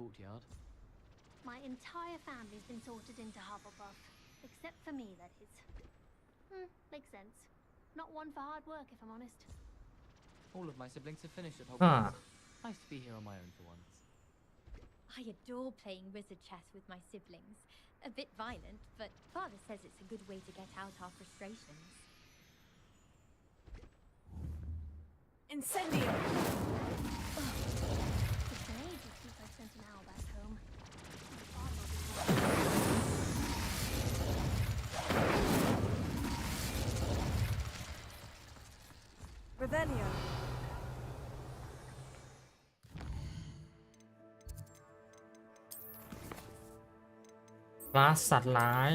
courtyard. My entire family's been sorted into Hufflepuff, except for me, that is. Makes sense. Not one for hard work, if I'm honest. All of my siblings have finished at Hogwarts. Nice to be here on my own for once. I adore playing wizard chess with my siblings. A bit violent, but Father says it's a good way to get out our frustrations. Incendio! It's been ages since I sent an owl back home. Revelio. ล่าสัตว์ร้าย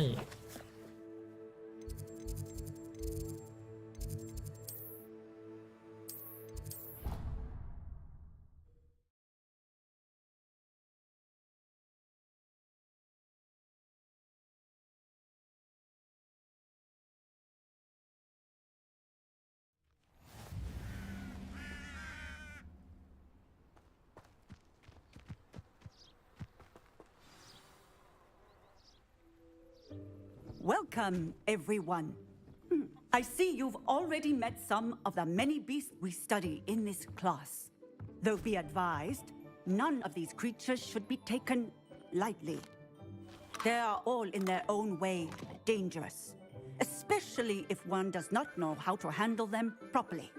Welcome, everyone. I see you've already met some of the many beasts we study in this class. Though be advised, none of these creatures should be taken lightly. They are all in their own way dangerous, especially if one does not know how to handle them properly.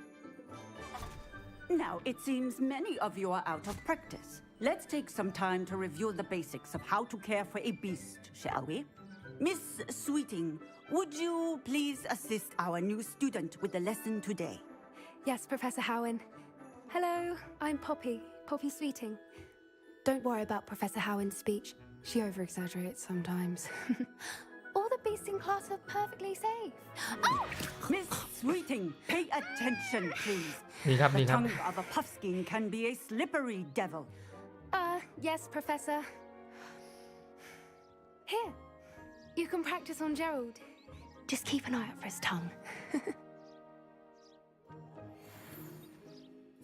Now, it seems many of you are out of practice. Let's take some time to review the basics of how to care for a beast, shall we? Miss Sweeting, would you please assist our new student with the lesson today? Yes, Professor Howen. Hello, I'm Poppy Sweeting. Don't worry about Professor Howen's speech. She over-exaggerates sometimes. All the beasts in class are perfectly safe. Oh! Miss Sweeting, pay attention, please. ดีครับ The tongue of a puffskein can be a slippery devil. Yes, Professor. Here, you can practice on Gerald. Just keep an eye out for his tongue.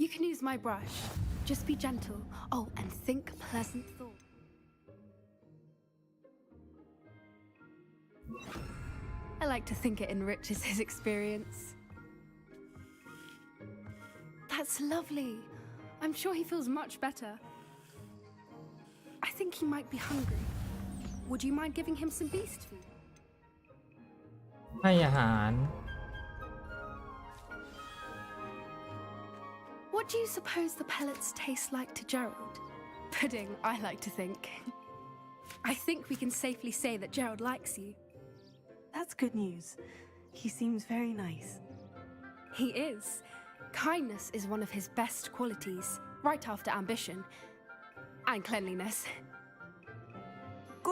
You can use my brush. Just be gentle. Oh, and think pleasant thoughts. I like to think it enriches his experience. That's lovely. I'm sure he feels much better. I think he might be hungry. Would you mind giving him some beast food? ให้อาหาร What do you suppose the pellets taste like to Gerald? Pudding, I like to think. I think we can safely say that Gerald likes you. That's good news. He seems very nice. He is. Kindness is one of his best qualities, right after ambition and cleanliness.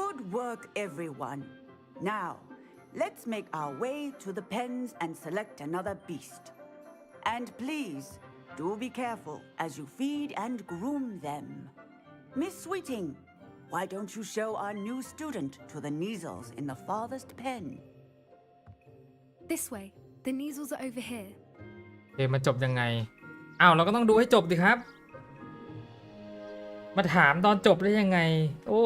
Good work, everyone. Now, let's make our way to the pens and select another beast. And please, do be careful as you feed and groom them. Miss Sweeting, why don't you show our new student to the Neasels in the farthest pen? This way. The Neasels are over here. เกมมันจบยังไงอ้าวเราก็ต้องดูให้จบดิครับมาถามตอนจบได้ยังไงโอ้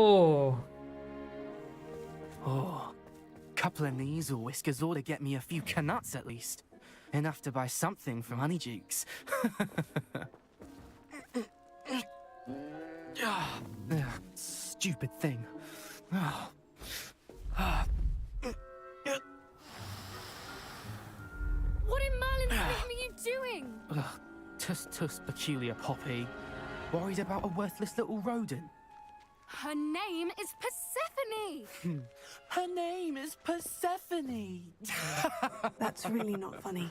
Oh, couple of Neasel whiskers ought to get me a few canuts at least. Enough to buy something from Honeydukes. Stupid thing. What in Merlin's name are you doing? Tuss peculiar Poppy. Worried about a worthless little rodent. Her name is Persephone! Her name is Persephone! That's really not funny.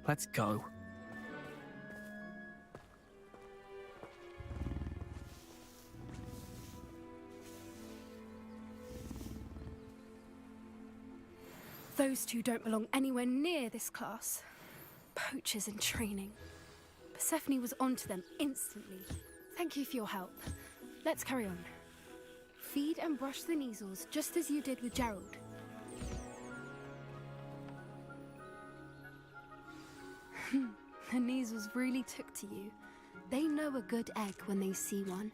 Let's go. Those two don't belong anywhere near this class. Poachers in training. Persephone was onto them instantly. Thank you for your help. Let's carry on. Feed and brush the Neasels just as you did with Gerald. The Neasels really took to you. They know a good egg when they see one.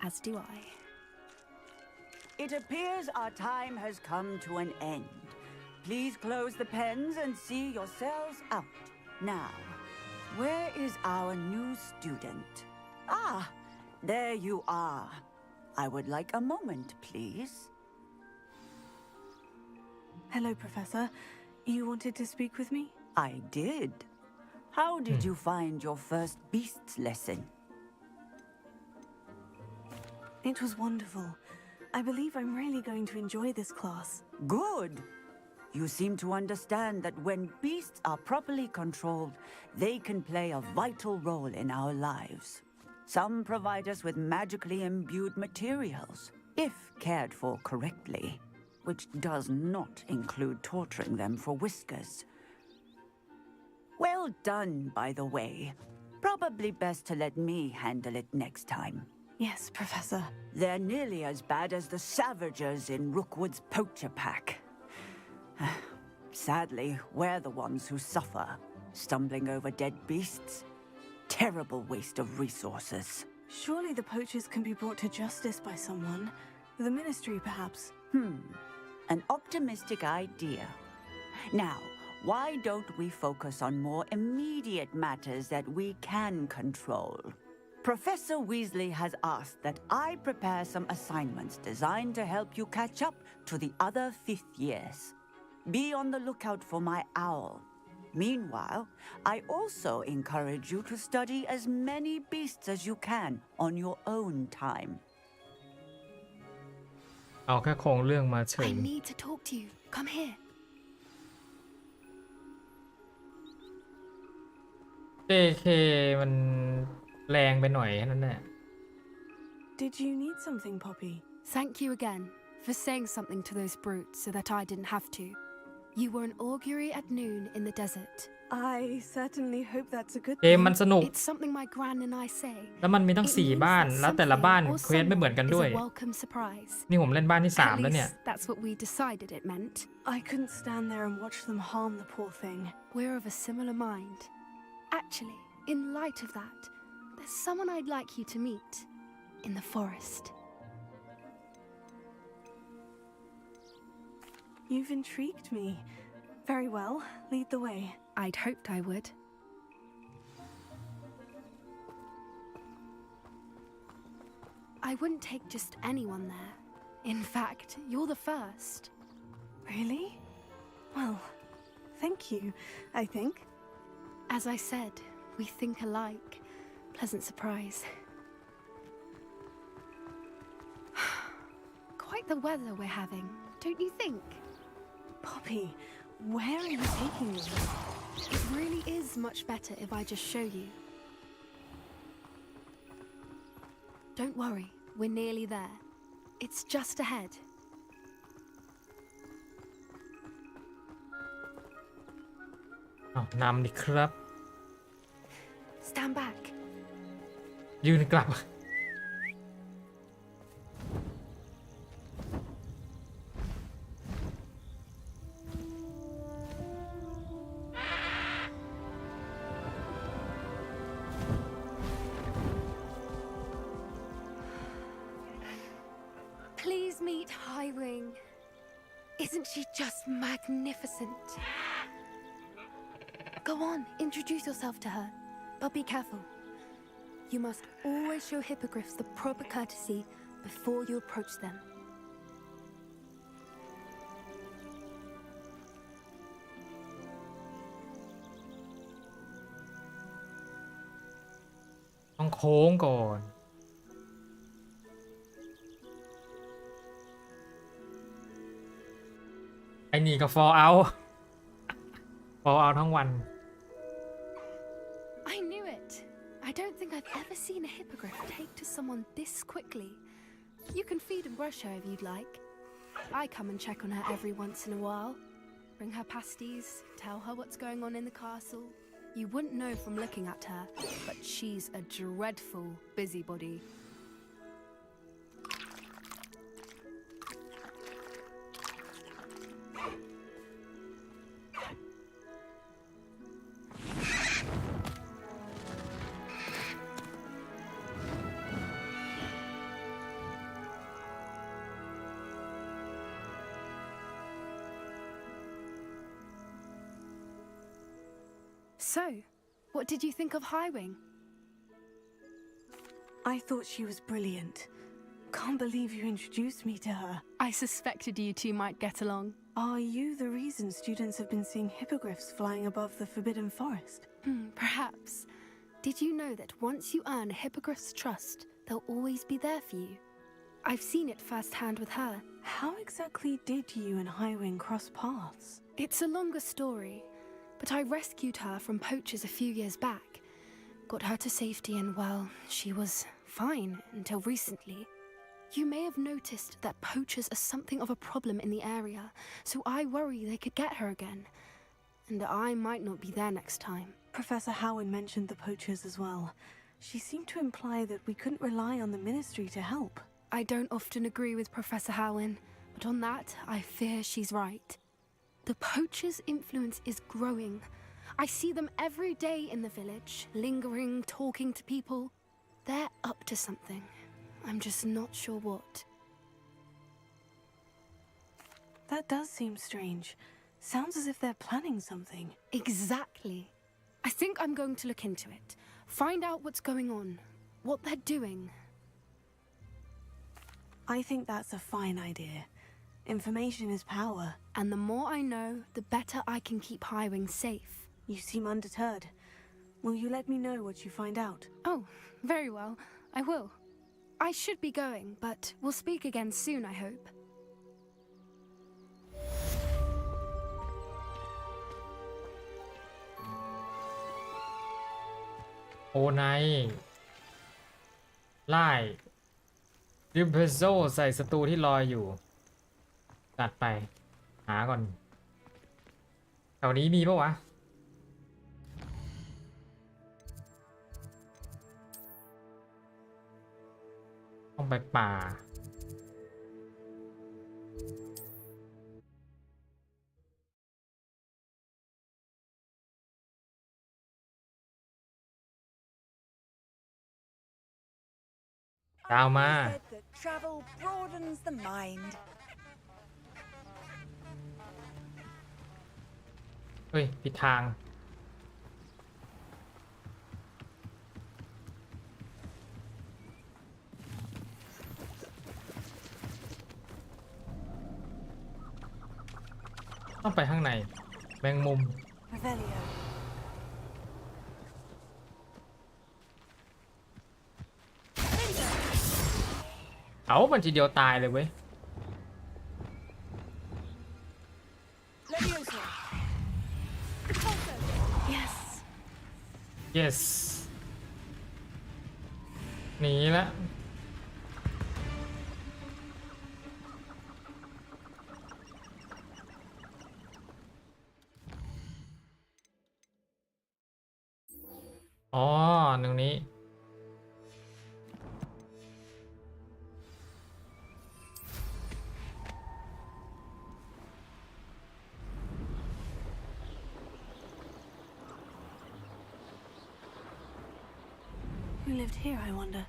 As do I. It appears our time has come to an end. Please close the pens and see yourselves out. Now, where is our new student? Ah, there you are. I would like a moment, please. Hello, Professor. You wanted to speak with me? I did. How did you find your first beasts lesson? It was wonderful. I believe I'm really going to enjoy this class. Good. You seem to understand that when beasts are properly controlled, they can play a vital role in our lives. Some provide us with magically imbued materials, if cared for correctly, which does not include torturing them for whiskers. Well done, by the way. Probably best to let me handle it next time. Yes, Professor. They're nearly as bad as the Savagers in Rookwood's poacher pack. Sadly, we're the ones who suffer, stumbling over dead beasts. Terrible waste of resources. Surely the poachers can be brought to justice by someone. The Ministry, perhaps. An optimistic idea. Now, why don't we focus on more immediate matters that we can control? Professor Weasley has asked that I prepare some assignments designed to help you catch up to the other 5th years. Be on the lookout for my owl. Meanwhile, I also encourage you to study as many beasts as you can on your own time. เอาแค่โครงเรื่องมาเฉ I ย need to talk to you. Come here. JK มันแรงไปหน่อยแค่นั้นแหละ Did you need something, Poppy? Thank you again for saying something to those brutes so that I didn't have to. You were an augury at noon in the desert. I certainly hope that's a good เกมมันสนุก It's something my gran and I say. แล้วมันมีทั้ง It means 4 บ้าน that แล้วแต่ละบ้าน something or เควสไม่เหมือนกัน someone ด้วย is a welcome surprise. นี่ผมเล่นบ้านที่ At 3 แล้วเนี่ย least that's what we decided it meant. I couldn't stand there and watch them harm the poor thing. We're of a similar mind. Actually, in light of that, there's someone I'd like you to meet in the forest. You've intrigued me. Very well. Lead the way. I'd hoped I would. I wouldn't take just anyone there. In fact, you're the first. Really? Well, thank you, I think. As I said, we think alike. Pleasant surprise. Quite the weather we're having, don't you think? Poppy, where are you taking me? It really is much better if I just show you. Don't worry, we're nearly there. It's just ahead.อ้าวนำดิครับ Stand back. ยืนกลับ Please meet Highwing. Isn't she just magnificent? Go on, introduce yourself to her. But be careful. You must always show hippogriffs the proper courtesy before you approach them. ต้องโค้งก่อน ไอ้นี่ก็ fall out fall out ทั้งวัน I knew it. I don't think I've ever seen a hippogriff take to someone this quickly. You can feed and brush her if you'd like. I come and check on her every once in a while. Bring her pasties, tell her what's going on in the castle. You wouldn't know from looking at her, but she's a dreadful busybody. So, what did you think of Highwing? I thought she was brilliant. Can't believe you introduced me to her. I suspected you two might get along. Are you the reason students have been seeing hippogriffs flying above the Forbidden Forest? Perhaps. Did you know that once you earn a hippogriff's trust, they'll always be there for you? I've seen it firsthand with her. How exactly did you and Highwing cross paths? It's a longer story, but I rescued her from poachers a few years back. Got her to safety and, well, she was fine until recently. You may have noticed that poachers are something of a problem in the area, so I worry they could get her again. And I might not be there next time. Professor Howin mentioned the poachers as well. She seemed to imply that we couldn't rely on the Ministry to help. I don't often agree with Professor Howin, but on that, I fear she's right. The poachers' influence is growing. I see them every day in the village, lingering, talking to people. They're up to something. I'm just not sure what. That does seem strange. Sounds as if they're planning something. Exactly. I think I'm going to look into it. Find out what's going on, what they're doing. I think that's a fine idea. Information is power. And the more I know, the better I can keep Highwing safe. You seem undeterred. Will you let me know what you find out? Oh, very well. I will. I should be going, but we'll speak again soon, I hope. โอไนไล่ริมเพโซใส่ศัตรูที่ลอยอยู่ตัดไปหาก่อนแถวนี้มีปะวะต้องไปป่าดาวมา Said that travel broadens the mind. เฮ้ยผิดทางต้องไปข้างในแมงมุม Revelio. เอามันทีเดียวตายเลยเว้ย Levioso. Yes. yes หนีละอ๋อตรงนี้ Who lived here, I wonder? .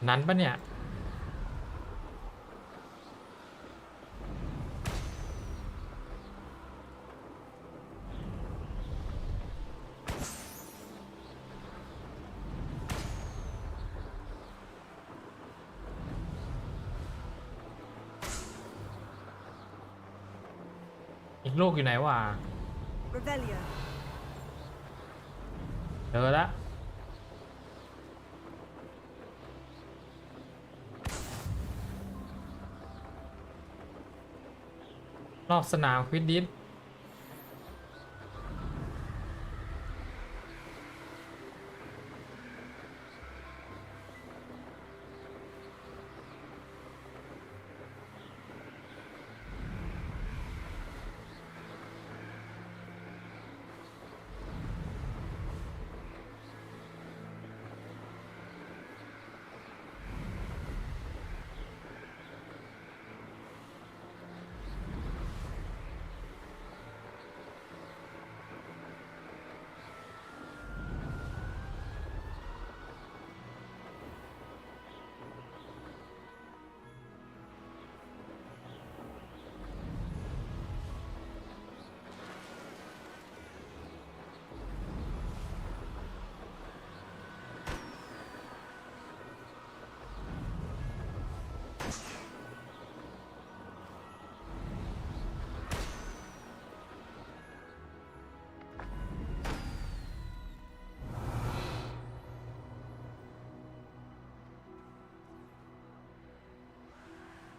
นั้นปะเนี่ยอีกลูกอยู่ไหนวะ Revelio. เจอละรอบสนามควิดดิส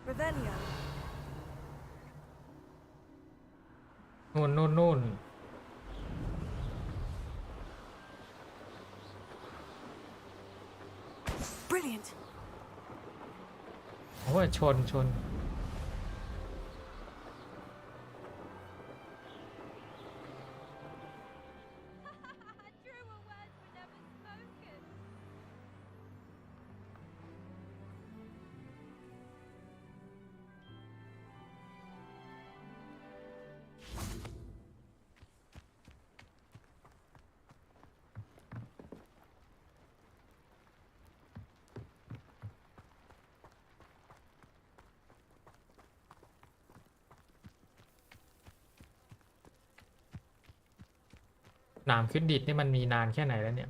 Revelio. นู่น Brilliant. โอ้ยชน Truer words were never spoken. หนามขึ้นดิดนี่มันมีนานแค่ไหนแล้วเนี่ย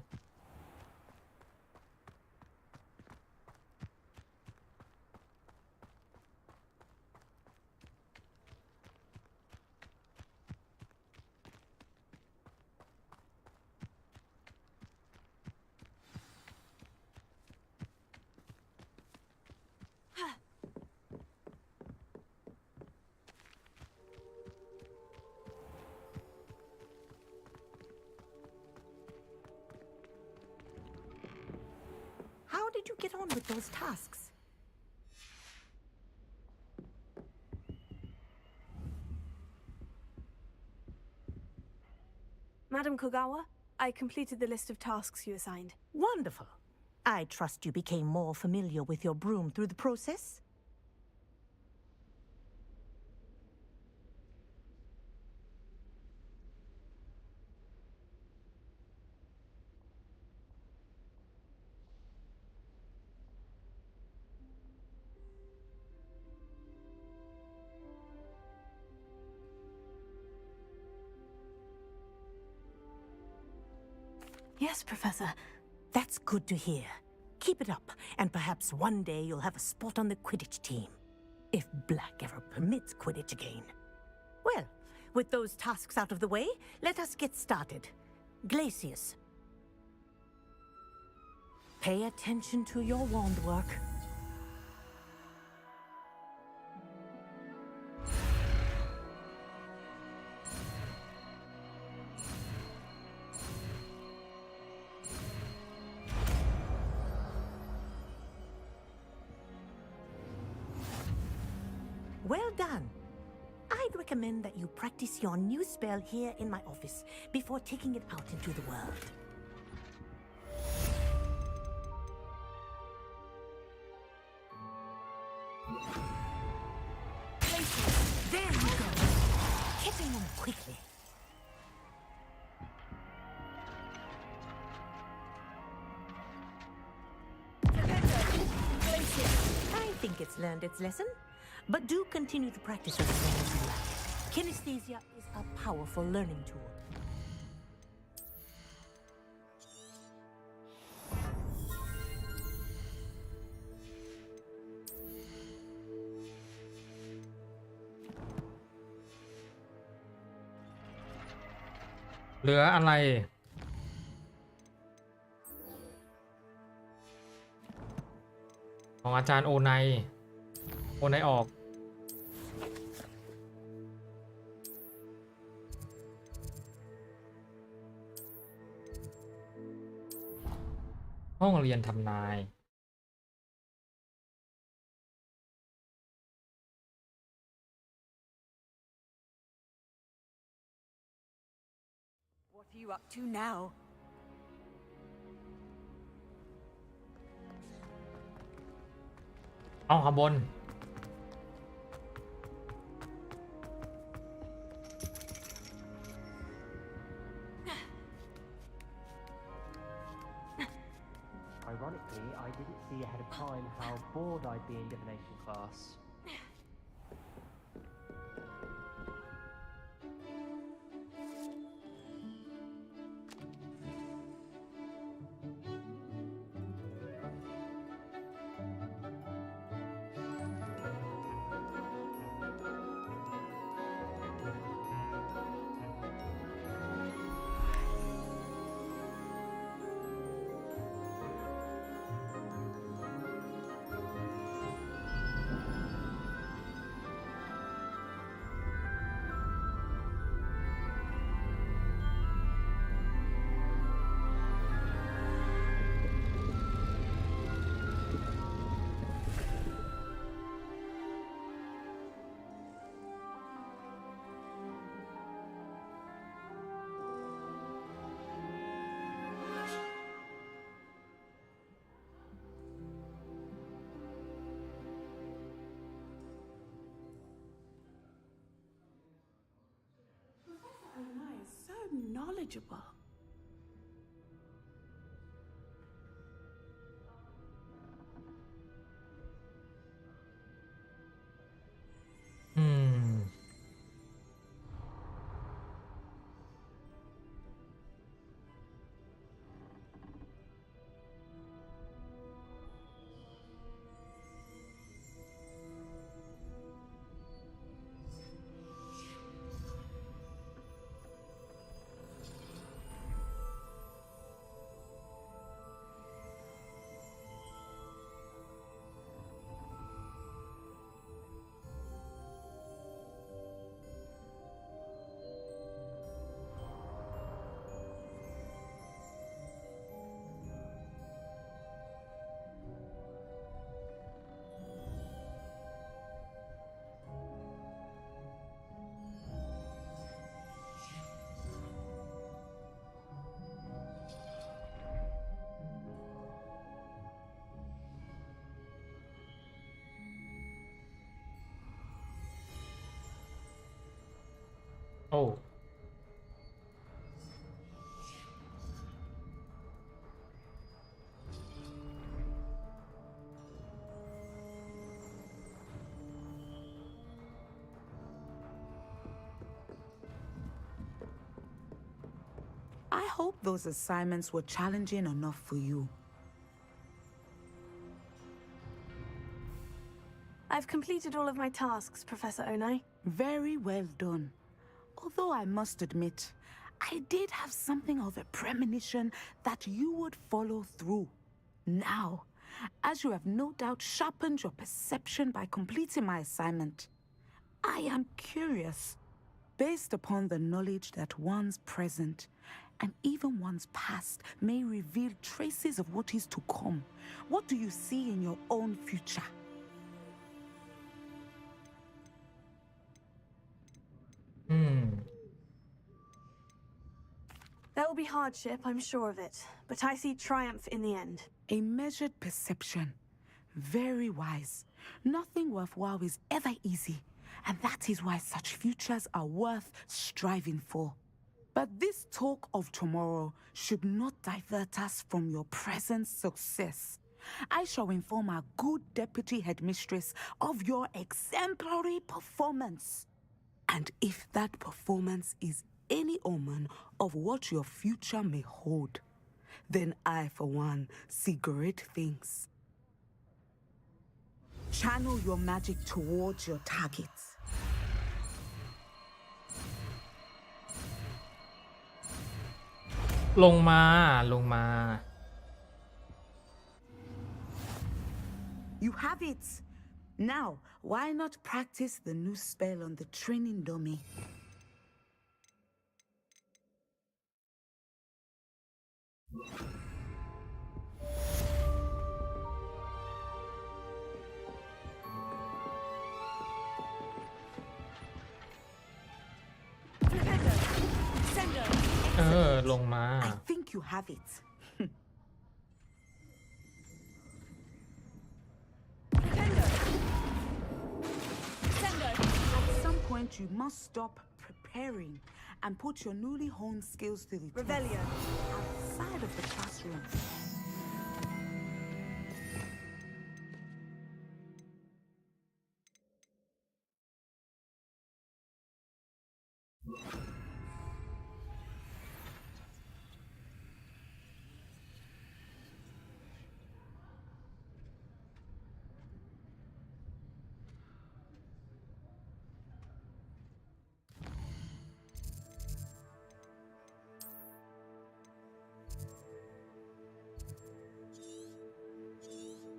How did you get on with those tasks? Madam Kogawa, I completed the list of tasks you assigned. Wonderful. I trust you became more familiar with your broom through the process? Yes, Professor. That's good to hear. Keep it up, and perhaps one day you'll have a spot on the Quidditch team. If Black ever permits Quidditch again. Well, with those tasks out of the way, let us get started. Glacius. Pay attention to your wand work. Well done. I'd recommend that you practice your new spell here in my office before taking it out into the world. There you go. Hitting them quickly. I think it's learned its lesson. But do continue to practice it as long as you like. Kinesthesia is a powerful learning tool.เหลืออะไรของอาจารย์โอไนออกห้องเรียนทำนาย What are you up to now? ห้องข้างบนIronically, I didn't see ahead of time how bored I'd be in divination class. knowledgeable. Oh. I hope those assignments were challenging enough for you. I've completed all of my tasks, Professor Onai. Very well done. Although I must admit, I did have something of a premonition that you would follow through. Now, as you have no doubt sharpened your perception by completing my assignment, I am curious, based upon the knowledge that one's present and even one's past may reveal traces of what is to come. What do you see in your own future? There will be hardship, I'm sure of it, but I see triumph in the end. A measured perception. Very wise. Nothing worthwhile is ever easy, and that is why such futures are worth striving for. But this talk of tomorrow should not divert us from your present success. I shall inform our good deputy headmistress of your exemplary performance. And if that performance is any omen of what your future may hold, then I, for one, see great things. Channel your magic towards your targets. ลงมา You have it. Now, why not practice the new spell on the training dummy? Sender. ลงมา I think you have it. At some point, you must stop preparing and put your newly honed skills to the test outside of the classroom.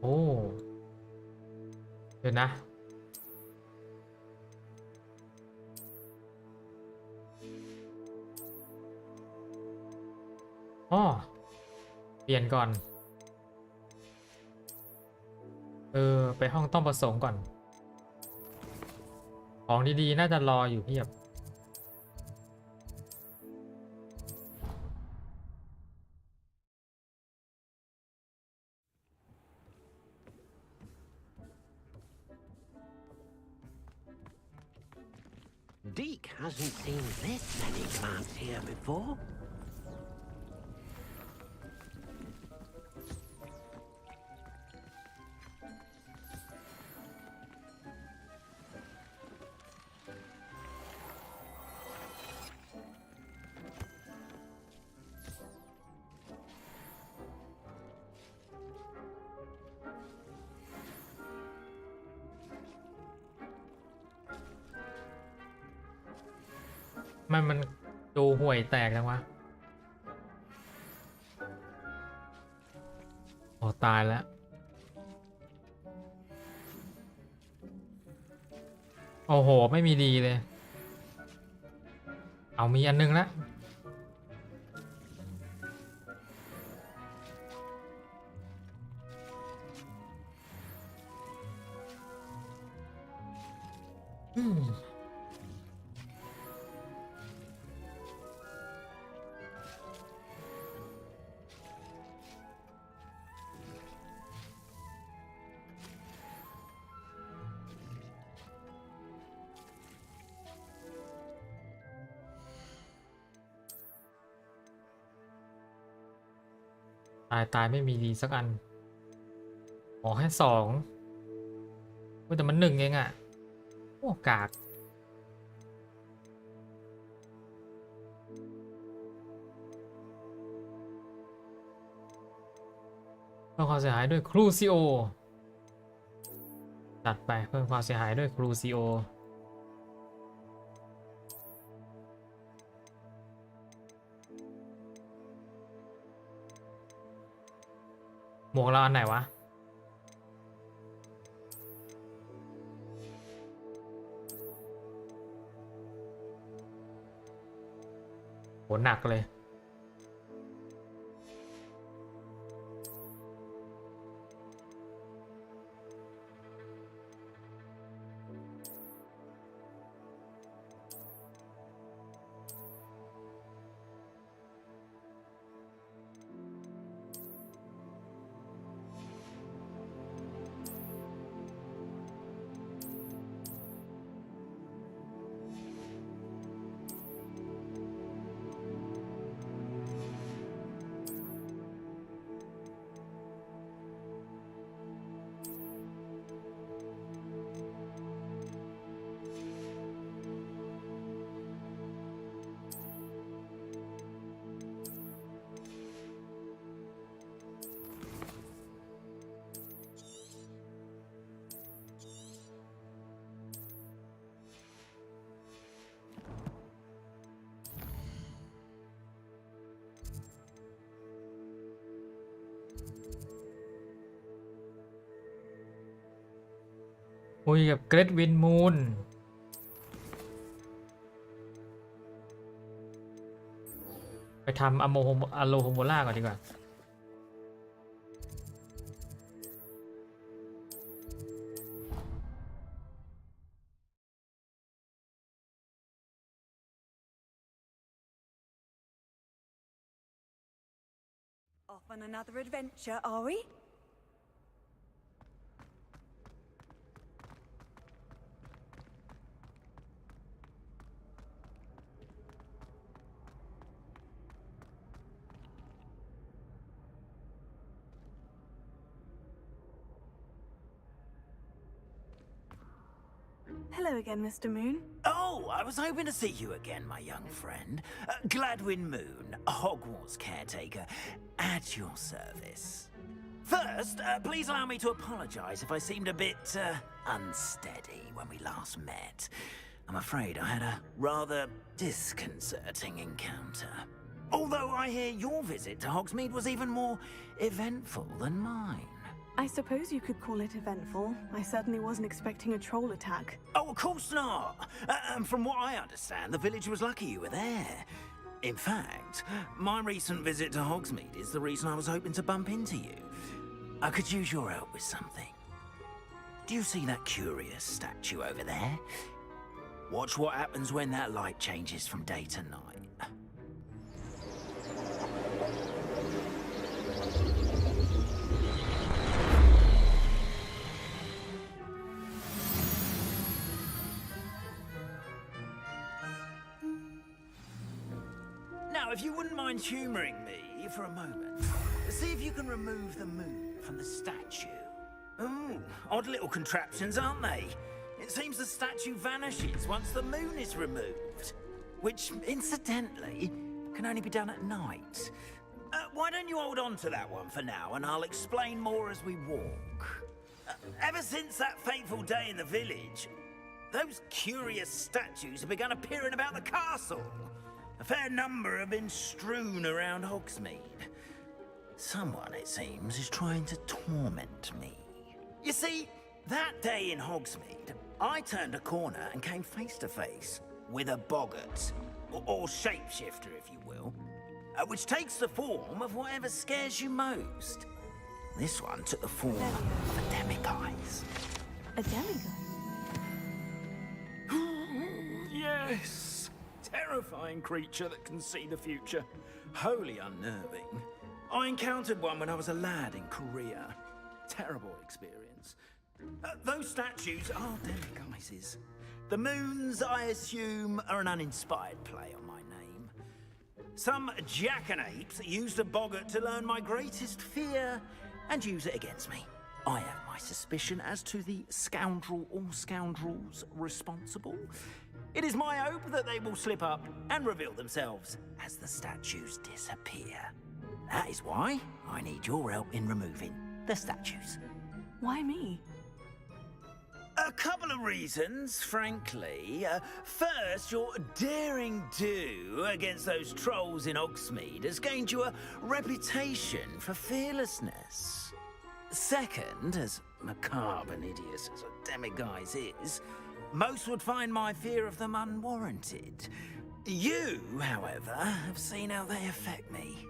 โอ้เดี๋ยวนะอ๋อเปลี่ยนก่อนไปห้องต้องประสงค์ก่อนของดีๆน่าจะรออยู่เพียบ Deke hasn't seen this many plants here before.มันดูห่วยแตกจังวะโอ้ตายแล้วโอ้โหไม่มีดีเลยเอามีอันนึงละตายไม่มีดีสักอันขอแค่2แต่มัน1เองอ่ะโอ้กากเพิ่มความเสียหายด้วยครูซิโอจัดไปเพิ่มความเสียหายด้วยครูซิโอหมวกเราอันไหนวะโหหนักเลยคุยกับเกรทวินมูนไปทำอะโลโฮโมล่าก่อนดีกว่าOff on another adventure, are we? Hello again, Mr. Moon. Oh, I was hoping to see you again, my young friend. Gladwin Moon, Hogwarts caretaker, at your service. First, please allow me to apologize if I seemed a bit, unsteady when we last met. I'm afraid I had a rather disconcerting encounter. Although I hear your visit to Hogsmeade was even more eventful than mine. I suppose you could call it eventful. I certainly wasn't expecting a troll attack. Oh, of course not. And from what I understand, the village was lucky you were there. In fact, my recent visit to Hogsmeade is the reason I was hoping to bump into you. I could use your help with something. Do you see that curious statue over there? Watch what happens when that light changes from day to night. if you wouldn't mind humouring me for a moment, see if you can remove the moon from the statue. Ooh, odd little contraptions, aren't they? It seems the statue vanishes once the moon is removed, which, incidentally, can only be done at night. Why don't you hold on to that one for now, and I'll explain more as we walk. Ever since that fateful day in the village, those curious statues have begun appearing about the castle. A fair number have been strewn around Hogsmeade. Someone, it seems, is trying to torment me. You see, that day in Hogsmeade, I turned a corner and came face to face with a boggart, or shapeshifter, if you will, which takes the form of whatever scares you most. This one took the form of a demiguise. A demiguise? Yes! Terrifying creature that can see the future. Wholly unnerving. I encountered one when I was a lad in Korea. Terrible experience. Those statues are demiguises. The moons, I assume, are an uninspired play on my name. Some jackanapes used a boggart to learn my greatest fear and use it against me. I have my suspicion as to the scoundrel or scoundrels responsible. It is my hope that they will slip up and reveal themselves as the statues disappear. That is why I need your help in removing the statues. Why me? A couple of reasons, frankly. First, your daring do against those trolls in Hogsmeade has gained you a reputation for fearlessness. Second, as macabre and hideous as a demiguise is, most would find my fear of them unwarranted. You, however, have seen how they affect me.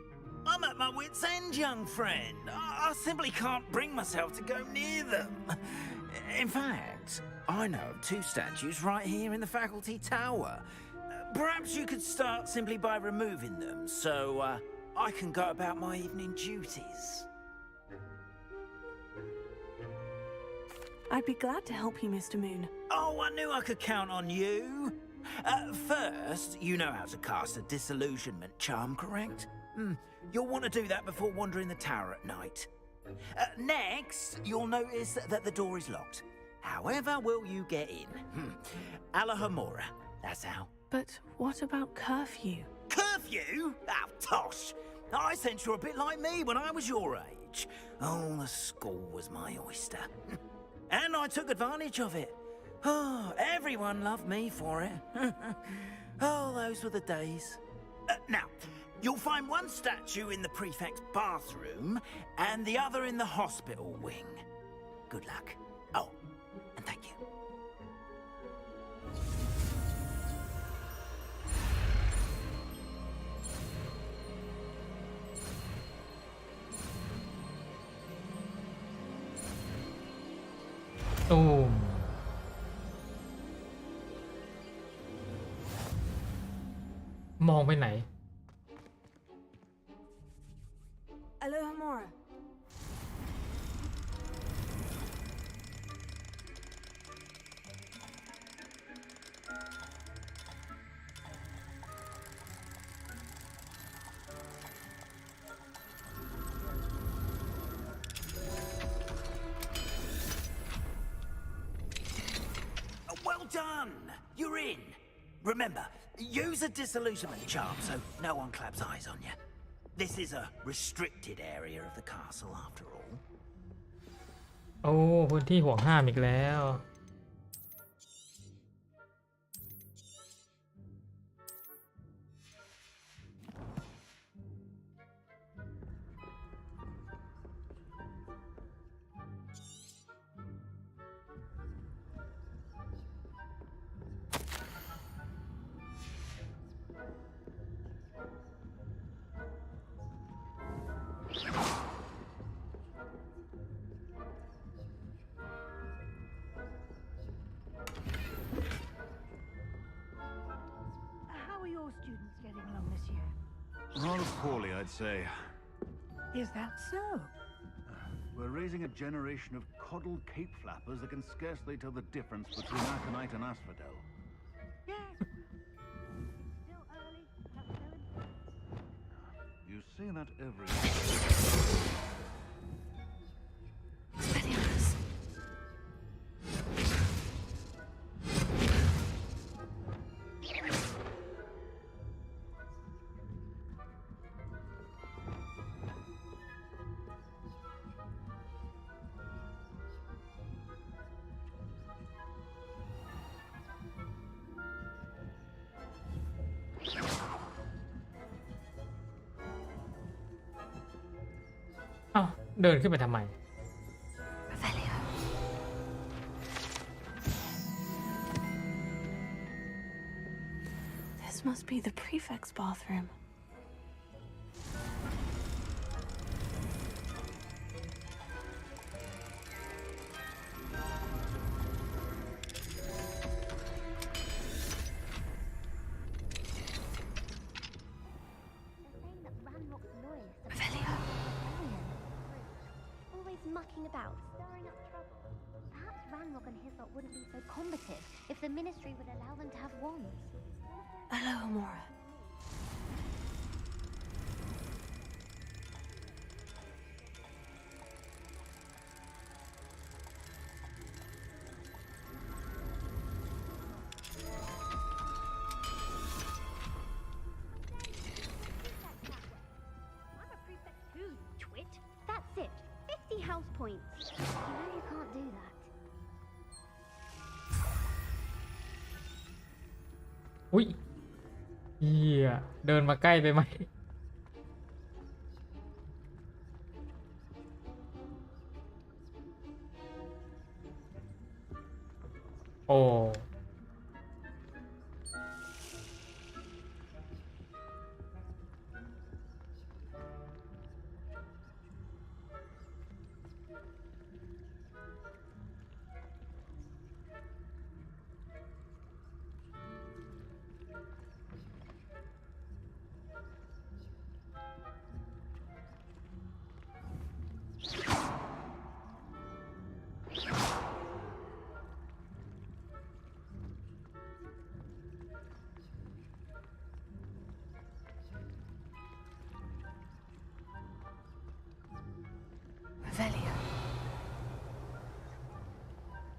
I'm at my wit's end, young friend. I simply can't bring myself to go near them. In fact, I know of two statues right here in the faculty tower. Perhaps you could start simply by removing them, so I can go about my evening duties. I'd be glad to help you, Mr. Moon. Oh, I knew I could count on you. First, you know how to cast a disillusionment charm, correct? You'll want to do that before wandering the tower at night. Next, you'll notice that the door is locked. However will you get in? Alahomora, that's how. But what about curfew? Curfew? Oh, tosh. I sense you're a bit like me when I was your age. Oh, the school was my oyster. And I took advantage of it. Oh, everyone loved me for it. Oh, those were the days. Now, you'll find one statue in the prefect's bathroom and the other in the hospital wing. Good luck. Oh, and thank you.ตูมมองไปไหน Alohomora. Well done! You're in. Remember, use a disillusionment charm so no one claps eyes on you. This is a restricted area of the castle after all. โอ้พื้นที่ห่วงห้ามอีกแล้ว How are your students getting along this year? Rather poorly, I'd say. Is that so? We're raising a generation of coddled cape flappers that can scarcely tell the difference between aconite and asphodel. Yes. Still early. Have no say that every.เอ้าเดินขึ้นไปทำไม This must be the prefect's bathroom. Mucking about, stirring up trouble. Perhaps Ranrock and his lot wouldn't be so combative if the Ministry would allow them to have wands. Hello, Amora. I'm a prefect too, you twit. That's it. 50 house points. You know you can't do that. อุ้ยเฮียเดินมาใกล้ไปไหมโอ้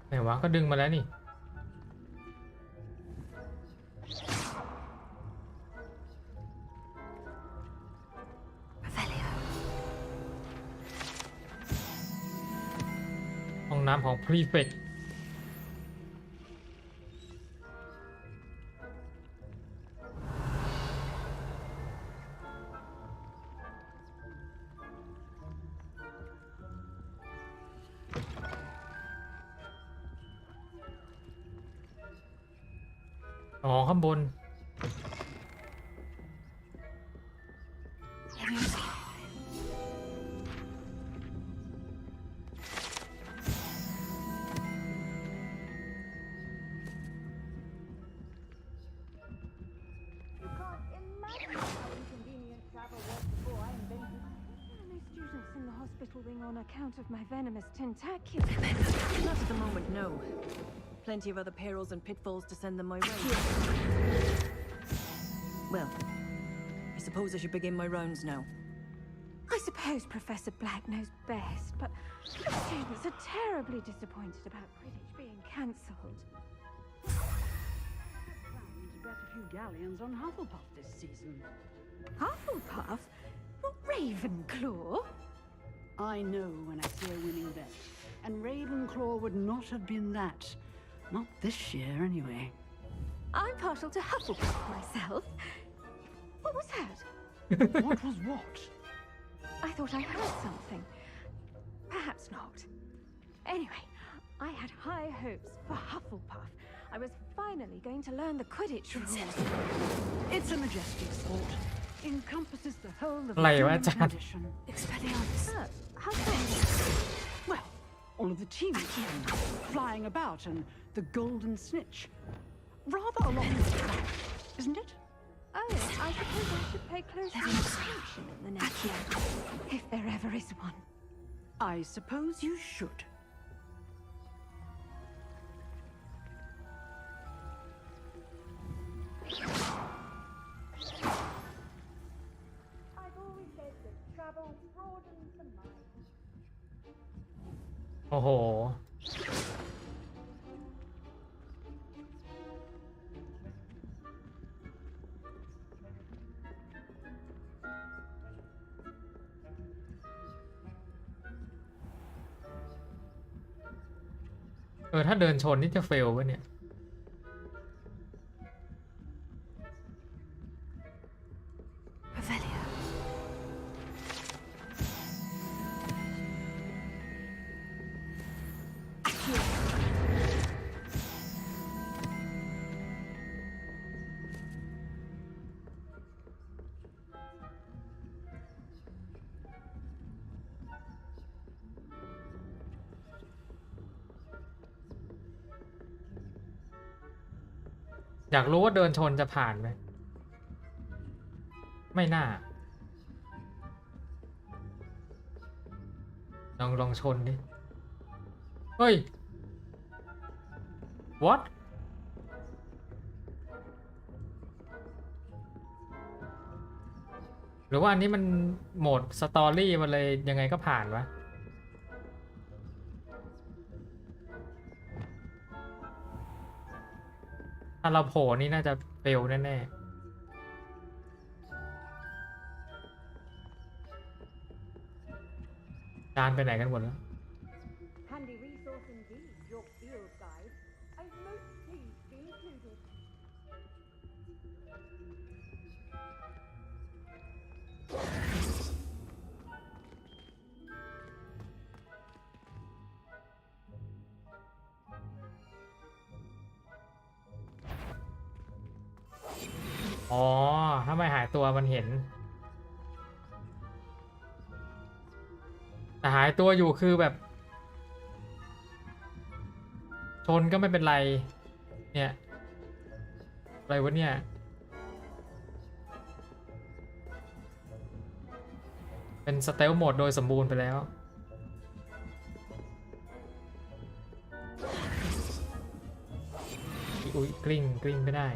ไหนวะก็ดึงมาแล้วนี่ห้องน้ำของพรีเฟกต์อ๋อข้างบนOn account of my venomous tentaculum. Not at the moment, no. Plenty of other perils and pitfalls to send them my way. Well, I suppose I should begin my rounds now. I suppose Professor Black knows best, but the students are terribly disappointed about Quidditch being cancelled. Bet a few galleons on Hufflepuff this season. Hufflepuff? Not Ravenclaw? I know when I see a winning bet, and Ravenclaw would not have been that. Not this year, anyway. I'm partial to Hufflepuff myself. What was that? What was what? I thought I heard something. Perhaps not. Anyway, I had high hopes for Hufflepuff. I was finally going to learn the Quidditch rules. It's a majestic sport. Encompasses the whole ofอะไรวะ the อาจารย์ tradition. Expelliarmus. How come? Well, all of the teams flying about and the golden snitch. Rather a lot of that, isn't it? Oh, I suppose I should pay close attention in the next year, if there ever is one. I suppose you should. I've always said โอ้โหถ้าเดินชนนี่จะเฟลวะเนี่ยอยากรู้ว่าเดินชนจะผ่านไหมไม่น่าลองชนดิเฮ้ย what หรือว่าอันนี้มันโหมดสตอรี่มันเลยยังไงก็ผ่านวะถ้าเราโผล่นี่น่าจะเฟลแน่ๆจานไปไหนกันหมดแล้ว Handy resource indeed, your field guide. I'm most pleased to be included. อ๋อถ้าไม่หายตัวมันเห็นแต่หายตัวอยู่คือแบบชนก็ไม่เป็นไรเนี่ยอะไรวะเนี่ยเป็นสเตลโหมดโดยสมบูรณ์ไปแล้วอุ๊ยกลิ้งไม่ได้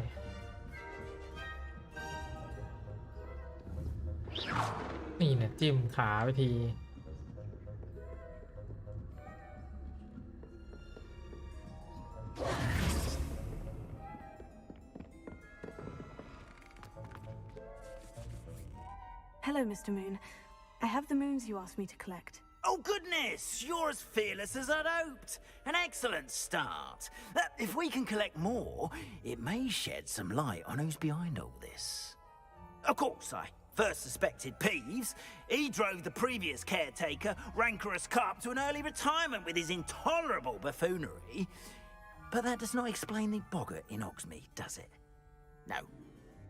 นี่เนี่ยจิ้มขาไปทีHello, Mr. Moon. I have the moons you asked me to collect. Oh, goodness! You're as fearless as I'd hoped. An excellent start. If we can collect more, it may shed some light on who's behind all this. Of course, I first suspected Peeves. He drove the previous caretaker, Rancorous Carp, to an early retirement with his intolerable buffoonery. But that does not explain the boggart in Hogsmeade, does it? No.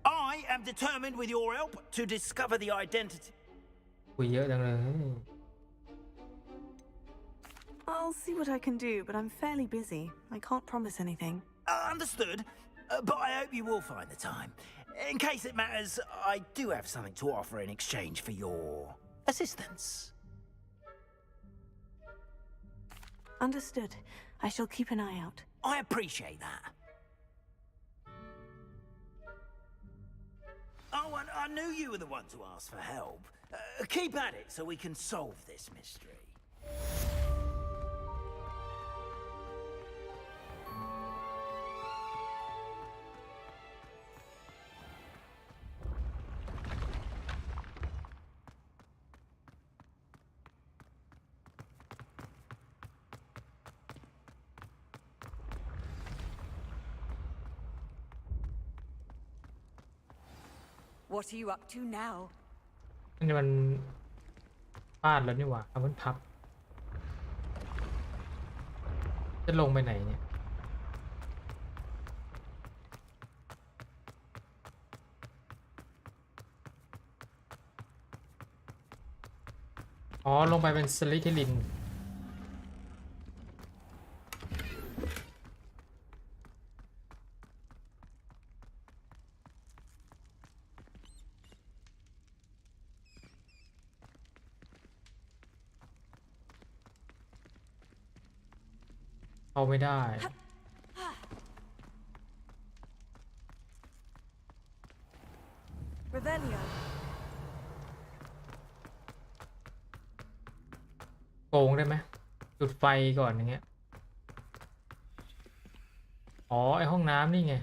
I am determined with your help to discover the identity. คุยเยอะจังเลย I'll see what I can do, but I'm fairly busy. I can't promise anything. Understood. But I hope you will find the time. In case it matters, I do have something to offer in exchange for your assistance. Understood. I shall keep an eye out. I appreciate that. Oh, and I knew you were the one to ask for help. Keep at it so we can solve this mystery. What are you up to now? นี่มันพลาดแล้วนี่หว่าเอามันพับจะลงไปไหนเนี่ยอ๋อลงไปเป็นสลิทิลินเอาไม่ได้ Revelio. โกงได้ไหม จุดไฟก่อนอย่างเงี้ยอ๋อไอห้องน้ำนี่ไง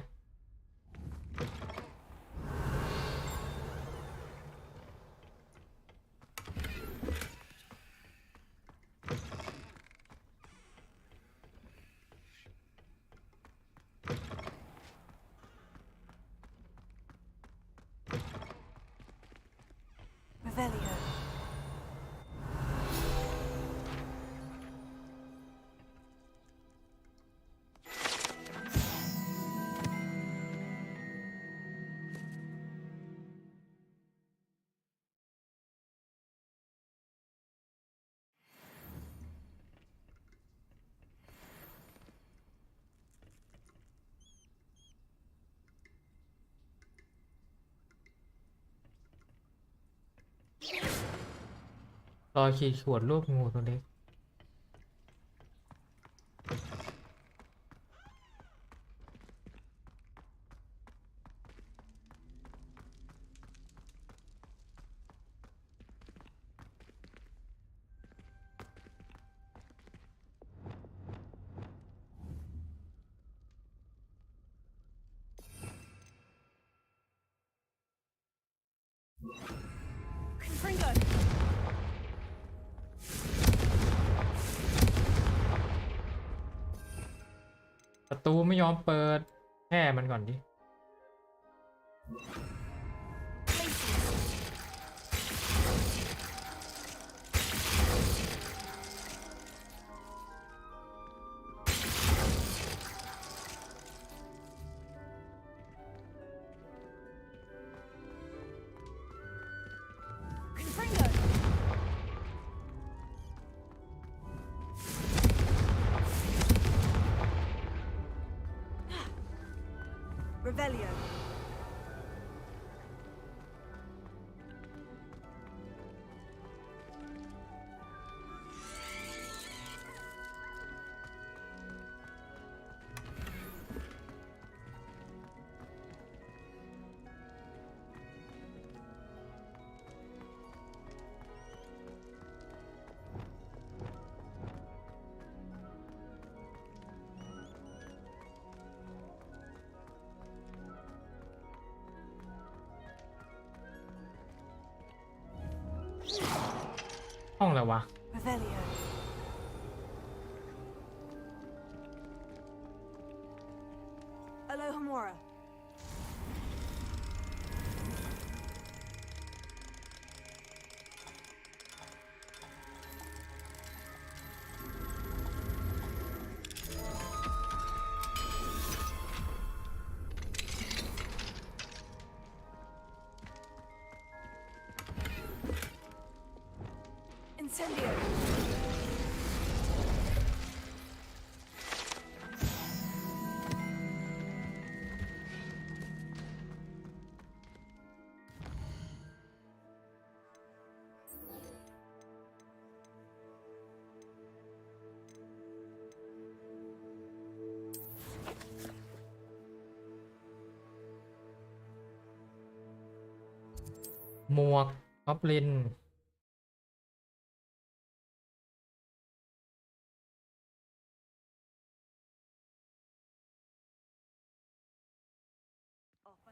รอยขีดข่วนรูปงูตัวเล็กประตูไม่ยอมเปิดแค่มันก่อนดิRevelio. ห้องอะไรวะ Revelio. Alohomora. Incendio. หมวกกอบลิน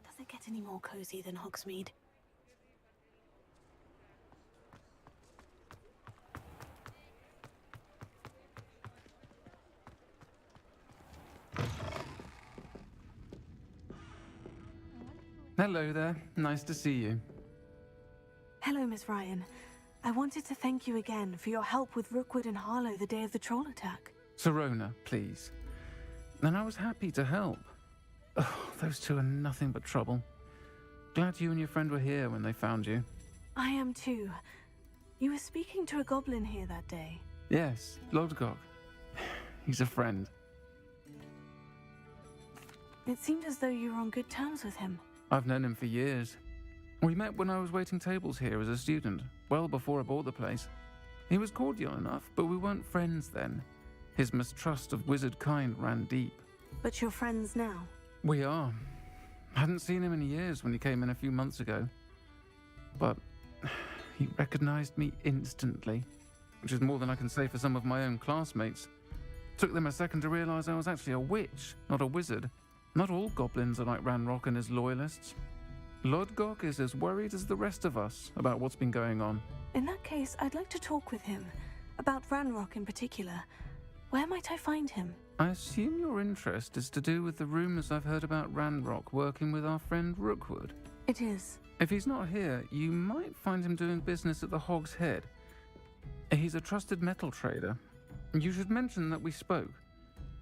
Does it get any more cozy than Hogsmeade? Hello there. Nice to see you. Hello, Miss Ryan. I wanted to thank you again for your help with Rookwood and Harlow the day of the troll attack. Serona, please. And I was happy to help. Oh, those two are nothing but trouble. Glad you and your friend were here when they found you. I am too. You were speaking to a goblin here that day. Yes, Lodgok. He's a friend. It seemed as though you were on good terms with him. I've known him for years. We met when I was waiting tables here as a student, well before I bought the place. He was cordial enough, but we weren't friends then. His mistrust of wizard kind ran deep. But you're friends now? We are. Hadn't seen him in years when he came in a few months ago. But he recognized me instantly. which is more than I can say for some of my own classmates. Took them a second to realise I was actually a witch, not a wizard. Not all goblins are like Ranrock and his loyalists. Lodgok is as worried as the rest of us about what's been going on. In that case, I'd like to talk with him. About Ranrock in particular. Where might I find him? I assume your interest is to do with the rumours I've heard about Ranrock working with our friend Rookwood. It is. If he's not here, you might find him doing business at the Hog's Head. He's a trusted metal trader. You should mention that we spoke.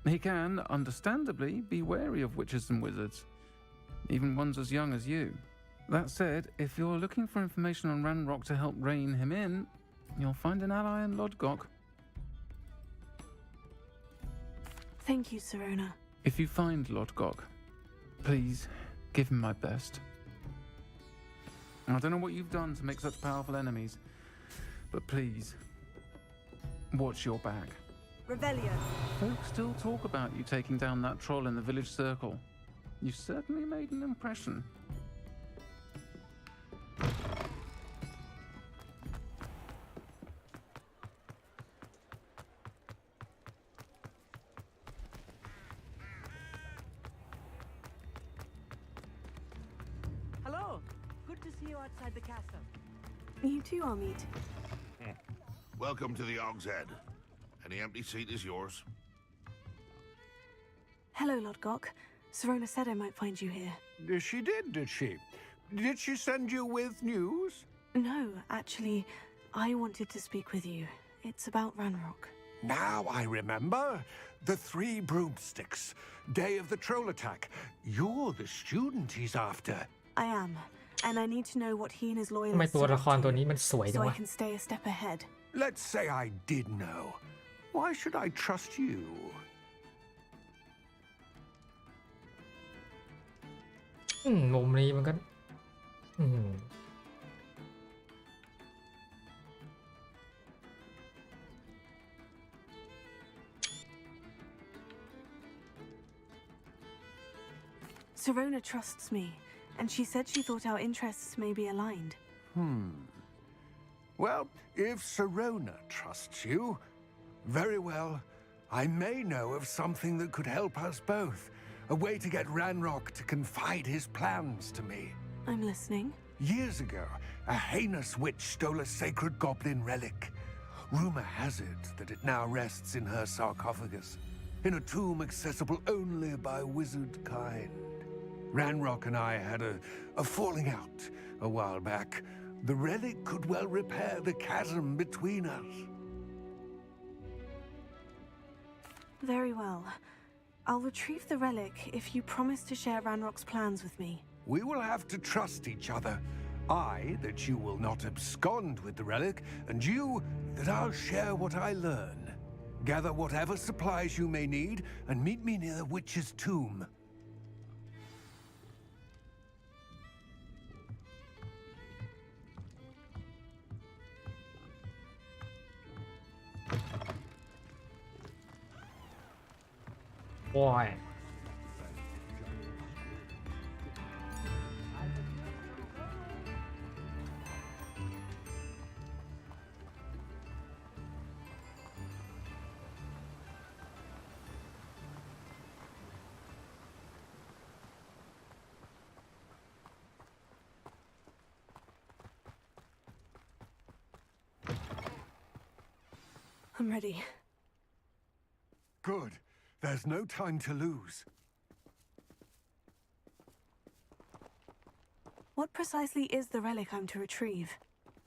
He can, understandably, be wary of witches and wizards, even ones as young as you. That said, if you're looking for information on Ranrock to help rein him in, you'll find an ally in Lodgok. Thank you, Sirona. If you find Lodgok, please give him my best. I don't know what you've done to make such powerful enemies, but please, watch your back. Revelio. Folks still talk about you taking down that troll in the village circle. You certainly made an impression. Hello. Good to see you outside the castle. You too, Amit. Welcome to the Hog's Head. Any empty seat is yours. Hello, Lodgok. Sirona said I might find you here. She did she? Did she send you with news? No, actually, I wanted to speak with you. It's about Ranrock. Now I remember. The 3 broomsticks. Day of the troll attack. You're the student he's after. I am, and I need to know what he and his ทำไม loyalists ตัว are ละคร up ตัว to, นี้มันสวยจั so ง I วะ can stay a step ahead. Let's say I did know. Why should I trust you? มุมนี้มันก็Sirona trusts me, and she said she thought our interests may be aligned. Well, if Sirona trusts you, very well. I may know of something that could help us both. A way to get Ranrock to confide his plans to me. I'm listening. Years ago, a heinous witch stole a sacred goblin relic. Rumor has it that it now rests in her sarcophagus, in a tomb accessible only by wizard kind. Ranrock and I had a falling out a while back. The relic could well repair the chasm between us. Very well. I'll retrieve the relic if you promise to share Ranrock's plans with me. We will have to trust each other. I, that you will not abscond with the relic, and you, that I'll share what I learn. Gather whatever supplies you may need, and meet me near the witch's tomb. Boy. I'm ready. Good. There's no time to lose. What precisely is the relic I'm to retrieve?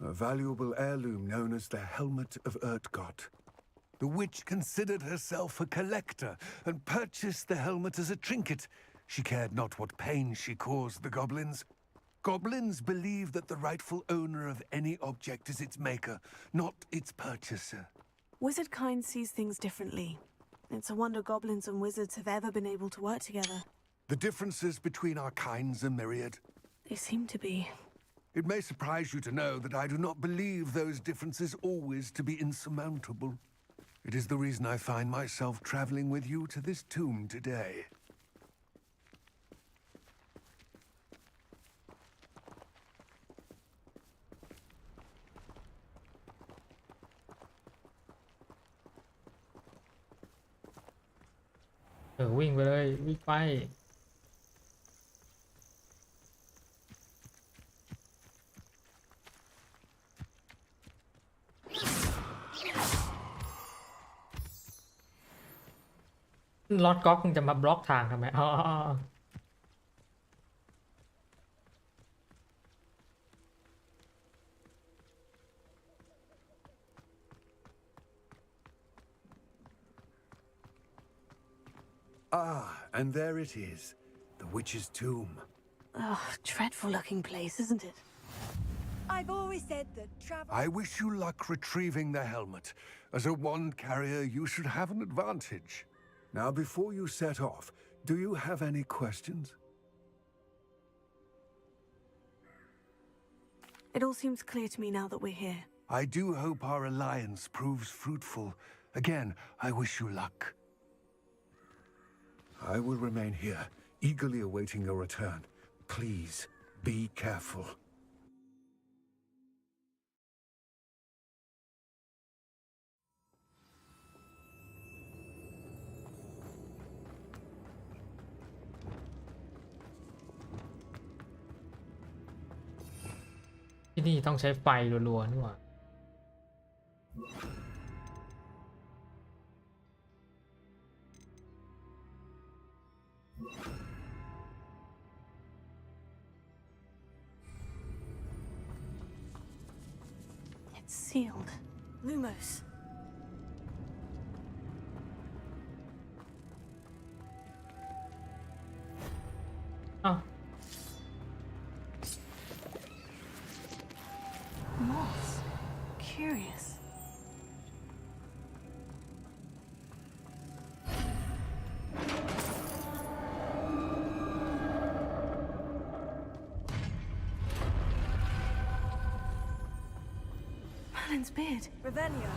A valuable heirloom known as the Helmet of Urtgott. The witch considered herself a collector and purchased the helmet as a trinket. She cared not what pain she caused the goblins. Goblins believe that the rightful owner of any object is its maker, not its purchaser. Wizard kind sees things differently. It's a wonder goblins and wizards have ever been able to work together. The differences between our kinds are myriad. They seem to be. It may surprise you to know that I do not believe those differences always to be insurmountable. It is the reason I find myself traveling with you to this tomb today. วิ่งไปเลยวิ่งไปลอดก๊อกคงจะมาบล็อกทางทำไมอ๋อAnd there it is, the witch's tomb. Oh, dreadful looking place, isn't it? I've always said that travel. I wish you luck retrieving the helmet. As a wand carrier, you should have an advantage. Now, before you set off, do you have any questions? It all seems clear to me now that we're here. I do hope our alliance proves fruitful. Again, I wish you luck. I will remain here, eagerly awaiting your return. Please, be careful.ที่นี่ต้องใช้ไฟรัวๆนี่หว่าIt's sealed. Lumos. Oh. Moss. Curious. Merlin's beard. Revelio.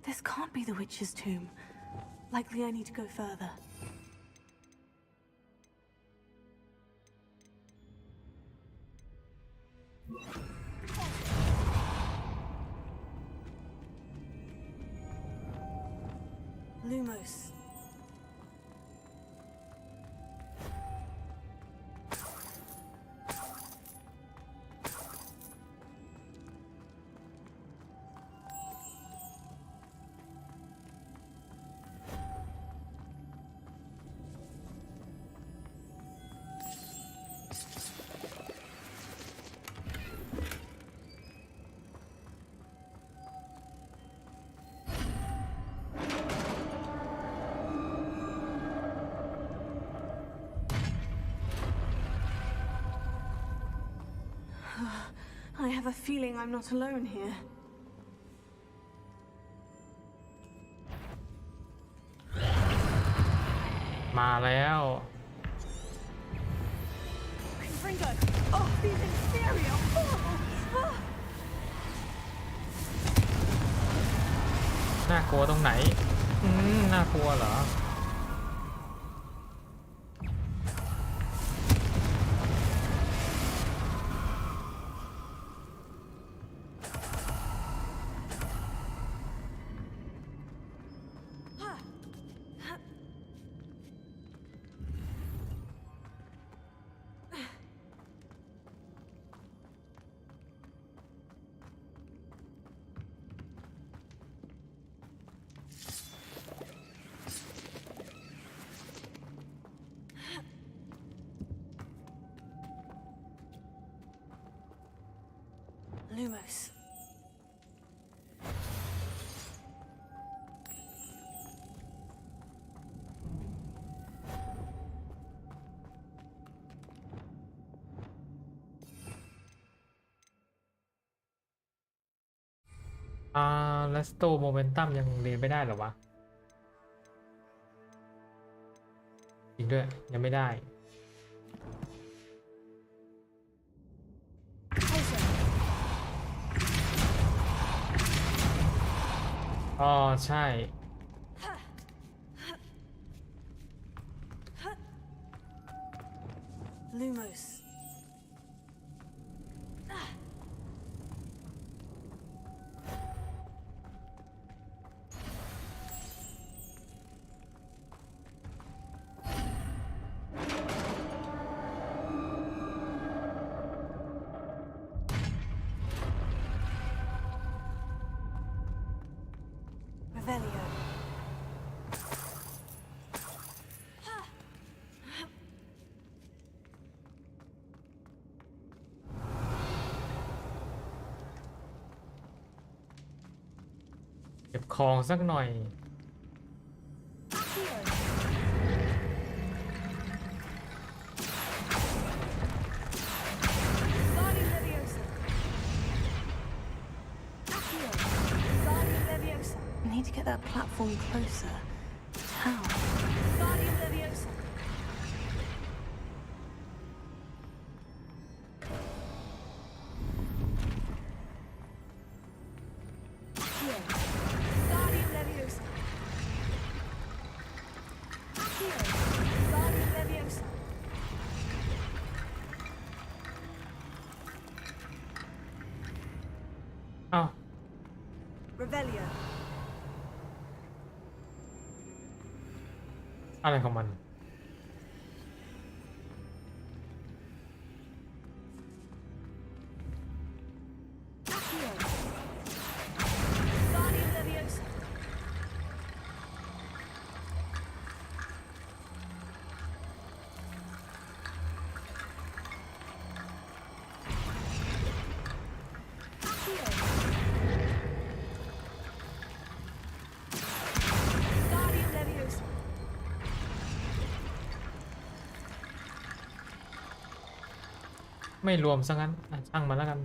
This can't be the witch's tomb. Likely I need to go further. Lumos. I have a feeling I'm not alone here. Ma Confringo! Oh, these inferior! Horrible! น่ากลัวตรงไหนน่ากลัวเหรอLumos.แล้วสโตโมเมนตัมยังเรียนไม่ได้เหรอวะจริงด้วยยังไม่ได้อ๋อใช่ Lumos. Revelio. เก็บของสักหน่อย I need to get that platform closer. How? Revelio. อะไรของมัน ไม่รวมซะงั้นช่างมันแล้วกัน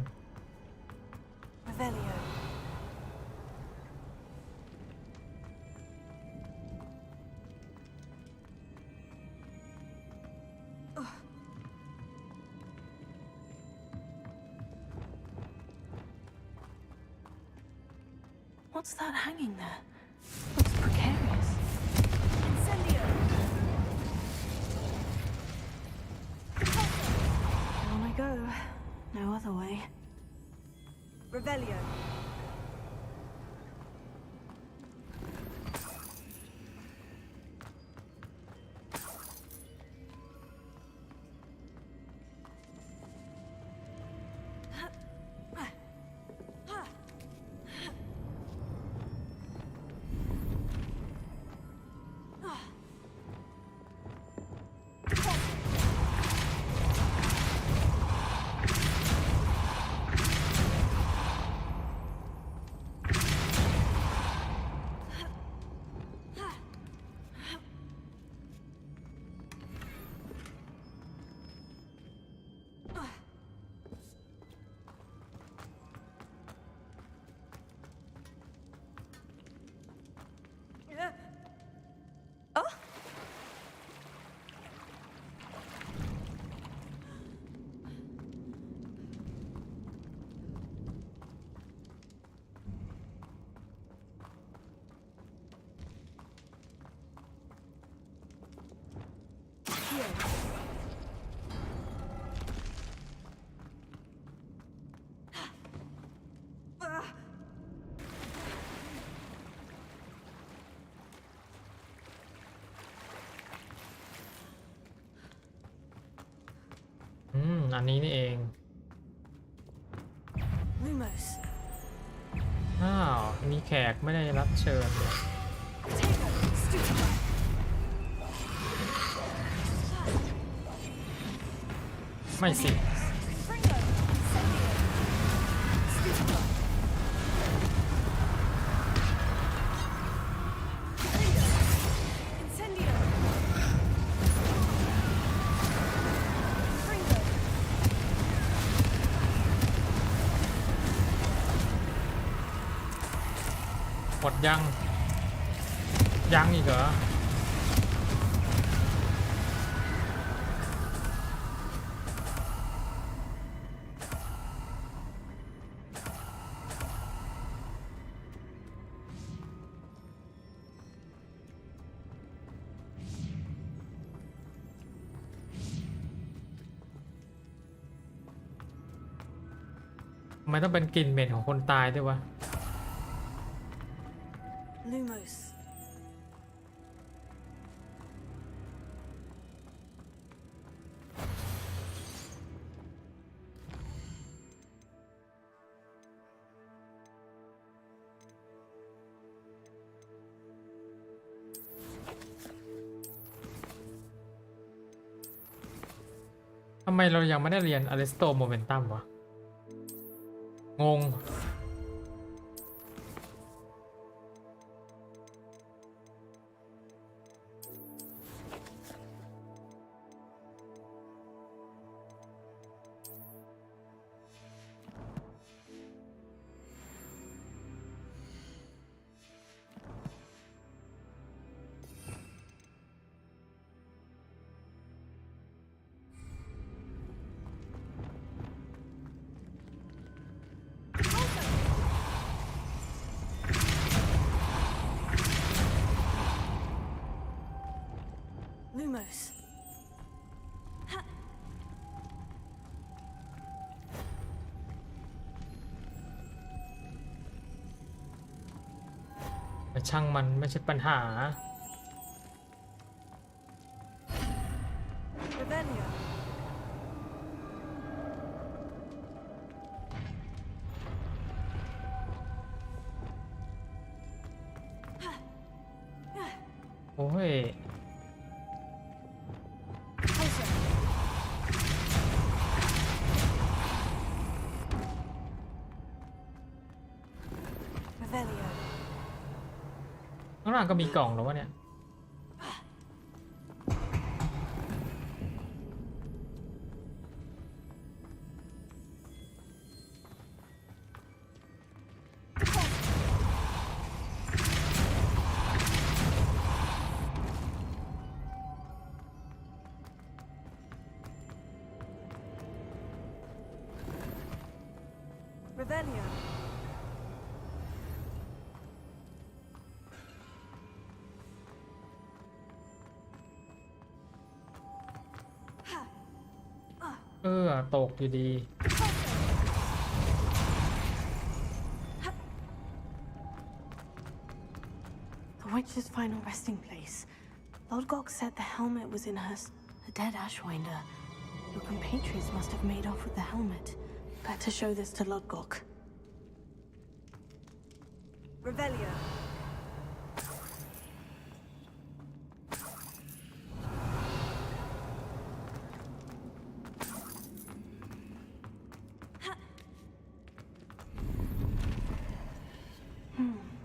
Revelio. What's that hanging there? Looks precarious. Incendio. On I go. No other way. Revelio.อันนี้นี่เอง Lumos. อ้าวมีแขกไม่ได้รับเชิญเลยไม่สิ หมดยังอีกเหรอ ทำไมต้องเป็นกลิ่นเหม็นของคนตายด้วยวะ Lumos. ทำไมเรายังไม่ได้เรียน Arresto Momentum วะ งง Lumos. แต่ช่างมันไม่ใช่ปัญหา Revelio. โอ้ย Revelio. ข้างล่างก็มีกล่องแล้ววะเนี่ย Revelio. Ha. ตกอยู่ดี The witch's final resting place. Lodgok said the helmet was in her a dead Ashwinder. Your compatriots must have made off with the helmet. Better show this to Lodgok. Revelio.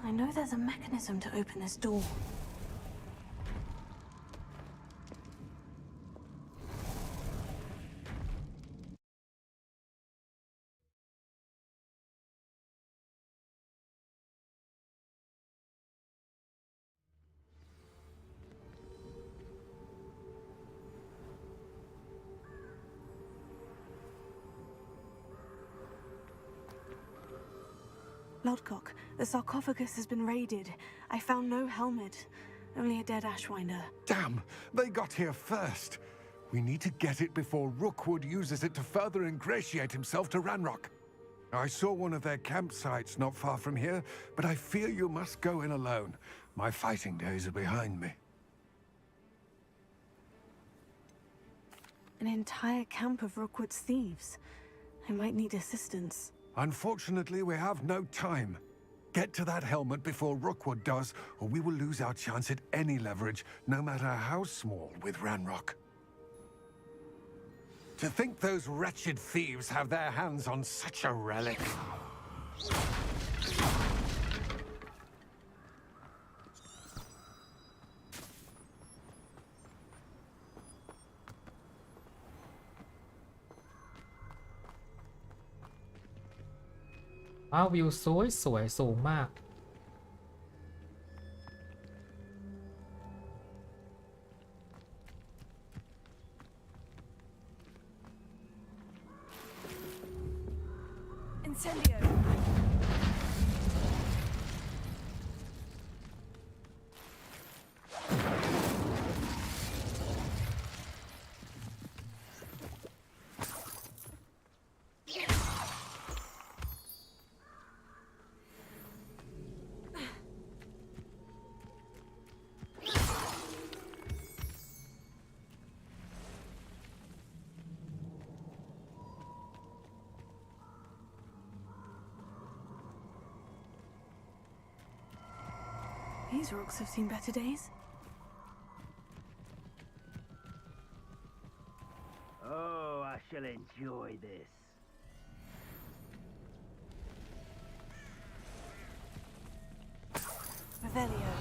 I know there's a mechanism to open this door. Lodgok, the sarcophagus has been raided. I found no helmet, only a dead Ashwinder. Damn! They got here first. We need to get it before Rookwood uses it to further ingratiate himself to Ranrock. I saw one of their campsites not far from here, but I fear you must go in alone. My fighting days are behind me. An entire camp of Rookwood's thieves. I might need assistance. Unfortunately, we have no time. Get to that helmet before Rookwood does, or we will lose our chance at any leverage, no matter how small, with Ranrock. To think those wretched thieves have their hands on such a relic. View สวยสูงมาก Incendio. These rocks have seen better days. Oh, I shall enjoy this. Revelio.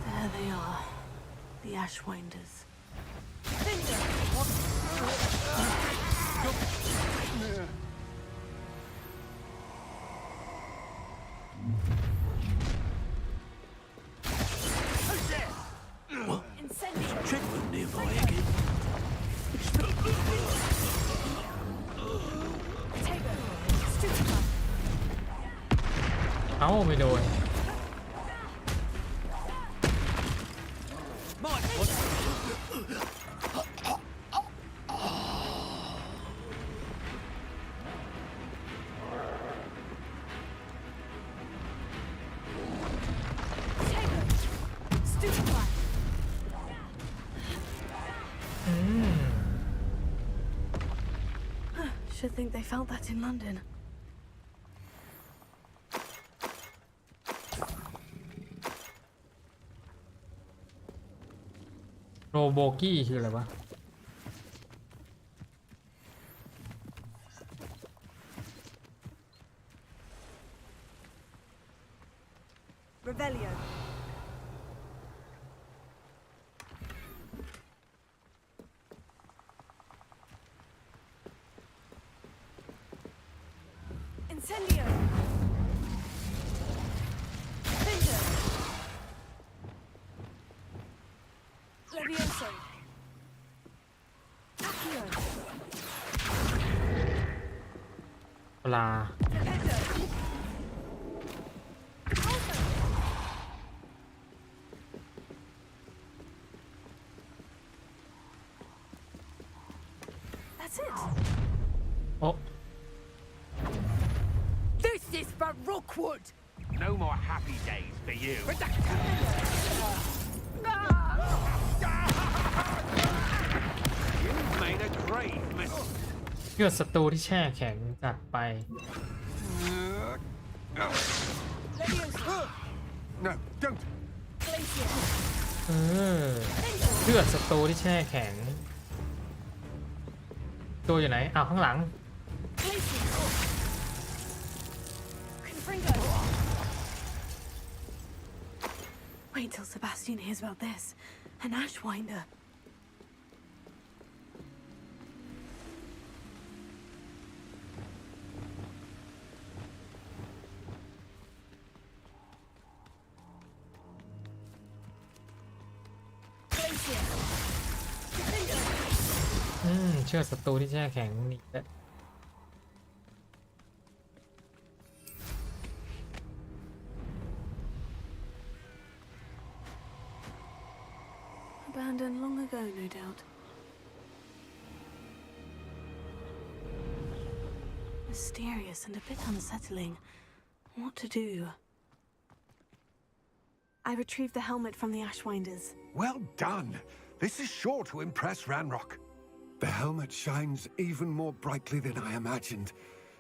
There they are, the Ashwinders. Treadmill nearby again. เอ้าไม่โดน Should think they felt that in London. โรโบกี้คืออะไรวะ Revelio. Incendio. Finger. Levioso. Accio. ปลา Geppetto. That's it. โอ้ This is for Rookwood! No more happy days for you. You've made a grave mistake. เลือดศัตรูที่แช่แข็งจัดไป No, don't. เลือดศัตรูที่แช่แข็ง ตัวอยู่ไหนอ้าวข้างหลัง Wait till Sebastian hears about this. An Ashwinder. Glacier. เชือกศัตรูที่แช่แข็งนี่แหละ Abandoned long ago, no doubt. Mysterious and a bit unsettling. What to do? I retrieved the helmet from the Ashwinders. Well done. This is sure to impress Ranrock. The helmet shines even more brightly than I imagined.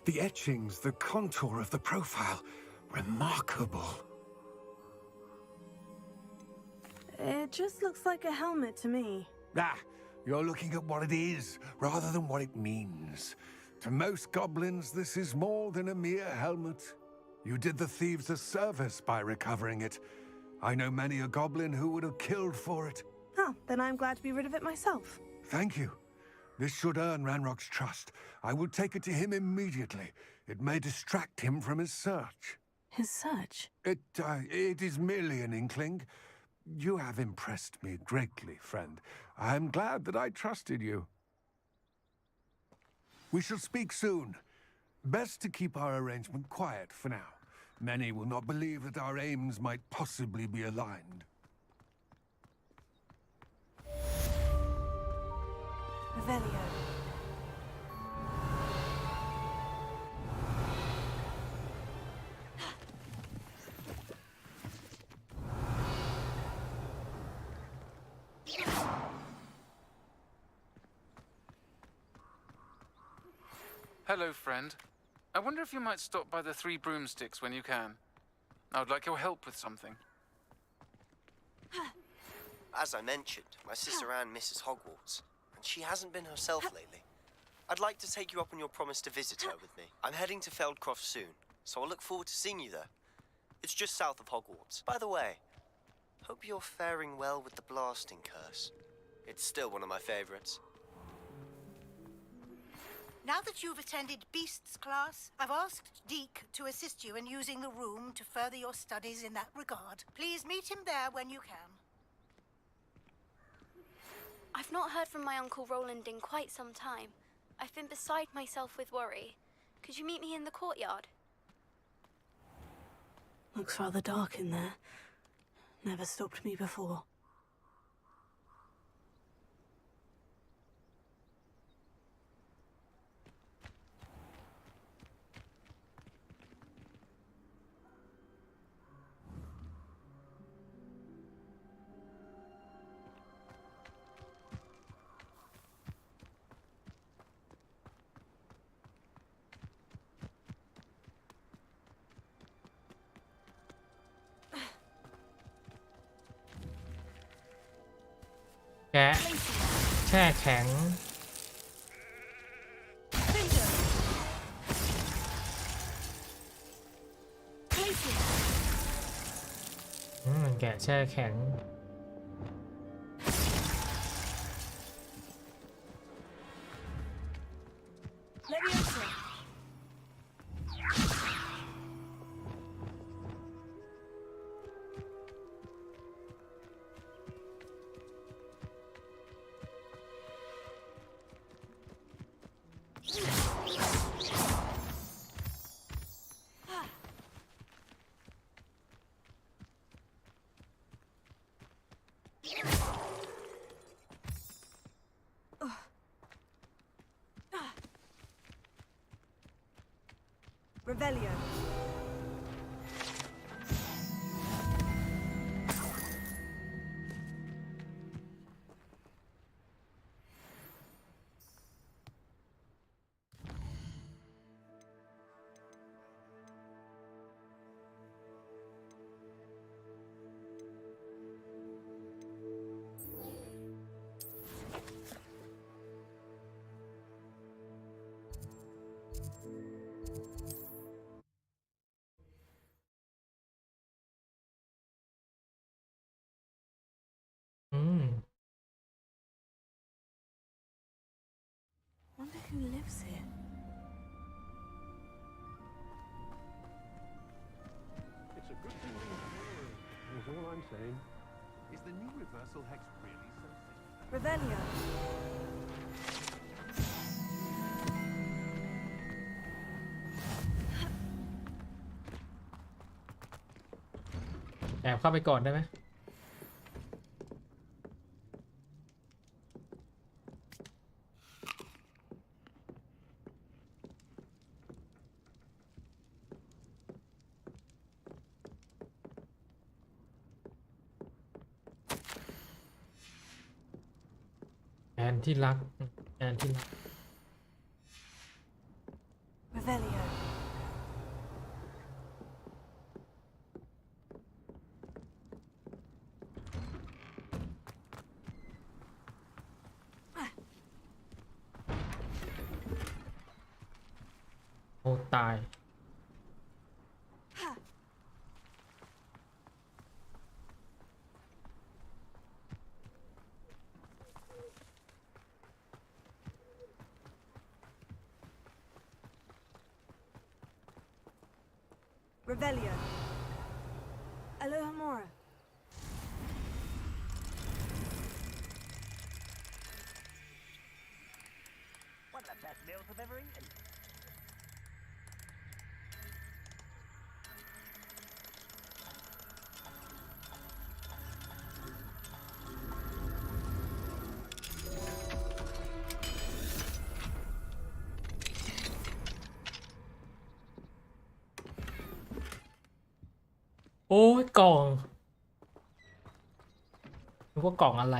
The etchings, the contour of the profile. Remarkable. It just looks like a helmet to me. Ah, you're looking at what it is, rather than what it means. To most goblins, this is more than a mere helmet. You did the thieves a service by recovering it. I know many a goblin who would have killed for it. Oh, then I'm glad to be rid of it myself. Thank you. This should earn Ranrock's trust. I will take it to him immediately. It may distract him from his search. His search? It is merely an inkling. You have impressed me greatly, friend. I am glad that I trusted you. We shall speak soon. Best to keep our arrangement quiet for now. Many will not believe that our aims might possibly be aligned. Revelio. Hello, friend. I wonder if you might stop by the Three Broomsticks when you can. I would like your help with something. As I mentioned, my sister Anne misses Hogwarts, and she hasn't been herself lately. I'd like to take you up on your promise to visit her with me. I'm heading to Feldcroft soon, so I'll look forward to seeing you there. It's just south of Hogwarts. By the way, hope you're faring well with the blasting curse. It's still one of my favorites. Now that you've attended Beasts class, I've asked Deke to assist you in using the room to further your studies in that regard. Please meet him there when you can. I've not heard from my Uncle Roland in quite some time. I've been beside myself with worry. Could you meet me in the courtyard? Looks rather dark in there. Never stopped me before.แกะแช่แข็งแกะแช่แข็งRevelio. Wonder who lives here. It's a good thing that's all I'm saying. Is the new reversal hex really so simple? Revelio. แอบเข้าไปก่อนได้ไหมแอนที่รักแอนที่รัก Revelio.โอ้ตาย Revelio. Alohomora. One of the best meals I've ever eaten. กล่องนึกว่ากล่องอะไร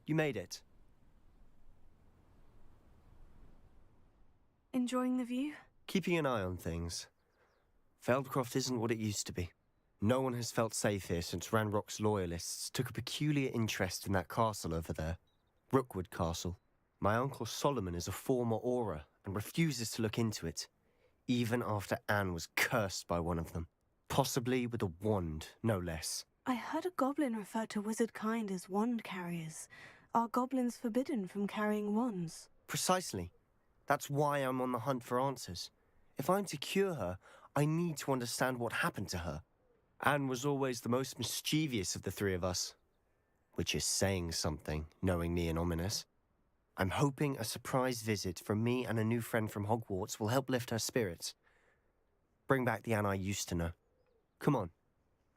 You made it. Enjoying the view? Keeping an eye on things. Feldcroft isn't what it used to be. No one has felt safe here since Ranrock's loyalists took a peculiar interest in that castle over there, Rookwood Castle. My uncle Solomon is a former Auror and refuses to look into it, even after Anne was cursed by one of them. Possibly with a wand, no less. I heard a goblin refer to wizard kind as wand carriers. Are goblins forbidden from carrying wands? Precisely. That's why I'm on the hunt for answers. If I'm to cure her, I need to understand what happened to her. Anne was always the most mischievous of the three of us. Which is saying something, knowing me and ominous. I'm hoping a surprise visit from me and a new friend from Hogwarts will help lift her spirits. Bring back the Anne I used to know. Come on.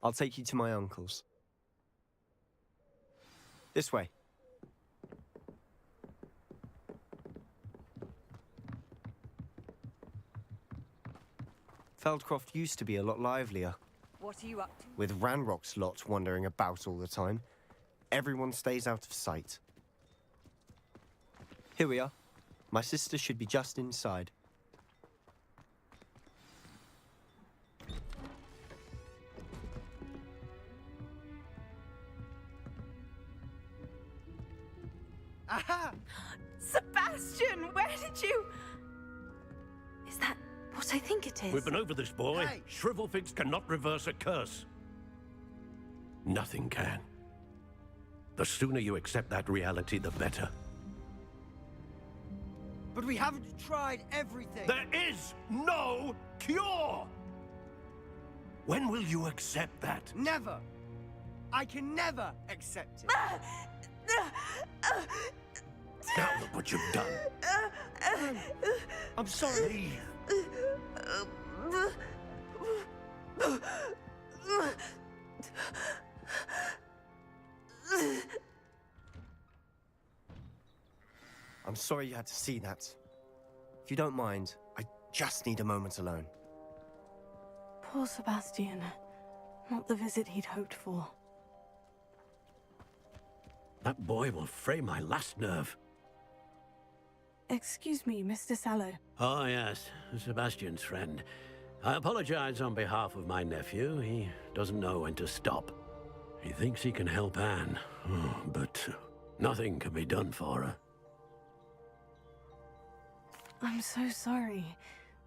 I'll take you to my uncle's. This way. Feldcroft used to be a lot livelier. What are you up to? With Ranrock's lot wandering about all the time, everyone stays out of sight. Here we are. My sister should be just inside. Aha! Sebastian, where did you... Is that what I think it is? We've been over this, boy. Hey. Shrivelfigs cannot reverse a curse. Nothing can. The sooner you accept that reality, the better. But we haven't tried everything. There is no cure! When will you accept that? Never. I can never accept it. Now look what you've done. I'm sorry. I'm sorry you had to see that. If you don't mind, I just need a moment alone. Poor Sebastian. Not the visit he'd hoped for. That boy will fray my last nerve. Excuse me, Mr. Sallow. Oh, yes, Sebastian's friend. I apologize on behalf of my nephew. He doesn't know when to stop. He thinks he can help Anne, but nothing can be done for her. I'm so sorry.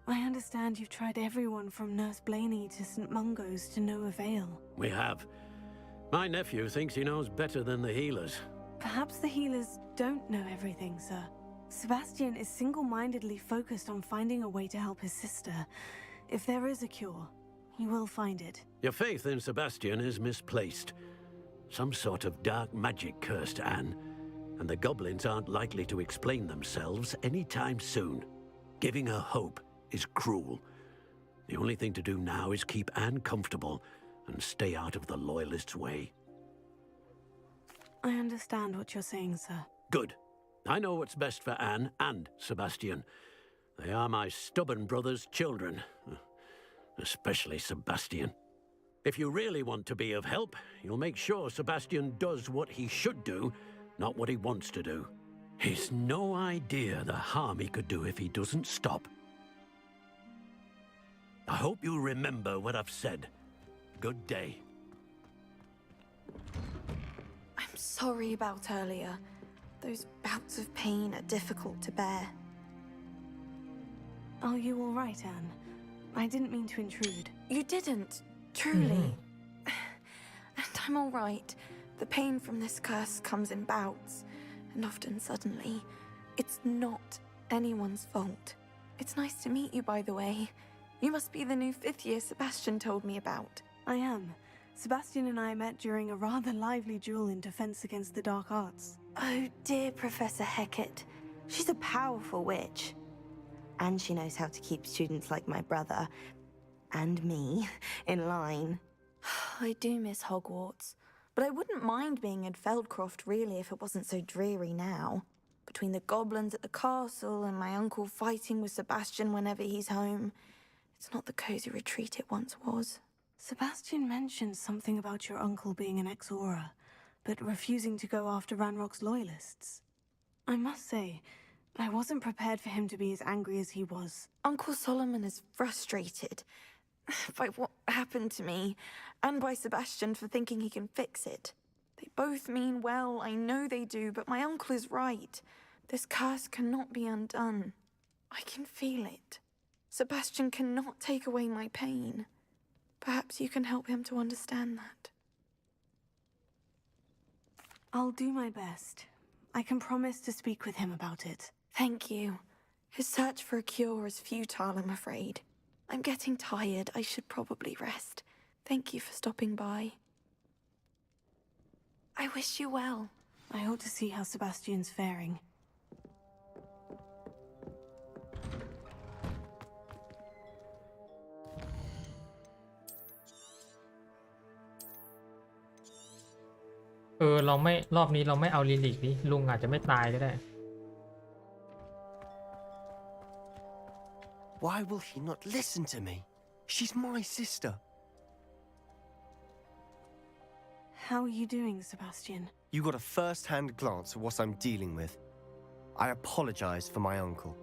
I understand you've tried everyone from Nurse Blaney to St. Mungo's to no avail. We have. My nephew thinks he knows better than the healers. Perhaps the healers don't know everything, sir. Sebastian is single-mindedly focused on finding a way to help his sister. If there is a cure, he will find it. Your faith in Sebastian is misplaced. Some sort of dark magic cursed Anne, and the goblins aren't likely to explain themselves anytime soon. Giving her hope is cruel. The only thing to do now is keep Anne comfortable and stay out of the Loyalists' way. I understand what you're saying, sir. Good. I know what's best for Anne and Sebastian. They are my stubborn brother's children. Especially Sebastian. If you really want to be of help, you'll make sure Sebastian does what he should do, not what he wants to do. He's no idea the harm he could do if he doesn't stop. I hope you remember what I've said. Good day. I'm sorry about earlier. Those bouts of pain are difficult to bear. Are you all right, Anne? I didn't mean to intrude. You didn't, truly. And I'm all right. The pain from this curse comes in bouts, and often suddenly. It's not anyone's fault. It's nice to meet you, by the way. You must be the new 5th year Sebastian told me about. I am. Sebastian and I met during a rather lively duel in defense against the dark arts. Oh, dear Professor Hecat. She's a powerful witch. And she knows how to keep students like my brother, and me, in line. I do miss Hogwarts, but I wouldn't mind being at Feldcroft really if it wasn't so dreary now. But between the goblins at the castle and my uncle fighting with Sebastian whenever he's home. It's not the cozy retreat it once was. Sebastian mentioned something about your uncle being an ex-Aura, but refusing to go after Ranrock's loyalists. I must say, I wasn't prepared for him to be as angry as he was. Uncle Solomon is frustrated by what happened to me, and by Sebastian for thinking he can fix it. They both mean well, I know they do, but my uncle is right. This curse cannot be undone. I can feel it. Sebastian cannot take away my pain. Perhaps you can help him to understand that. I'll do my best. I can promise to speak with him about it. Thank you. His search for a cure is futile, I'm afraid. I'm getting tired. I should probably rest. Thank you for stopping by. I wish you well. I ought to see how Sebastian's faring.เราไม่รอบนี้เราไม่เอาลิลิกดิลุงอาจจะไม่ตายก็ได้ Why will he not listen to me? She's my sister. How are you doing, Sebastian? You got a first-hand glance at what I'm dealing with. I apologize for my uncle.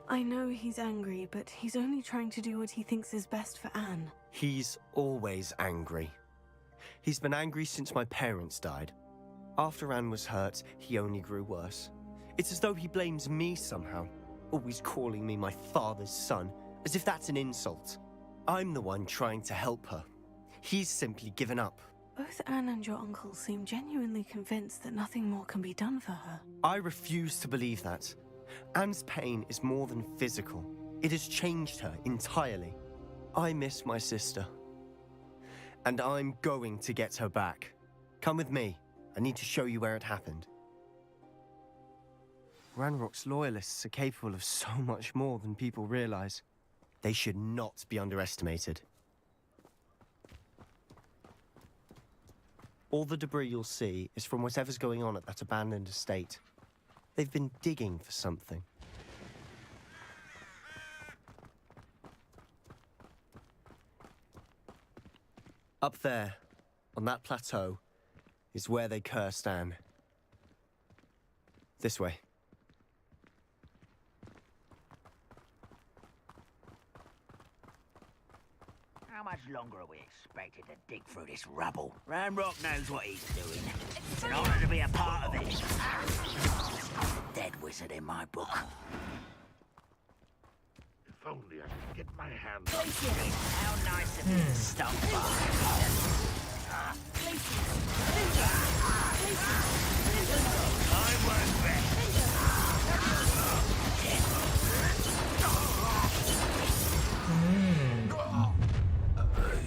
I know he's angry, but he's only trying to do what he thinks is best for Anne. He's always angry. He's been angry since my parents died. After Anne was hurt, he only grew worse. It's as though he blames me somehow, always calling me my father's son, as if that's an insult. I'm the one trying to help her. He's simply given up. Both Anne and your uncle seem genuinely convinced that nothing more can be done for her. I refuse to believe that. Anne's pain is more than physical. It has changed her entirely. I miss my sister. And I'm going to get her back. Come with me. I need to show you where it happened. Ranrock's loyalists are capable of so much more than people realize. They should not be underestimated. All the debris you'll see is from whatever's going on at that abandoned estate. They've been digging for something. Up there, on that plateau, is where they cursed Anne. This way. How much longer are we expected to dig through this rubble? Ranrock knows what he's doing. It's an honor to be a part of it. Dead wizard in my book. If only I could get my hands on it. How nice of you to stop by. I won't rest.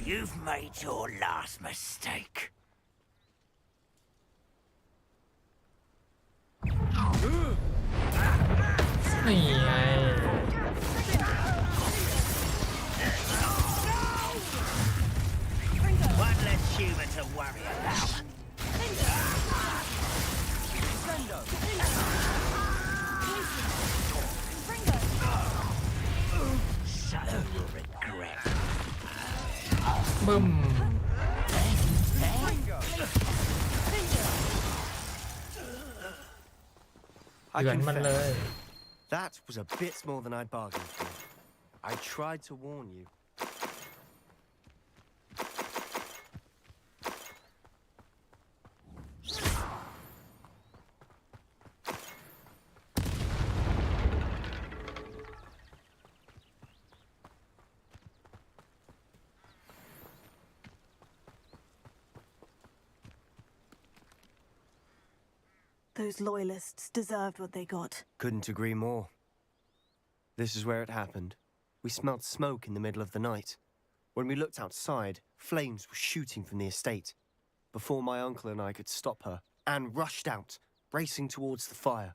You've made your last mistake. One less human to worry about. So you'll regret. Boom. เดือนมันเลย That was a bit more than I'd bargained for. I tried to warn you. Those loyalists deserved what they got. Couldn't agree more. This is where it happened. We smelled smoke in the middle of the night. When we looked outside, flames were shooting from the estate. Before my uncle and I could stop her, Anne rushed out, racing towards the fire,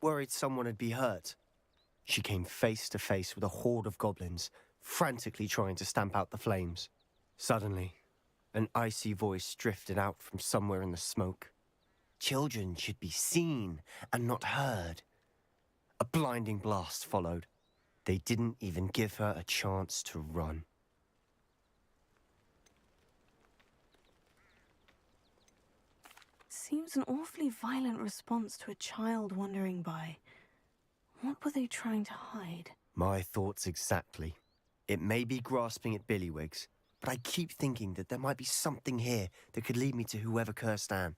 worried someone would be hurt. She came face to face with a horde of goblins, frantically trying to stamp out the flames. Suddenly, An icy voice drifted out from somewhere in the smoke. Children should be seen and not heard. A blinding blast followed. They didn't even give her a chance to run. Seems an awfully violent response to a child wandering by. What were they trying to hide? My thoughts exactly. It may be grasping at Billywigs, but I keep thinking that there might be something here that could lead me to whoever cursed Anne.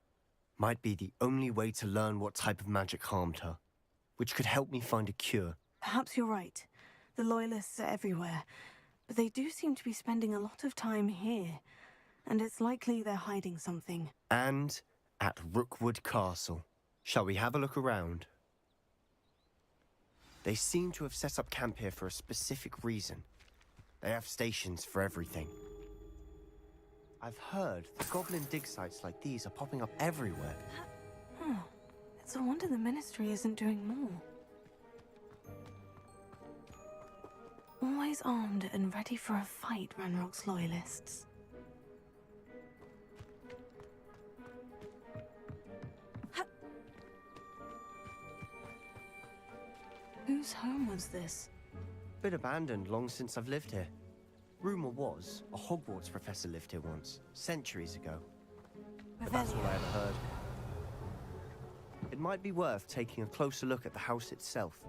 Might be the only way to learn what type of magic harmed her, which could help me find a cure. Perhaps you're right. The Loyalists are everywhere, but they do seem to be spending a lot of time here, and it's likely they're hiding something. And at Rookwood Castle. Shall we have a look around? They seem to have set up camp here for a specific reason. They have stations for everything. I've heard the goblin dig sites like these are popping up everywhere. It's a wonder the Ministry isn't doing more. Always armed and ready for a fight, Ranrock's Loyalists. Whose home was this? Been abandoned long since I've lived here. Rumor was a Hogwarts professor lived here once, centuries ago. But that's all I ever heard. It might be worth taking a closer look at the house itself.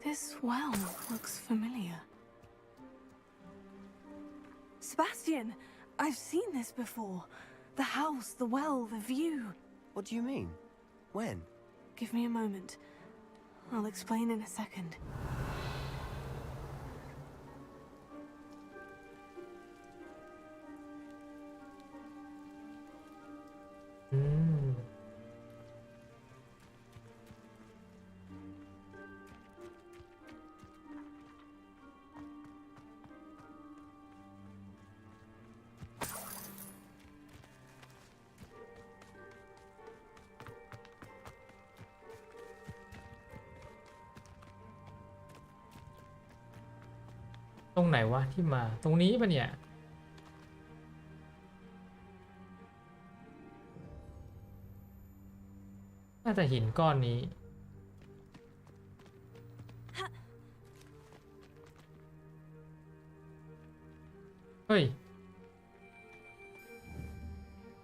This well looks familiar. Sebastian! I've seen this before. The house, the well, the view. What do you mean? When? Give me a moment. I'll explain in a second.ตรงไหนวะที่มาตรงนี้ปะเนี่ยน่าจะหินก้อนนี้เฮ้ย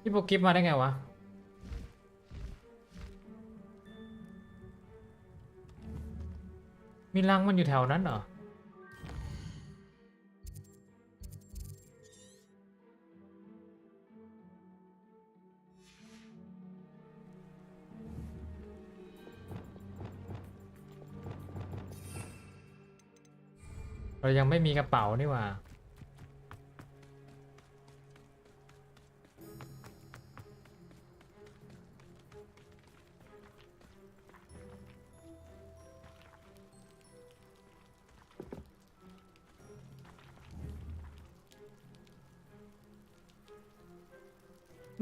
พี่โปรกิฟมาได้ไงวะมีรังมันอยู่แถวนั้นเหรอเรายังไม่มีกระเป๋านี่หว่า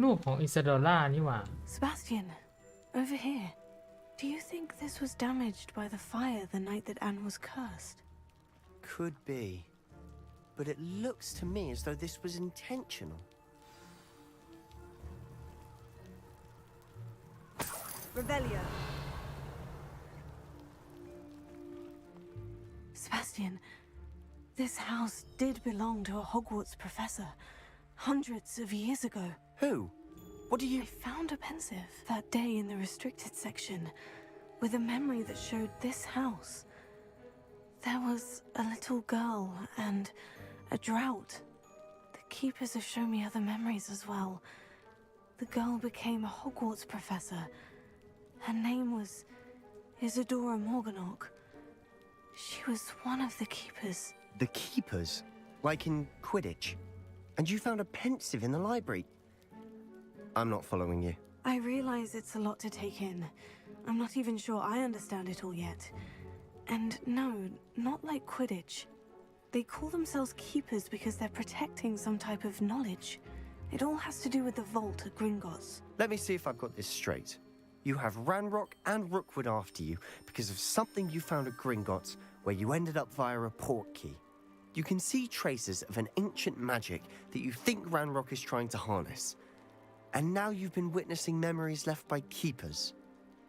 รูปของอิซาโดล่านี่หว่า Sebastian, over here. Do you think this was damaged by the fire the night that Anne was cursed? Could be. But it looks to me as though this was intentional. Revelio. Sebastian, this house did belong to a Hogwarts professor, hundreds of years ago. Who? What do you... I found a pensive that day in the restricted section, with a memory that showed this house. There was a little girl and a drought. The keepers have shown me other memories as well. The girl became a Hogwarts professor. Her name was Isadora Morganach. She was one of the keepers. The keepers? Like in Quidditch? And you found a pensive in the library? I'm not following you. I realize it's a lot to take in. I'm not even sure I understand it all yet. And no, not like Quidditch. They call themselves keepers because they're protecting some type of knowledge. It all has to do with the vault at Gringotts. Let me see if I've got this straight. You have Ranrock and Rookwood after you because of something you found at Gringotts where you ended up via a port key. You can see traces of an ancient magic that you think Ranrock is trying to harness. And now you've been witnessing memories left by keepers.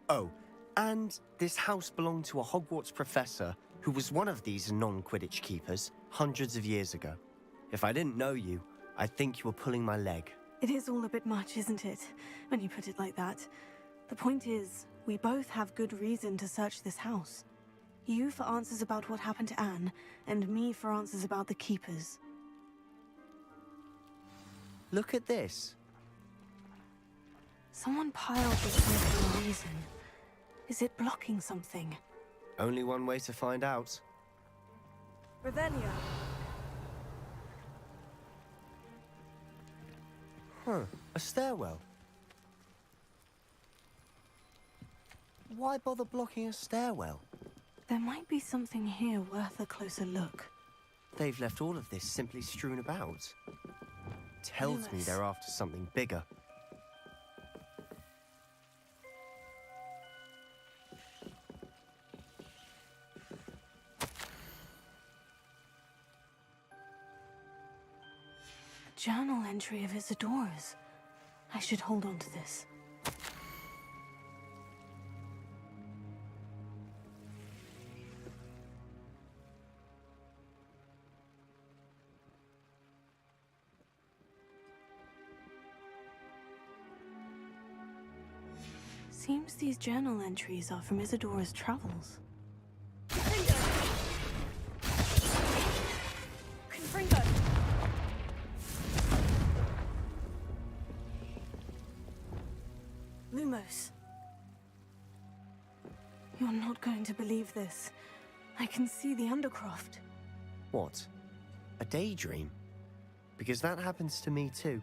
Oh, and this house belonged to a Hogwarts professor who was one of these non-Quidditch keepers hundreds of years ago. If I didn't know you, I'd think you were pulling my leg. It is all a bit much, isn't it, when you put it like that? The point is, we both have good reason to search this house. You for answers about what happened to Anne, and me for answers about the keepers. Look at this. Someone piled this here for a reason. Is it blocking something? Only one way to find out. Revelio. Huh, a stairwell. Why bother blocking a stairwell? There might be something here worth a closer look. They've left all of this simply strewn about. Tells me they're after something bigger. A journal entry of Isadora's. I should hold on to this. Seems these journal entries are from Isadora's travels. Confringo! Lumos. You're not going to believe this. I can see the Undercroft. What? A daydream? Because that happens to me too.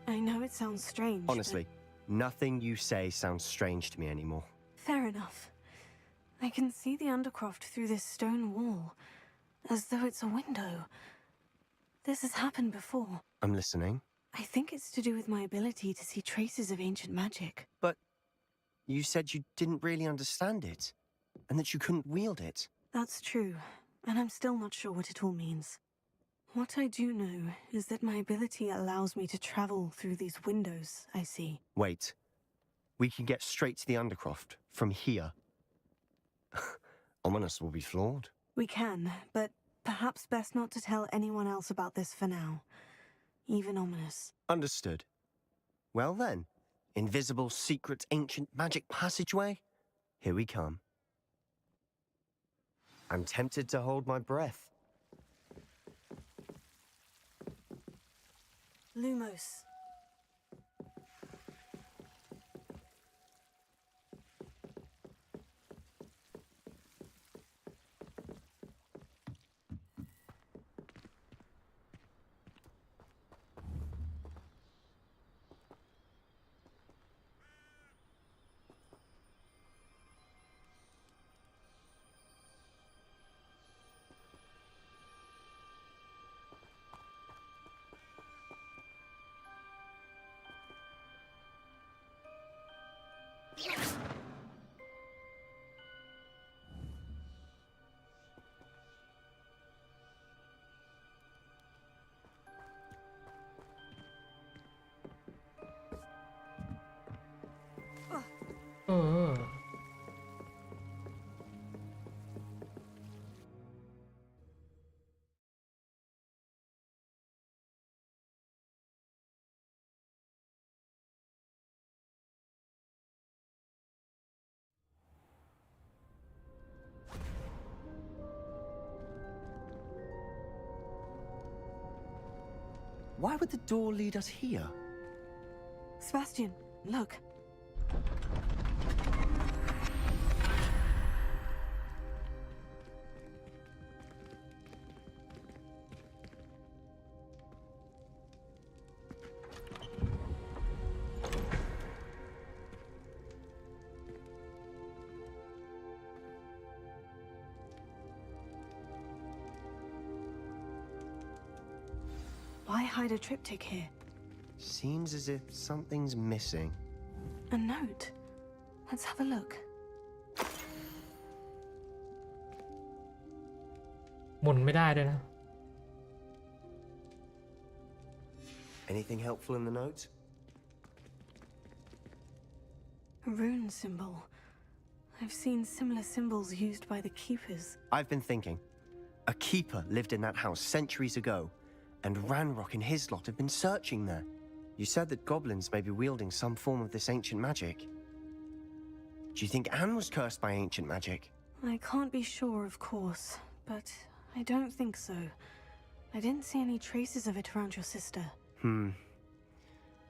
I know it sounds strange. Honestly, nothing you say sounds strange to me anymore. Fair enough. I can see the Undercroft through this stone wall, as though it's a window. This has happened before. I'm listening. I think it's to do with my ability to see traces of ancient magic. But you said you didn't really understand it, and that you couldn't wield it. That's true, and I'm still not sure what it all means. What I do know is that my ability allows me to travel through these windows I see. Wait. We can get straight to the Undercroft from here. Ominous will be flawed. We can, but perhaps best not to tell anyone else about this for now. Even Ominous. Understood. Well then, invisible, secret, ancient magic passageway? Here we come. I'm tempted to hold my breath. Lumos. Why would the door lead us here? Sebastian, look. Why hide a triptych here? Seems as if something's missing. A note. Let's have a look. หมุนไม่ได้ด้วยนะ Anything helpful in the note? A rune symbol. I've seen similar symbols used by the keepers. I've been thinking. A keeper lived in that house centuries ago, and Ranrock and his lot have been searching there. You said that goblins may be wielding some form of this ancient magic. Do you think Anne was cursed by ancient magic? I can't be sure, of course, but I don't think so. I didn't see any traces of it around your sister.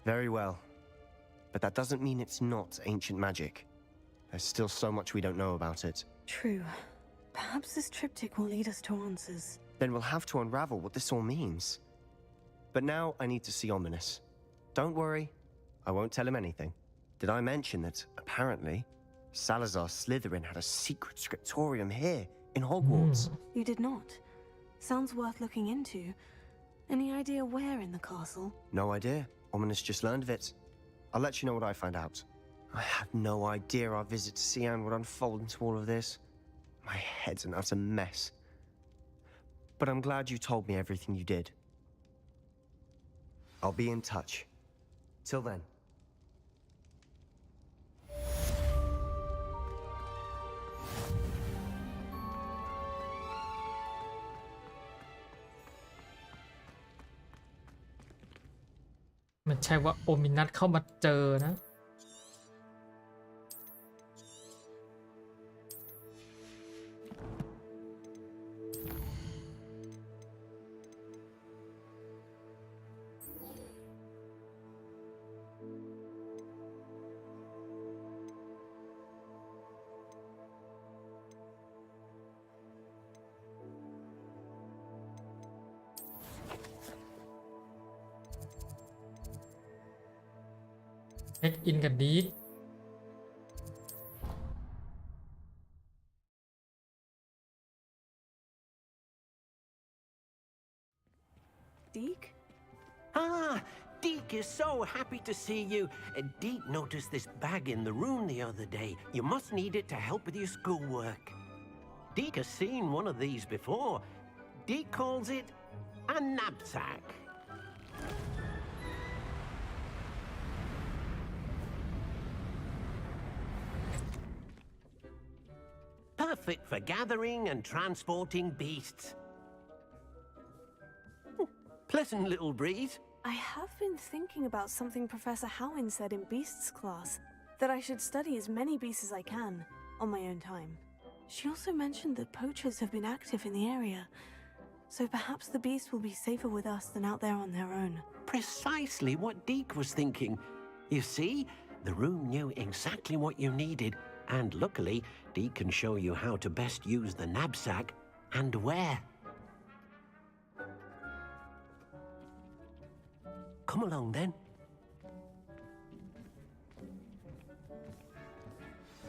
Very well. But that doesn't mean it's not ancient magic. There's still so much we don't know about it. True. Perhaps this triptych will lead us to answers. Then we'll have to unravel what this all means. But now I need to see Ominous. Don't worry, I won't tell him anything. Did I mention that, apparently, Salazar Slytherin had a secret scriptorium here in Hogwarts? You did not. Sounds worth looking into. Any idea where in the castle? No idea. Ominous just learned of it. I'll let you know what I find out. I had no idea our visit to Cian would unfold into all of this. My head's an utter mess. But I'm glad you told me everything you did. I'll be in touch. Till then.มันใช่ว่าโอมินัสเข้ามาเจอนะ เช็คอินกับดีก Deke? Ah, Deke is so happy to see you. Deke noticed this bag in the room the other day. You must need it to help with your schoolwork. Deke has seen one of these before. Deke calls it a knapsack. Perfect for gathering and transporting beasts. Pleasant little breeze. I have been thinking about something Professor Howin said in Beasts class, that I should study as many beasts as I can, on my own time. She also mentioned that poachers have been active in the area, so perhaps the beasts will be safer with us than out there on their own. Precisely what Deke was thinking. You see, the room knew exactly what you needed, and luckily, Deke can show you how to best use the knapsack and where. Come along then.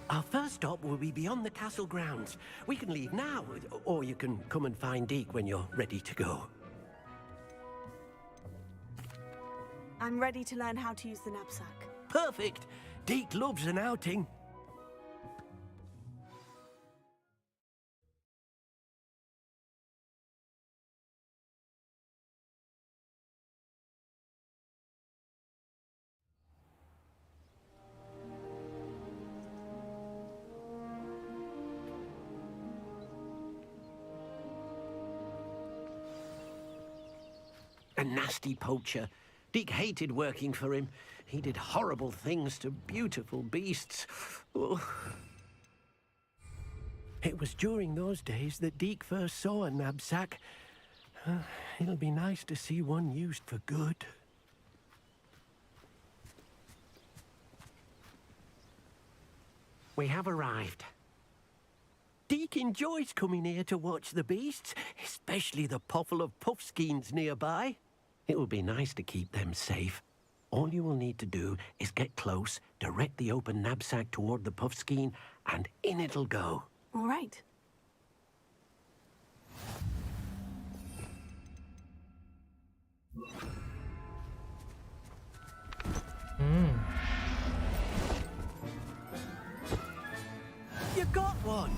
Our first stop will be beyond the castle grounds. We can leave now, or you can come and find Deke when you're ready to go. I'm ready to learn how to use the knapsack. Perfect! Deke loves an outing. A nasty poacher. Deke hated working for him. He did horrible things to beautiful beasts. Oh. It was during those days that Deke first saw a knapsack. It'll be nice to see one used for good. We have arrived. Deke enjoys coming here to watch the beasts, especially the potful of puffskeins nearby. It will be nice to keep them safe. All you will need to do is get close, direct the open knapsack toward the puffskein, and in it'll go. All right. one?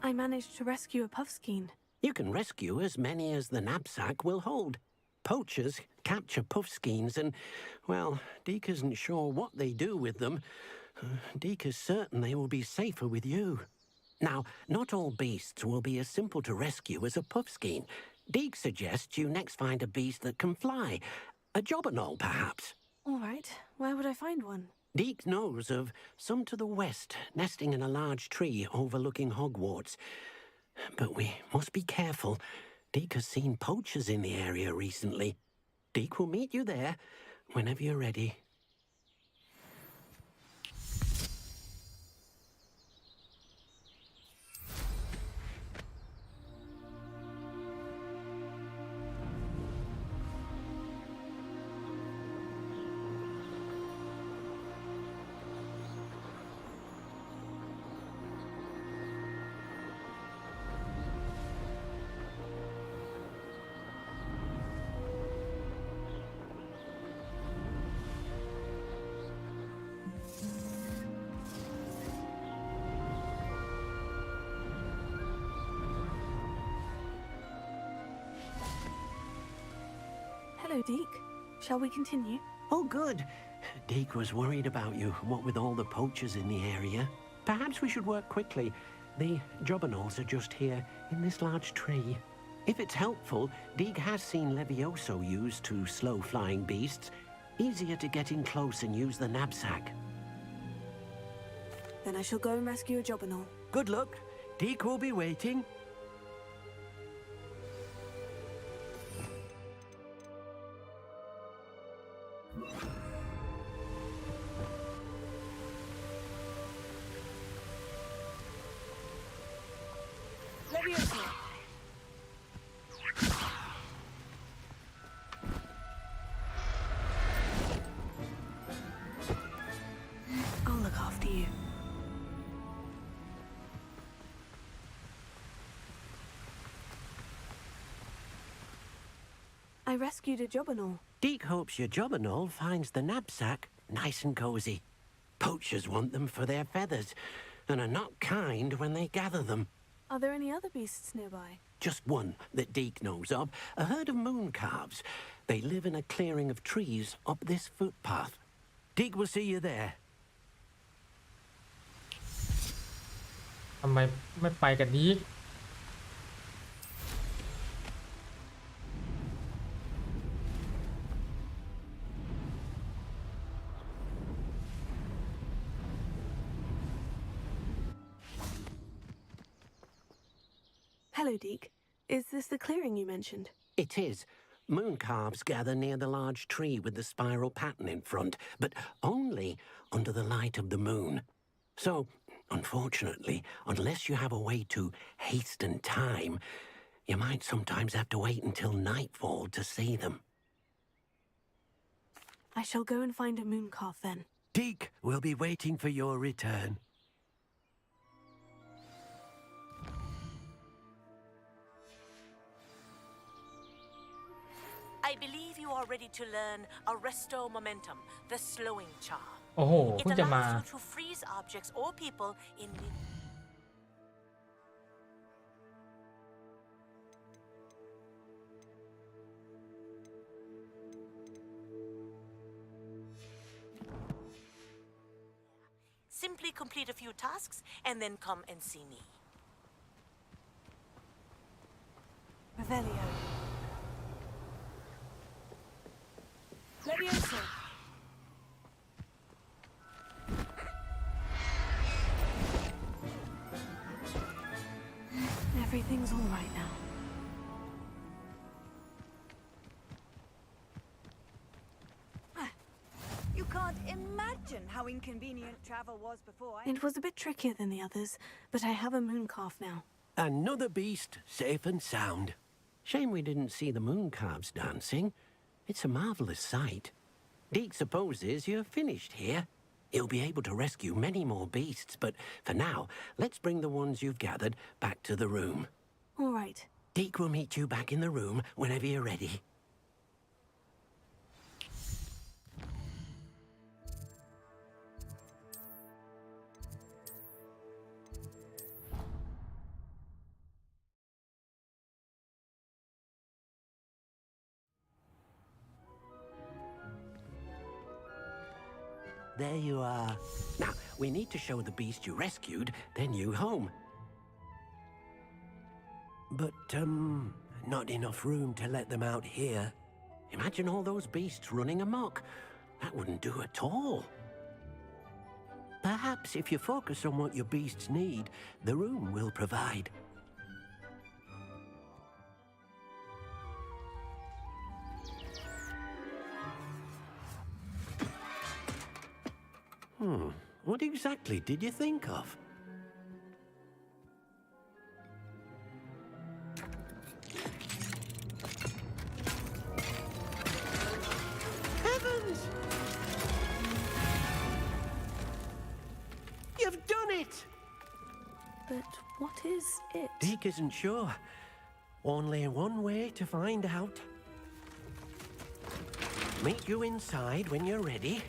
I managed to rescue a puffskein. You can rescue as many as the knapsack will hold. Poachers capture puffskeins and, well, Deke isn't sure what they do with them. Deke is certain they will be safer with you. Now, not all beasts will be as simple to rescue as a puffskein. Deke suggests you next find a beast that can fly. A jobberknoll, perhaps. All right. Where would I find one? Deke knows of some to the west, nesting in a large tree overlooking Hogwarts. But we must be careful. Deke has seen poachers in the area recently. Deke will meet you there whenever you're ready. Hello, Deke. Shall we continue? Oh, good. Deke was worried about you, what with all the poachers in the area. Perhaps we should work quickly. The jobberknolls are just here, in this large tree. If it's helpful, Deke has seen Levioso used to slow flying beasts. Easier to get in close and use the knapsack. Then I shall go and rescue a jobberknoll. Good luck. Deke will be waiting. Levioso! I'll look after you. I rescued a jobberknoll. Deke hopes your jobberknoll finds the knapsack nice and cozy. Poachers want them for their feathers, and are not kind when they gather them. Are there any other beasts nearby? Just one that Deke knows of, a herd of moon calves. They live in a clearing of trees up this footpath. Deke will see you there. ทำไมไม่ไปกันดี Hello, Deke. Is this the clearing you mentioned? It is. Moon calves gather near the large tree with the spiral pattern in front, but only under the light of the moon. So, unfortunately, unless you have a way to hasten time, you might sometimes have to wait until nightfall to see them. I shall go and find a moon calf then. Deke will be waiting for your return. I believe you are ready to learn Arresto Momentum, the slowing charm. โอ้โห It เพิ่งจะมา allows you to freeze objects or people in Simply complete a few tasks and then come and see me. Revelio. Levioso. Everything's all right now. You can't imagine how inconvenient travel was before. It was a bit trickier than the others, but I have a moon calf now. Another beast, safe and sound. Shame we didn't see the moon calves dancing. It's a marvelous sight. Deke supposes you're finished here. He'll be able to rescue many more beasts, but for now, let's bring the ones you've gathered back to the room. All right. Deke will meet you back in the room whenever you're ready. There you are. Now, we need to show the beast you rescued their new home. But, not enough room to let them out here. Imagine all those beasts running amok. That wouldn't do at all. Perhaps if you focus on what your beasts need, the room will provide. What exactly did you think of? Heavens! You've done it! But what is it? Deke isn't sure. Only one way to find out. Meet you inside when you're ready.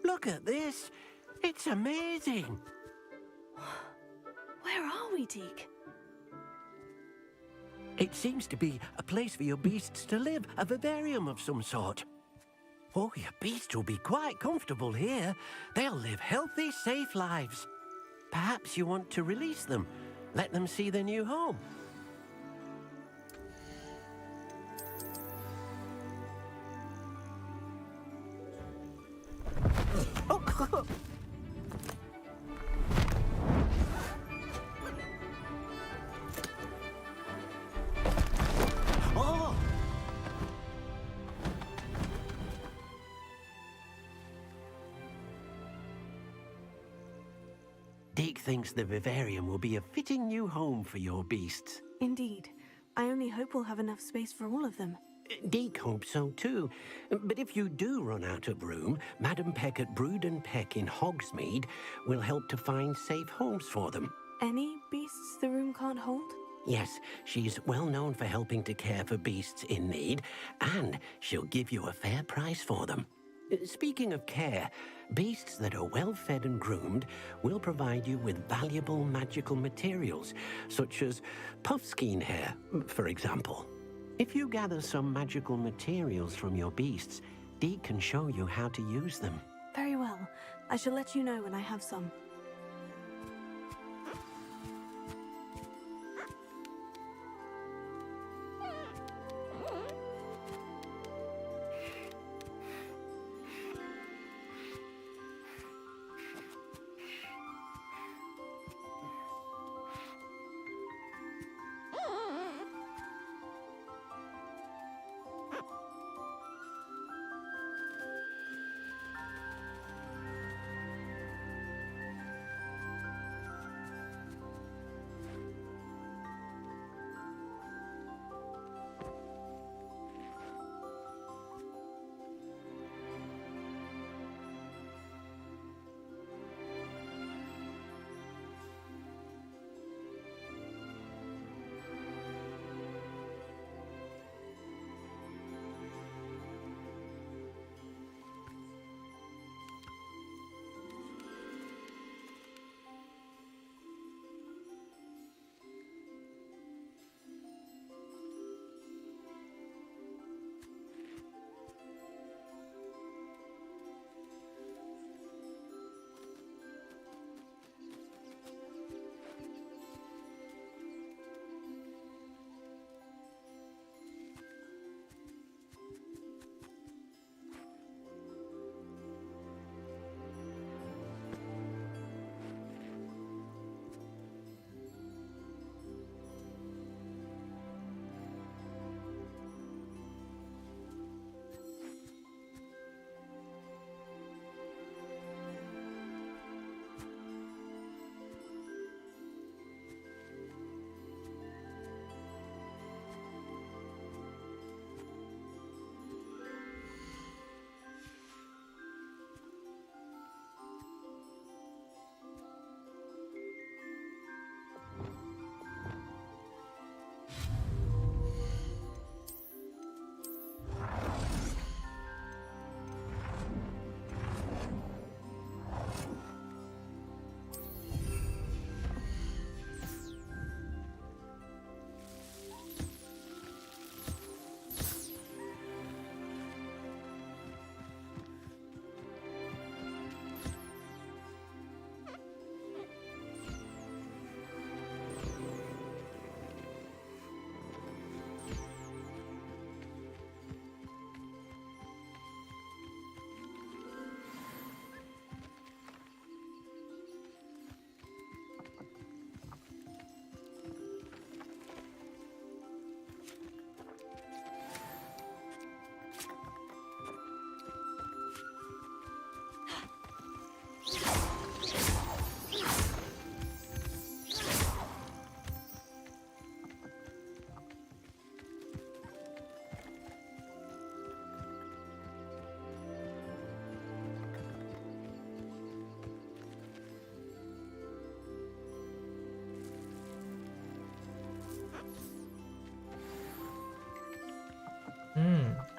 Look at this. It's amazing. Where are we, Deke? It seems to be a place for your beasts to live, a vivarium of some sort. Oh, your beasts will be quite comfortable here. They'll live healthy, safe lives. Perhaps you want to release them, let them see their new home. Deke thinks the vivarium will be a fitting new home for your beasts. Indeed. I only hope we'll have enough space for all of them. Deke hopes so too. But if you do run out of room, Madam Peck at Brood and Peck in Hogsmeade will help to find safe homes for them. Any beasts the room can't hold? Yes, she's well known for helping to care for beasts in need, and she'll give you a fair price for them. Speaking of care, beasts that are well fed and groomed will provide you with valuable magical materials, such as puffskein hair, for example. If you gather some magical materials from your beasts, Deke can show you how to use them. Very well. I shall let you know when I have some.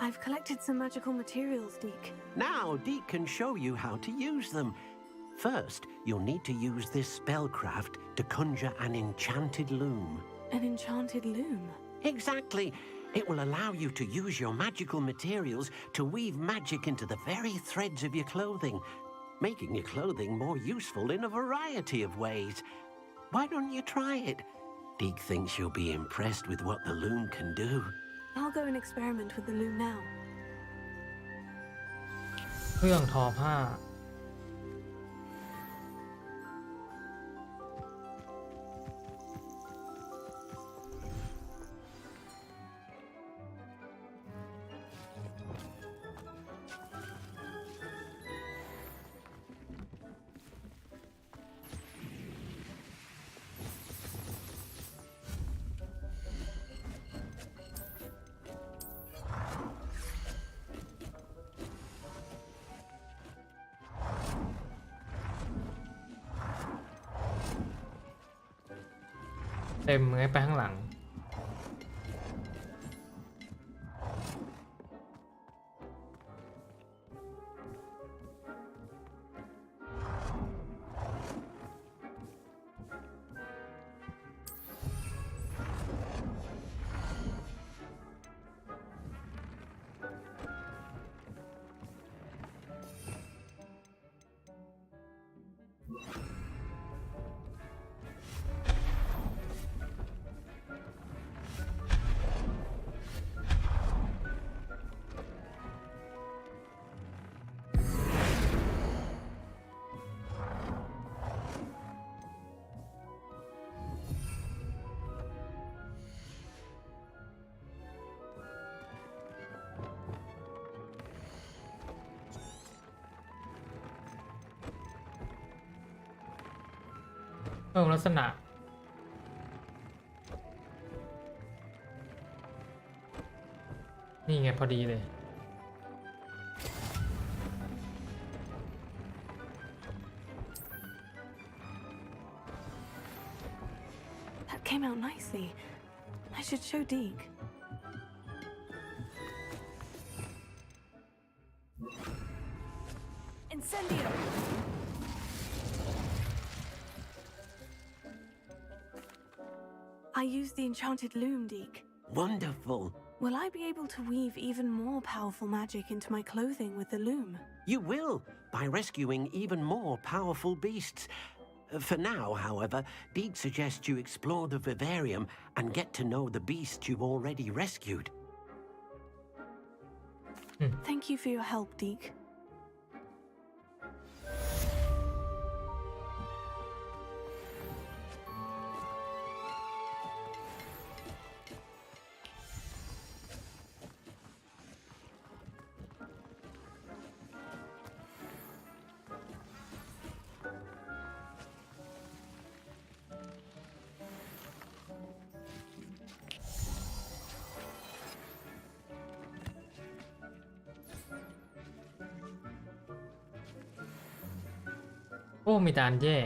I've collected some magical materials, Deke. Now, Deke can show you how to use them. First, you'll need to use this spellcraft to conjure an enchanted loom. An enchanted loom? Exactly. It will allow you to use your magical materials to weave magic into the very threads of your clothing, making your clothing more useful in a variety of ways. Why don't you try it? Deke thinks you'll be impressed with what the loom can do. I'll go and experiment with the loom now. เครื่องทอผ้า เต็มไงไปข้างหลัง เพิ่มลักษณะนี่ไงพอดีเลย That came out nicely. I should show Deke. Incendio! I used the enchanted loom, Deke. Wonderful. Will I be able to weave even more powerful magic into my clothing with the loom? You will, by rescuing even more powerful beasts. For now, however, Deke suggests you explore the vivarium and get to know the beasts you've already rescued. Thank you for your help, Deke.โอ้มีจานแย่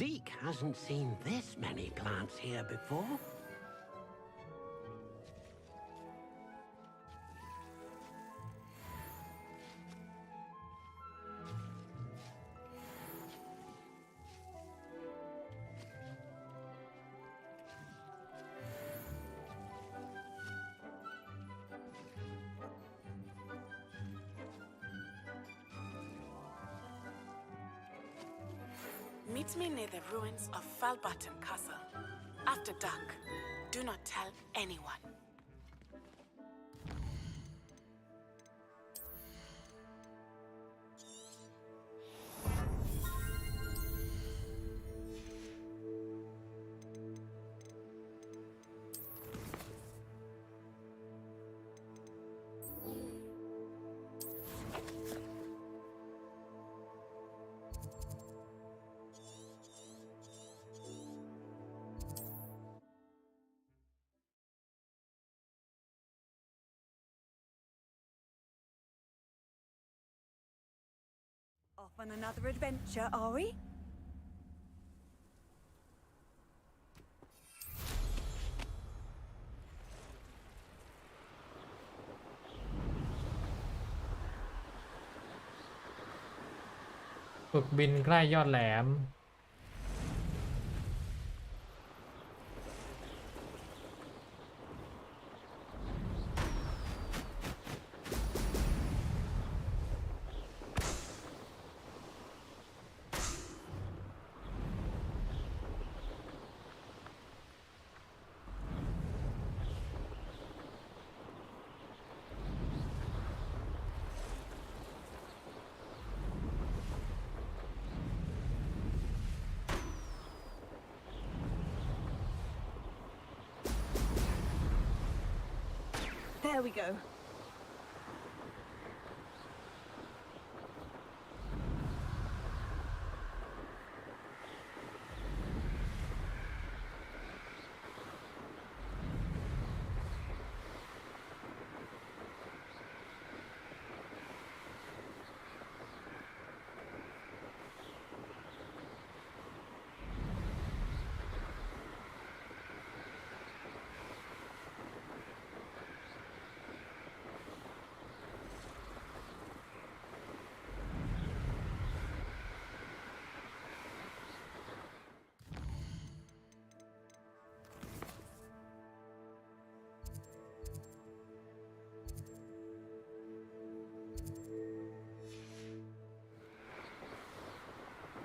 Deke hasn't seen this many plants here before. Meet me near the ruins of Falbaton Castle. After dark, do not tell anyone. Off on another adventure, are we? ฝึกบินใกล้ยอดแหลมThere we go.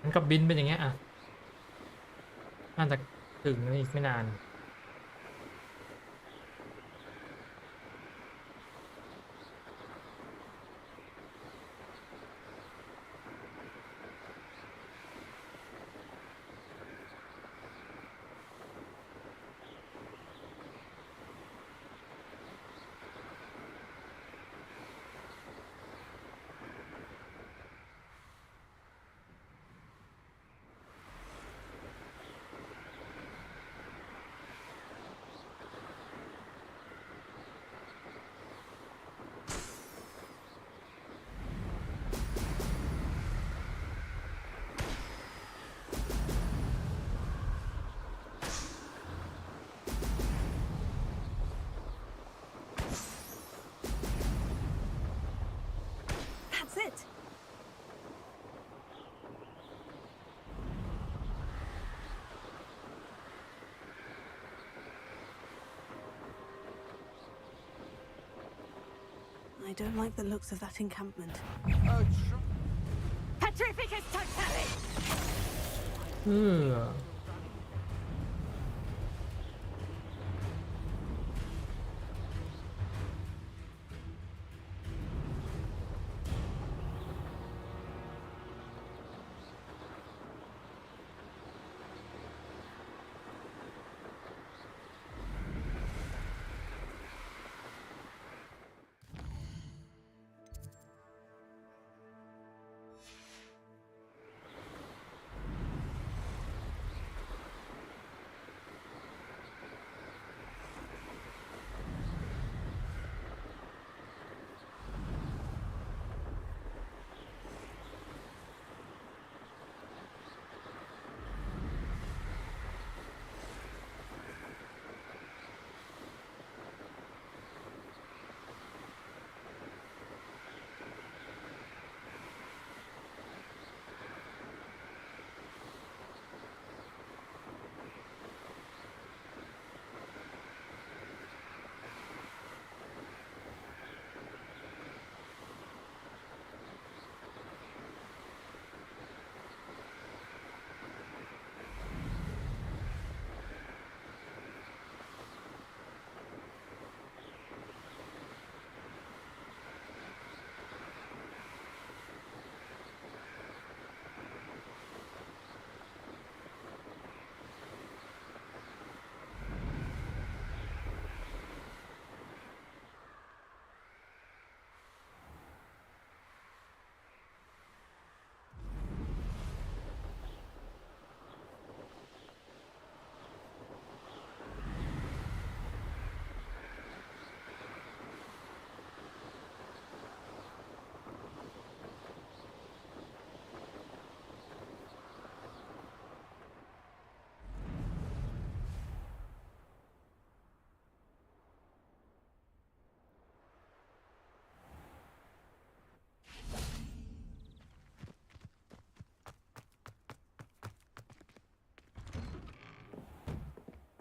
มันก็บินเป็นอย่างเงี้ยอ่ะน่าจะถึงอีกไม่นานThat's it. I don't like the looks of that encampment. Petrificus totalis! อ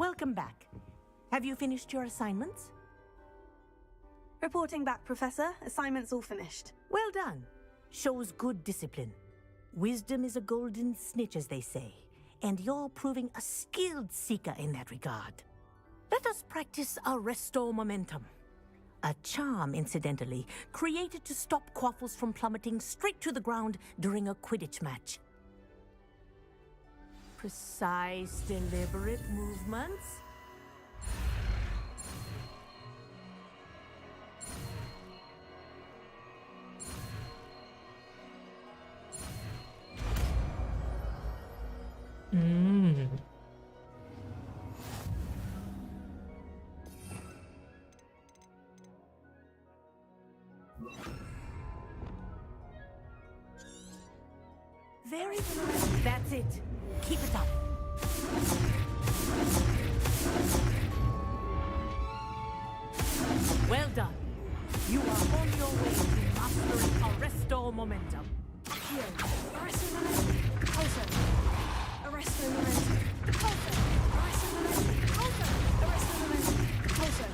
Welcome back. Have you finished your assignments? Reporting back, Professor. Assignments all finished. Well done. Shows good discipline. Wisdom is a golden snitch, as they say, and you're proving a skilled seeker in that regard. Let us practice our restore momentum. A charm, incidentally, created to stop quaffles from plummeting straight to the ground during a Quidditch match. Precise, deliberate movements. Very good. That's it. Keep it up. Well done. You are on your way to mastering Arresto momentum. Here. Arresto momentum. Closer. Arresto momentum. Closer. Arresto momentum. Closer. Arresto momentum. Closer.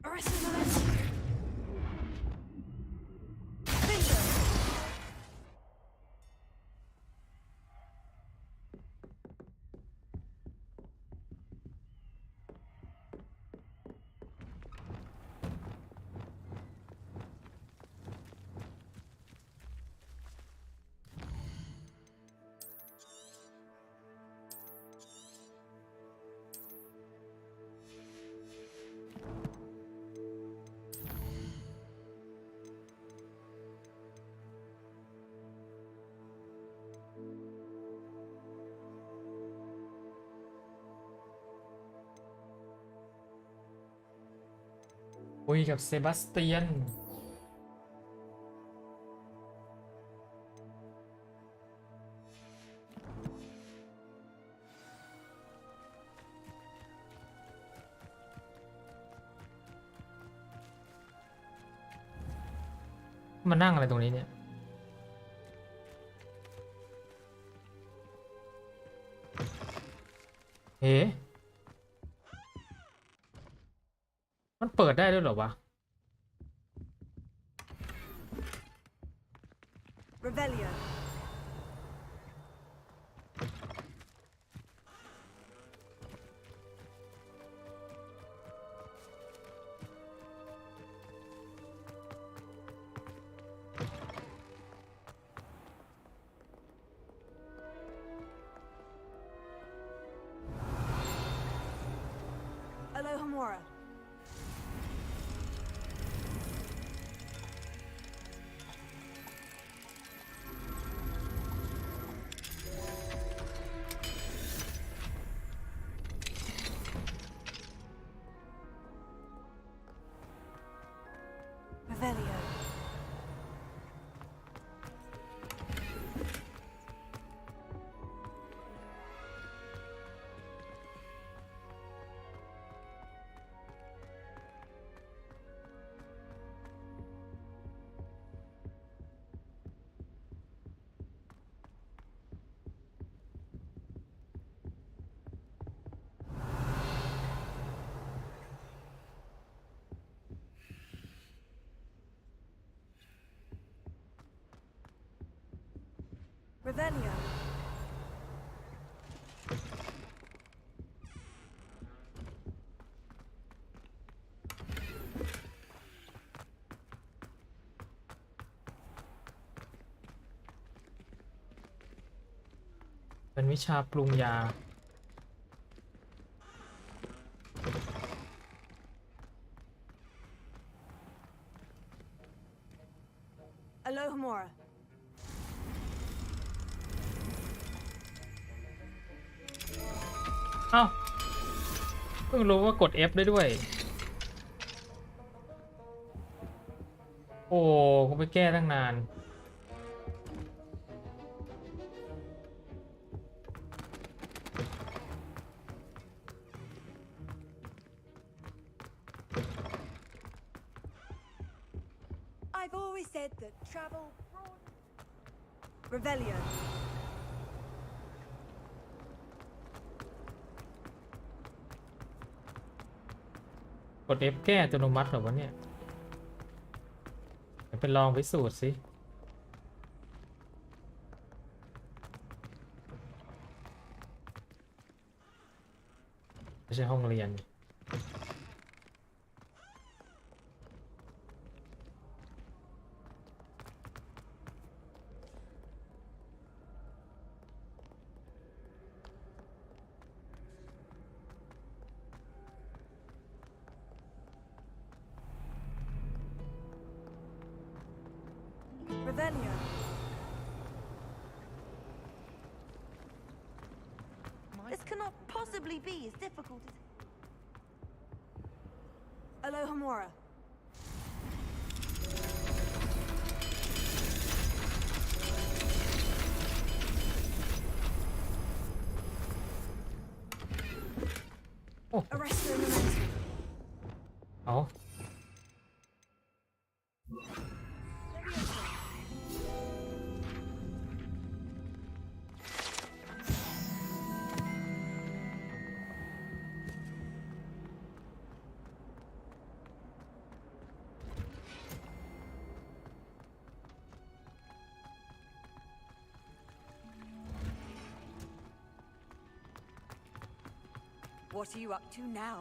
Arresto momentum. Bingo.คุยกับเซบาสเตียนมานั่งอะไรตรงนี้เนี่ยเฮ้มันเปิดได้ด้วยเหรอวะ Revelio. Alohomora. Revelio. Revelio.เป็นวิชาปรุงยา Alohomora. เอ้าเพิ่งรู้ว่ากด F ได้ด้วยโอ้คงไปแก้ตั้งนาน said that travel Revelio. กด F แก้อัตโนมัติเหรอวะเนี่ยเดี๋ยวไปลองพิสูจน์สิไม่ใช่ห้องเรียน Revelio. This cannot possibly be as difficult as... Alohomora. Arresto momentum. เอา What are you up to now?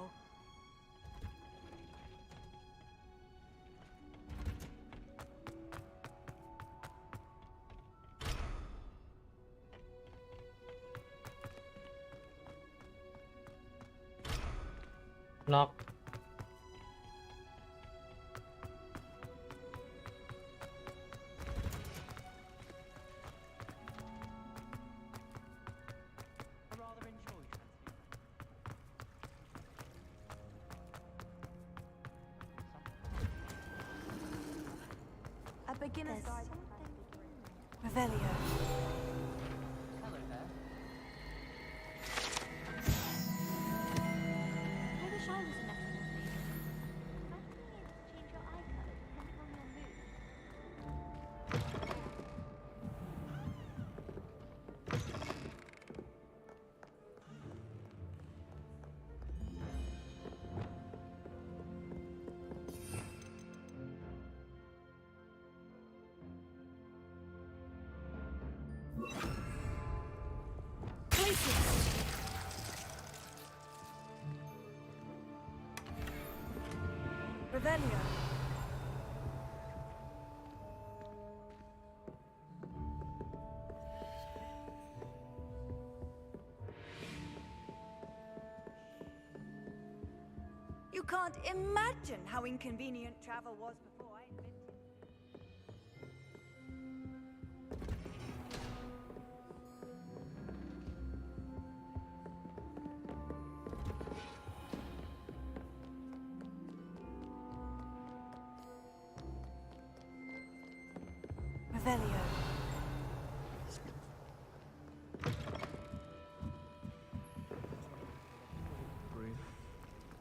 Lock. A beginner's guide. Revelio. Hello there. I wish I was a metal movie. How can you change your eye color depending on your mood? Revelio. You can't imagine how inconvenient travel was before I invented it. Revelio.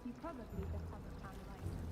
You probably just haven't found the right one.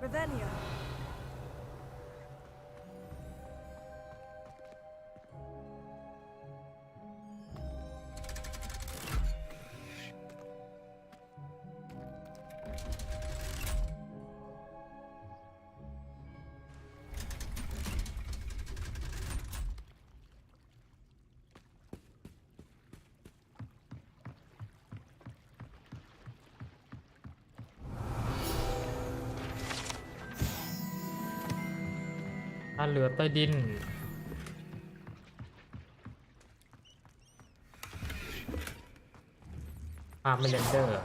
Revelio. านเรือใต้ดินไม่เรนเดอร์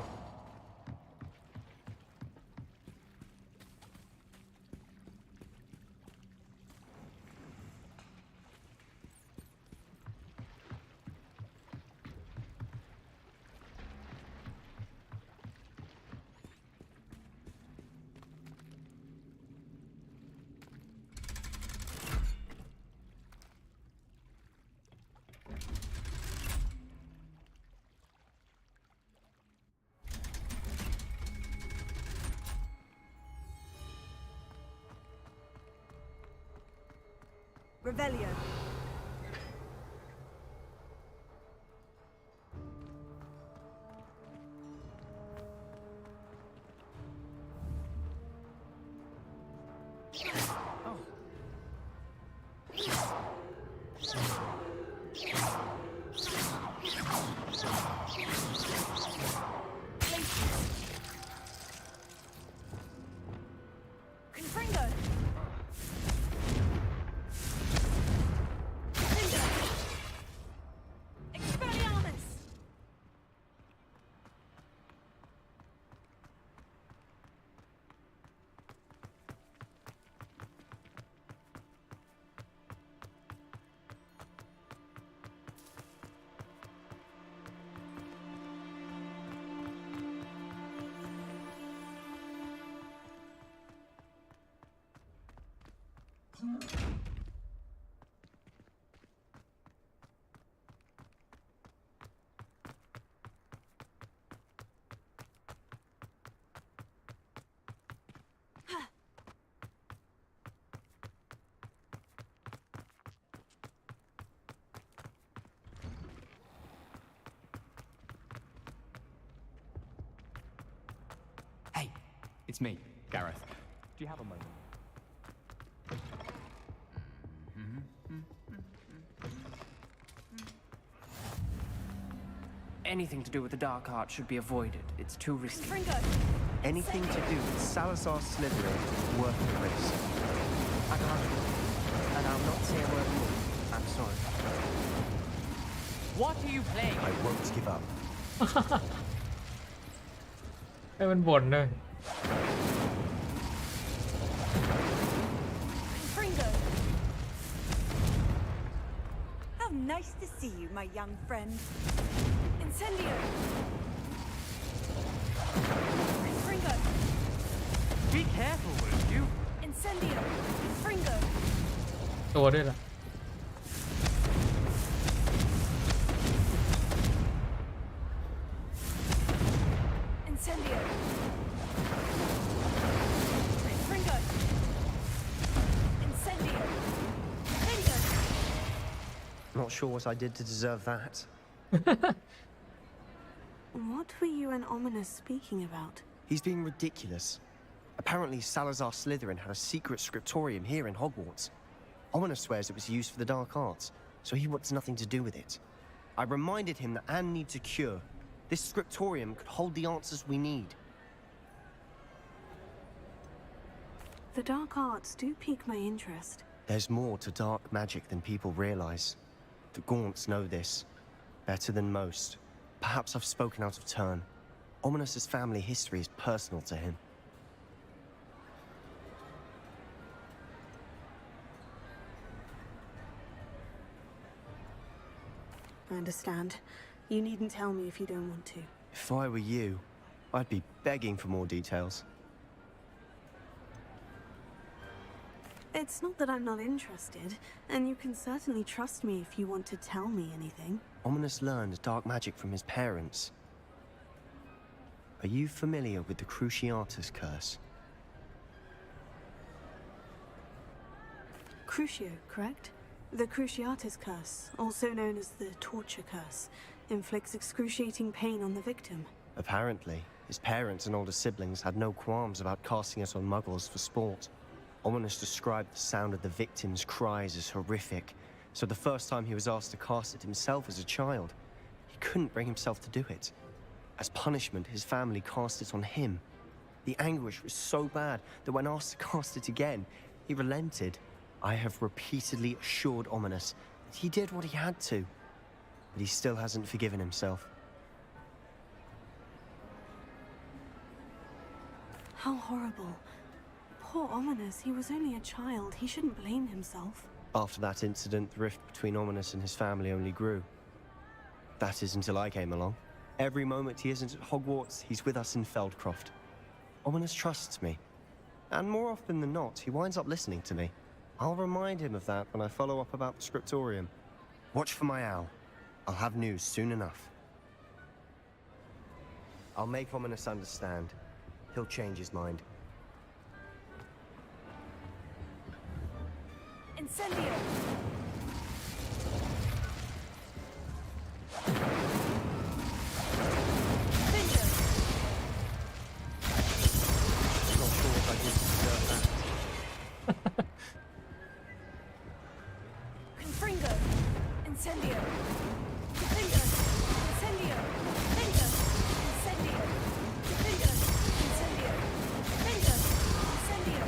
Revelio. Confringo. Expelliarmus. Hey, it's me, Gareth. Do you have a moment? Anything to do with the dark art should be avoided. It's too risky. Confringo. Anything to do with Salazar Slytherin is worth the risk. I can't. And I'll not say a word more. I'm sorry. What are you playing? I won't give up. ให้มันบ่นเลย Confringo. How nice to see you, my young friend. Incendio. Confringo. Be careful, will you? Incendio. Confringo. ตัวด้วยล่ะ Incendio. Confringo. Incendio. Incendio. Not sure what I did to deserve that. What were you and Ominous speaking about? He's being ridiculous. Apparently, Salazar Slytherin had a secret scriptorium here in Hogwarts. Ominous swears it was used for the dark arts, so he wants nothing to do with it. I reminded him that Anne needs a cure. This scriptorium could hold the answers we need. The dark arts do pique my interest. There's more to dark magic than people realize. The Gaunts know this better than most. Perhaps I've spoken out of turn. Ominous's family history is personal to him. I understand. You needn't tell me if you don't want to. If I were you, I'd be begging for more details. It's not that I'm not interested, and you can certainly trust me if you want to tell me anything. Ominous learned dark magic from his parents. Are you familiar with the Cruciatus curse? Crucio, correct? The Cruciatus curse, also known as the torture curse, inflicts excruciating pain on the victim. Apparently, his parents and older siblings had no qualms about casting it on muggles for sport. Ominous described the sound of the victim's cries as horrific, so the first time he was asked to cast it himself as a child, he couldn't bring himself to do it. As punishment, his family cast it on him. The anguish was so bad that when asked to cast it again, he relented. I have repeatedly assured Ominous that he did what he had to, but he still hasn't forgiven himself. How horrible. Poor Ominous, he was only a child. He shouldn't blame himself. After that incident, the rift between Ominous and his family only grew. That is until I came along. Every moment he isn't at Hogwarts, he's with us in Feldcroft. Ominous trusts me. And more often than not, he winds up listening to me. I'll remind him of that when I follow up about the scriptorium. Watch for my owl. I'll have news soon enough. I'll make Ominous understand. He'll change his mind. Incendio! Not sure if I did deserve that. Confringo! Incendio! Confringo! Incendio! Confringo! Incendio! Confringo! Incendio! Confringo! Incendio!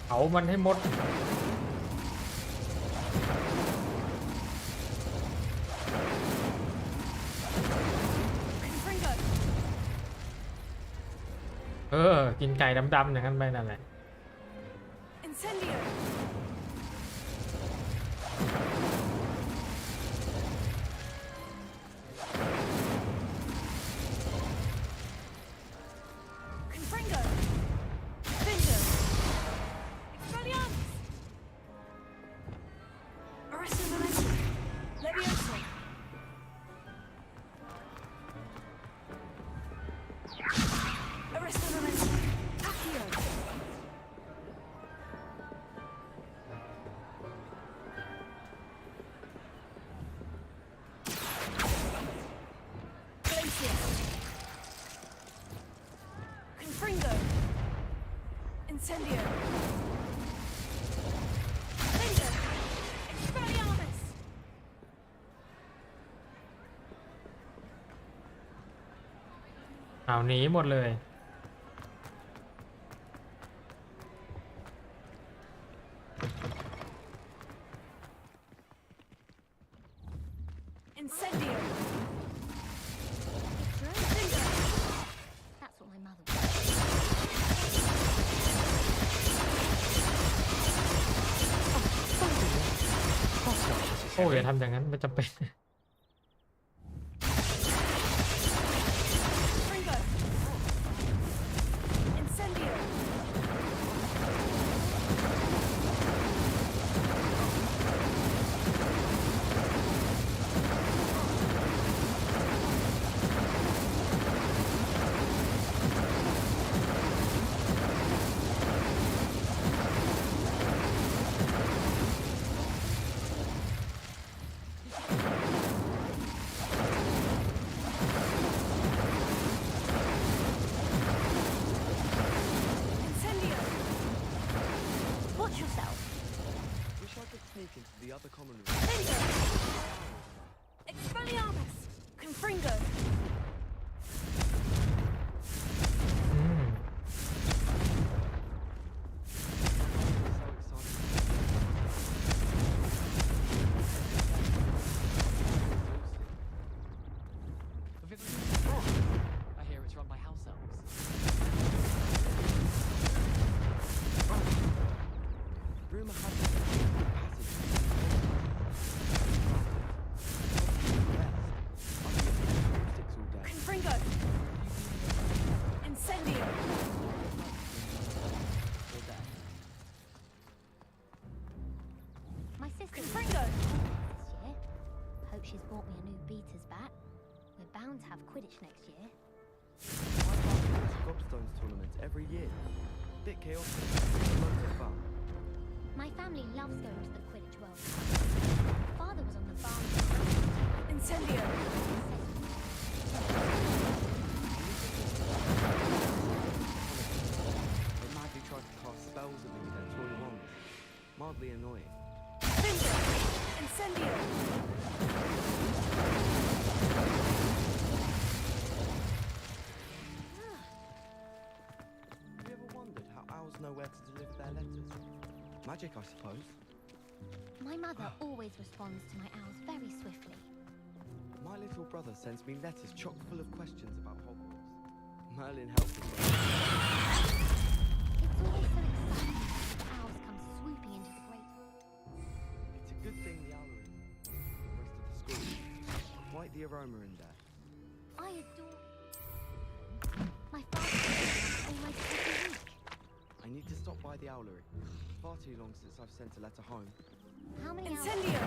เอามันให้หมดกินไก่ดำๆอย่างนั้นไปนั่นแหละ Incendio! Confringo! Confringo! Expelliarmus! Arresto Momentum! Levioso! Arresto Momentum! Accio! Glacius! Confringo! Incendio! Confringo! Expelliarmus! เอาหนีหมดเลย Incendio! That's what my mother โอ้ยอย่าทำอย่างนั้นไม่จำเป็น Confringo! Incendio! Incendio! Watch yourself. Wish I could sneak into the other common room. Confringo! Expelliarmus! Confringo! I hear it's run by house elves. Rumor has it that the passage all day. Confringo! Incendio! All day. My sister Confringo! this year. Hope she's bought me a new beater's bat. We're bound to have Quidditch next year. I run gobstones tournaments every year. Bit chaotic, but loads of fun. My family loves going to the Quidditch World Cup. Father was on the farm. Incendio! They madly try to cast spells at me with their toy wands. Mildly annoying. Confringo! Incendio! Magic, I suppose. My mother always responds to my owls very swiftly. My little brother sends me letters chock full of questions about Hogwarts. Merlin helped us. It's always so exciting when the owls come swooping into the great hall. It's a good thing the owlery, the rest of the school, quite the aroma in there. I adore my father comes almost every week. I need to stop by the owlery. Far too long since I've sent a letter home. How many Incendio!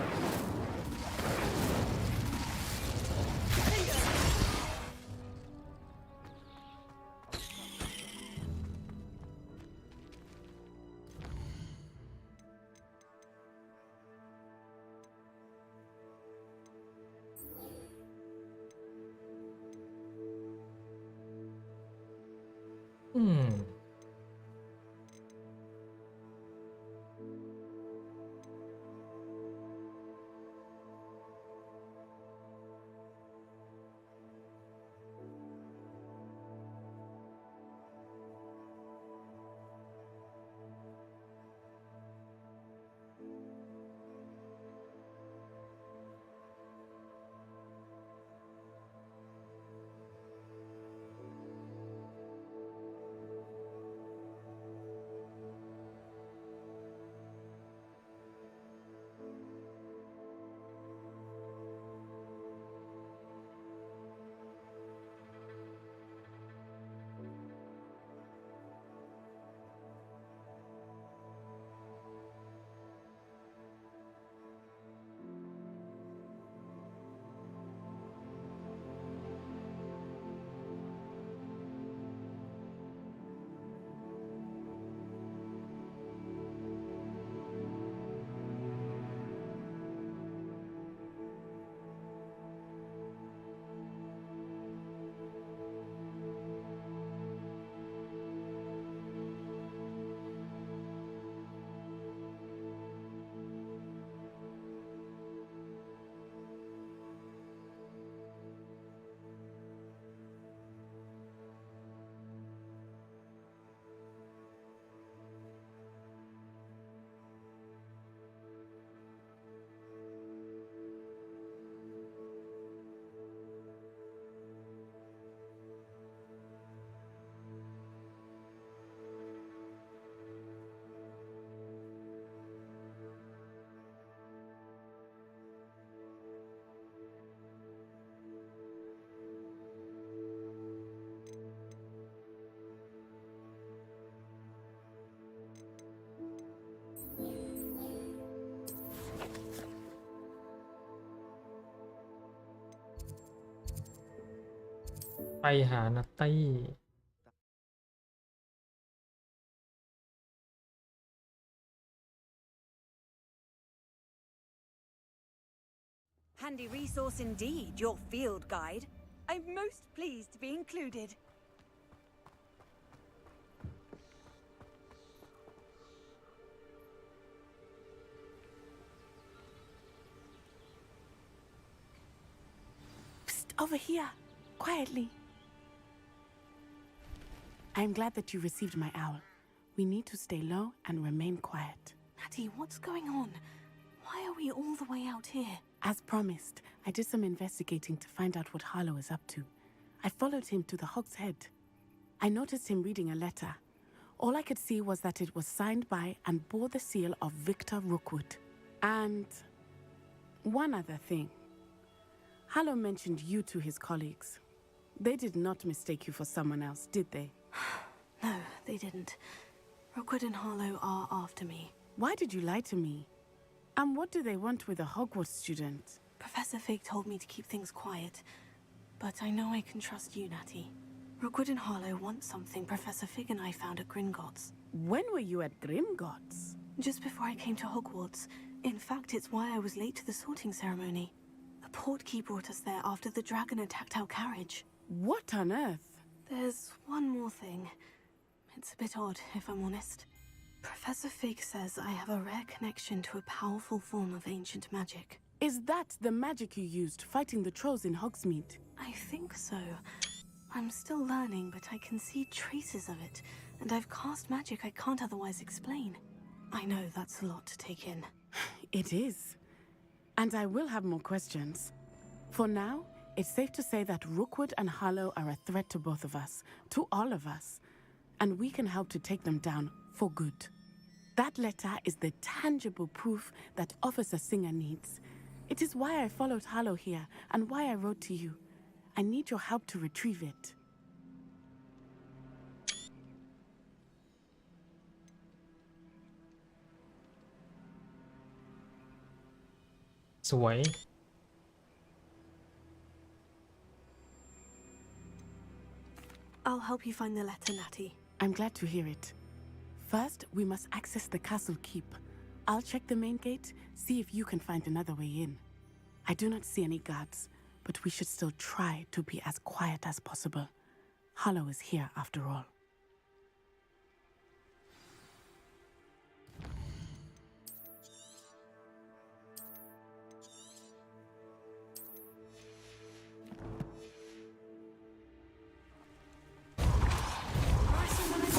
ไปหานัตตี้ Handy resource indeed, your field guide. I'm most pleased to be included. Psst, over here, quietly. I'm glad that you received my owl. We need to stay low and remain quiet. Natty, what's going on? Why are we all the way out here? As promised, I did some investigating to find out what Harlow is up to. I followed him to the Hog's Head. I noticed him reading a letter. All I could see was that it was signed by and bore the seal of Victor Rookwood. And one other thing. Harlow mentioned you to his colleagues. They did not mistake you for someone else, did they? No, they didn't. Rookwood and Harlow are after me. Why did you lie to me? And what do they want with a Hogwarts student? Professor Fig told me to keep things quiet, but I know I can trust you, Natty. Rookwood and Harlow want something Professor Fig and I found at Gringotts. When were you at Gringotts? Just before I came to Hogwarts. In fact, it's why I was late to the sorting ceremony. The portkey brought us there after the dragon attacked our carriage. What on earth? There's one more thing. It's a bit odd, if I'm honest. Professor Fig says I have a rare connection to a powerful form of ancient magic. Is that the magic you used fighting the trolls in Hogsmeade? I think so. I'm still learning, but I can see traces of it, and I've cast magic I can't otherwise explain. I know that's a lot to take in. It is. And I will have more questions. For now, it's safe to say that Rookwood and Harlow are a threat to both of us, to all of us. And we can help to take them down for good. That letter is the tangible proof that Officer Singer needs. It is why I followed Harlow here and why I wrote to you. I need your help to retrieve it. Sweet. I'll help you find the letter, Natty. I'm glad to hear it. First, we must access the castle keep. I'll check the main gate, see if you can find another way in. I do not see any guards, but we should still try to be as quiet as possible. Harlow is here after all.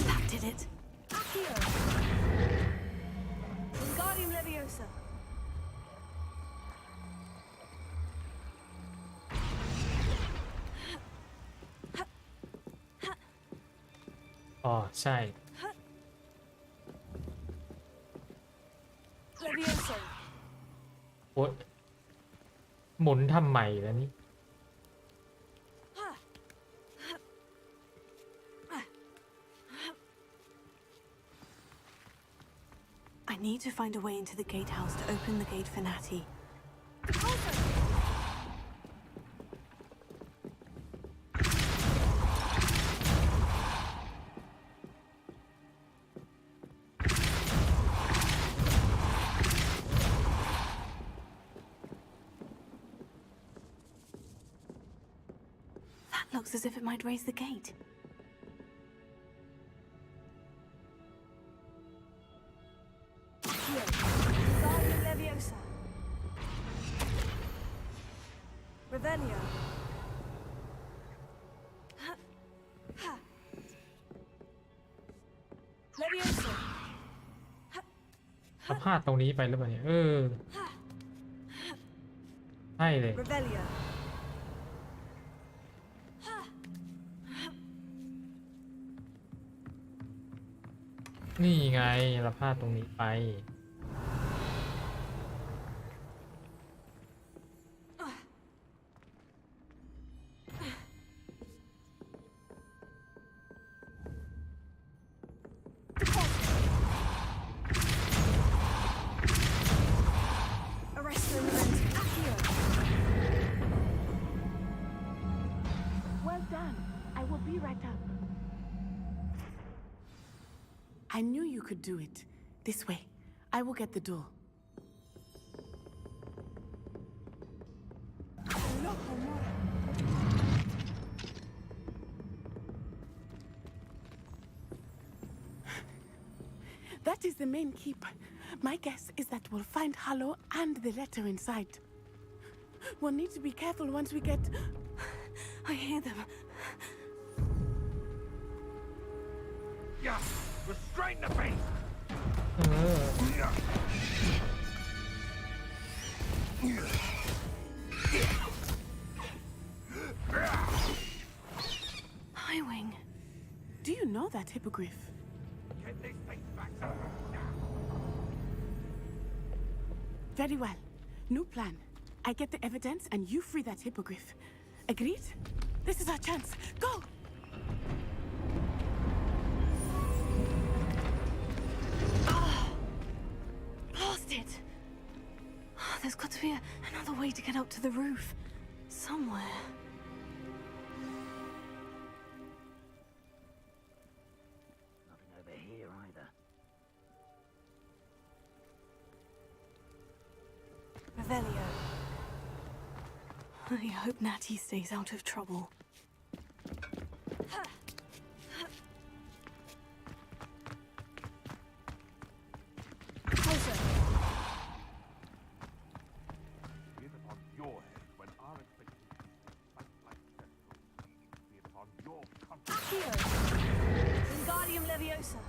That did it. Accio! Wingardium Leviosa. Oh, ใช่ Leviosa. โอ๊ยหมุนทำใหม่แล้วนี่ I need to find a way into the gatehouse to open the gate for Natty. That looks as if it might raise the gate. Wingardium Leviosa. Revelio. เขาพลาดตรงนี้ไปหรือเปล่าเนี่ยใช่เลย Revelio. นี่ไงเราพลาดตรงนี้ไป Arresto Momentum. Accio. Well done. I will be right up. I knew you could do it. This way. I will get the door. That is the main keep. My guess is that we'll find Harlow and the letter inside. We'll need to be careful once we get... I hear them. Yeah, restrain the beast. Highwing. Do you know that hippogriff? Get this thing back now. Very well. New plan. I get the evidence and you free that hippogriff. Agreed? This is our chance. Go! Blasted! There's got to be another way to get up to the roof. Somewhere. Nothing over here either. Revelio. I hope Natty stays out of trouble. Closer. Be it upon your head when our expectations fight like death. Be it upon your Accio. Wingardium Leviosa.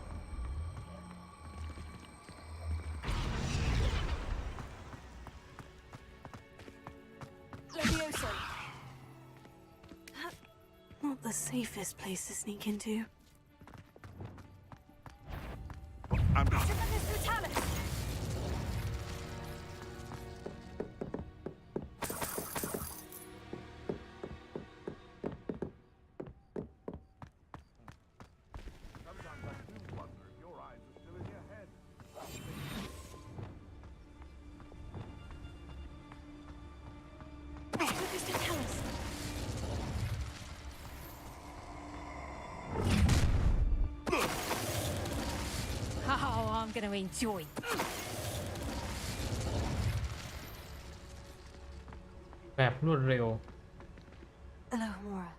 Levioso. Not the safest place to sneak into. I'm done. Sometimes I do wonder if your eyes are still in your head. Oh, I'm going to enjoy.ๆแบบรวดเร็ว Alohomora.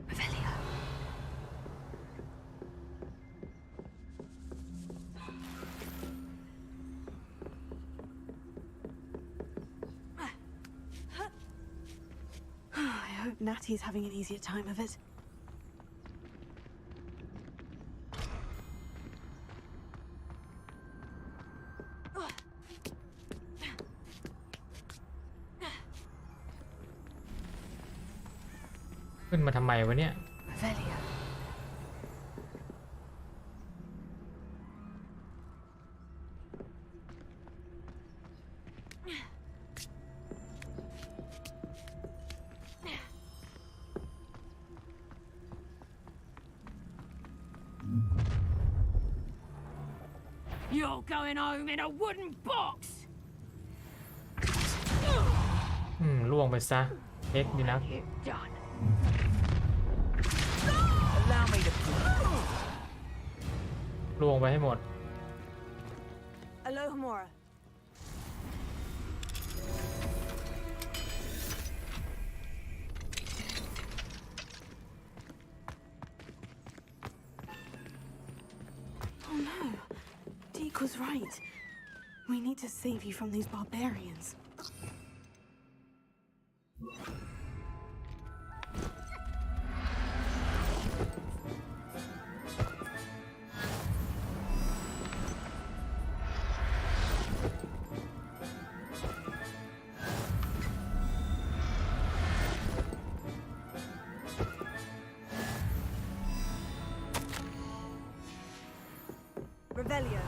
Revelio. I hope Natty's having an easier time of it.ๆขึ้นมาทำไมวะเนี่ย Revelio. You're going home in a wooden box. ล่วงไปซะเอ็กดีนะ Done. Allow me to. ล่วงไปให้หมด Alohomora. Oh no. Deke was right. We need to save you from these barbarians. Revelio.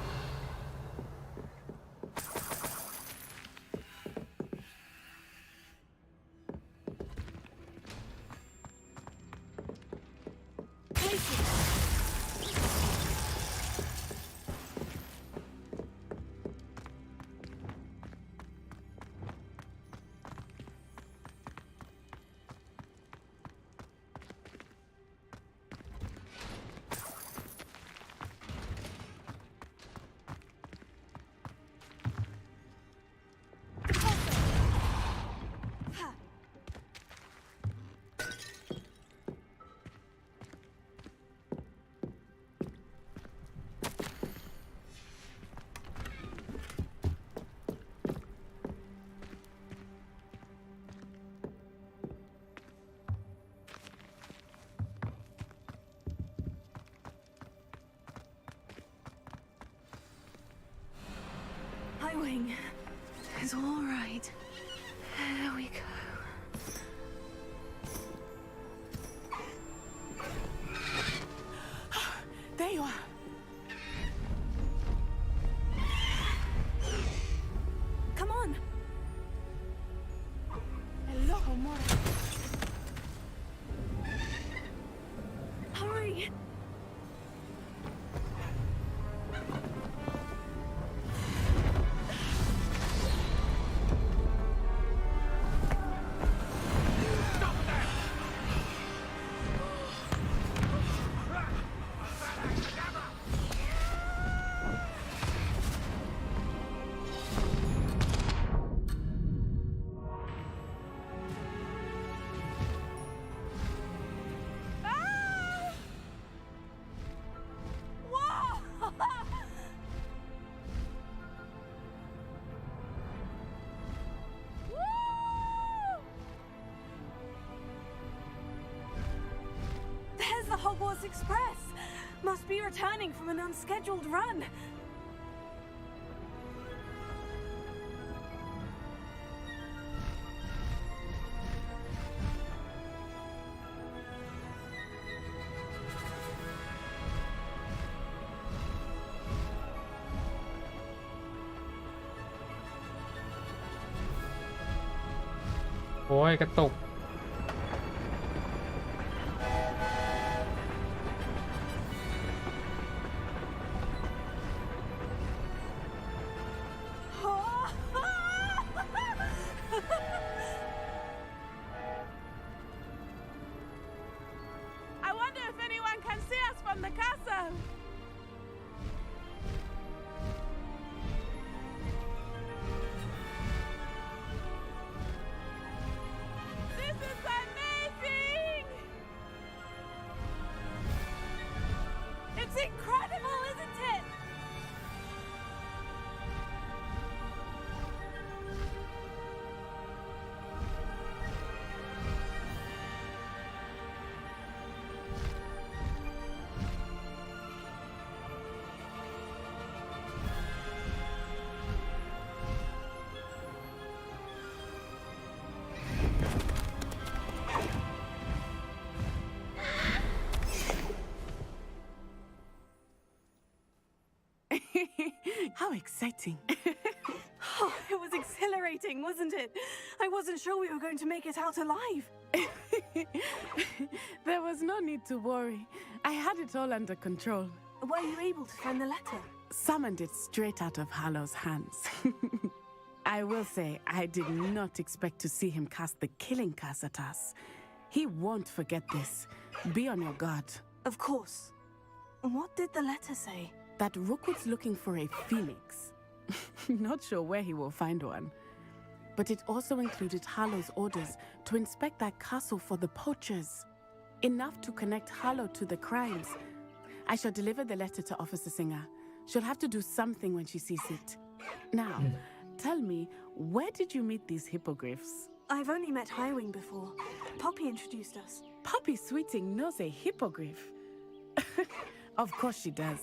My wing is all right. There we go. There you are. Come on. Alohomora. Hurry. There's the Hogwarts Express. My must be returning from an unscheduled run. Ôi, กระตุก I wonder if anyone can see us from the castle. This is amazing! It's incredible, isn't it? How exciting. Oh, it was exhilarating, wasn't it? I wasn't sure we were going to make it out alive. There was no need to worry. I had it all under control. Were you able to find the letter? Summoned it straight out of Harlow's hands. I will say, I did not expect to see him cast the killing curse at us. He won't forget this. Be on your guard. Of course. What did the letter say? That Rookwood's looking for a phoenix. Not sure where he will find one. But it also included Harlow's orders to inspect that castle for the poachers. Enough to connect Harlow to the crimes. I shall deliver the letter to Officer Singer. She'll have to do something when she sees it. Now, tell me, where did you meet these hippogriffs? I've only met Highwing before. Poppy introduced us. Poppy Sweeting knows a hippogriff. Of course she does.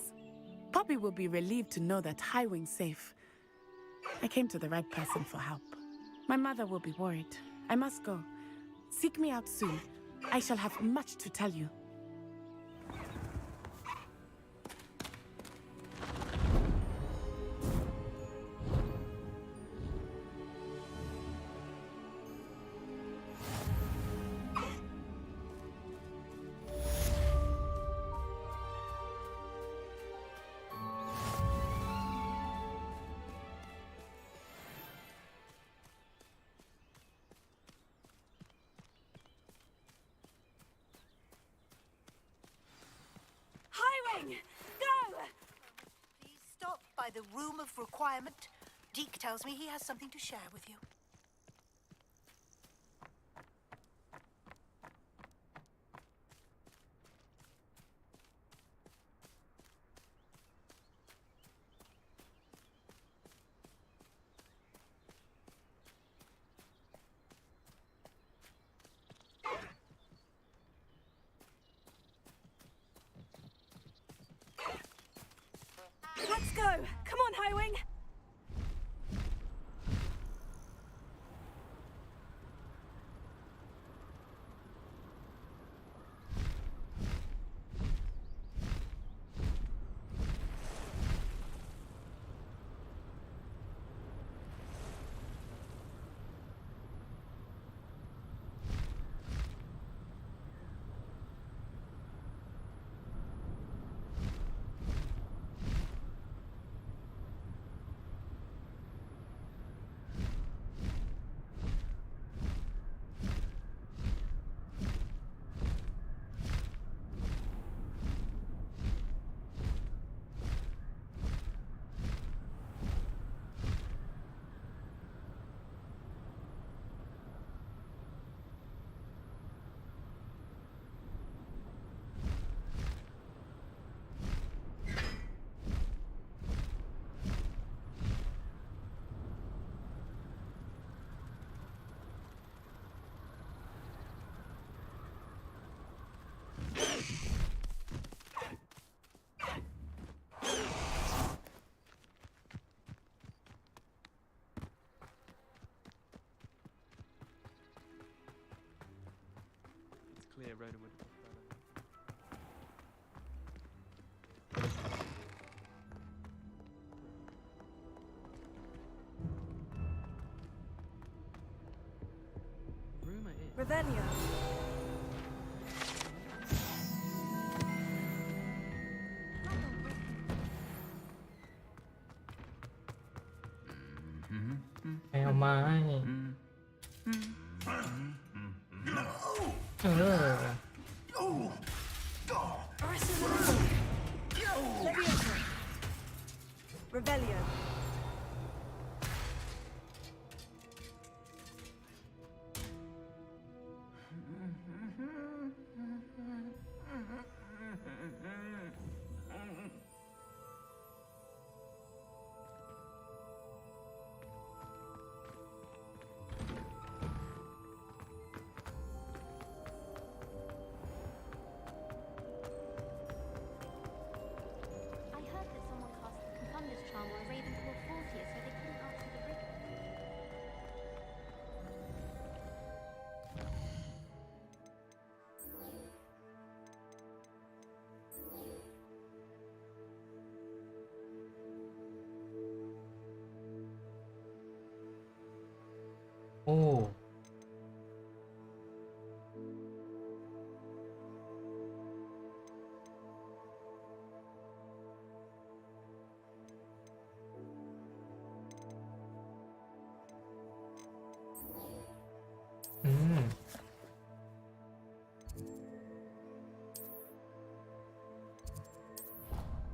Poppy will be relieved to know that Highwing's safe. I came to the right person for help. My mother will be worried. I must go. Seek me out soon. I shall have much to tell you. Highwing! Go! Please stop by the room of requirement. Deke tells me he has something to share with you. Let's go! Come on, Highwing! right away. Revelio. Mèo mai. Revelio. I heard that someone cast the Confundus charm on a raven called Fortius, so they couldn't answer the riddle. Oh. Mm.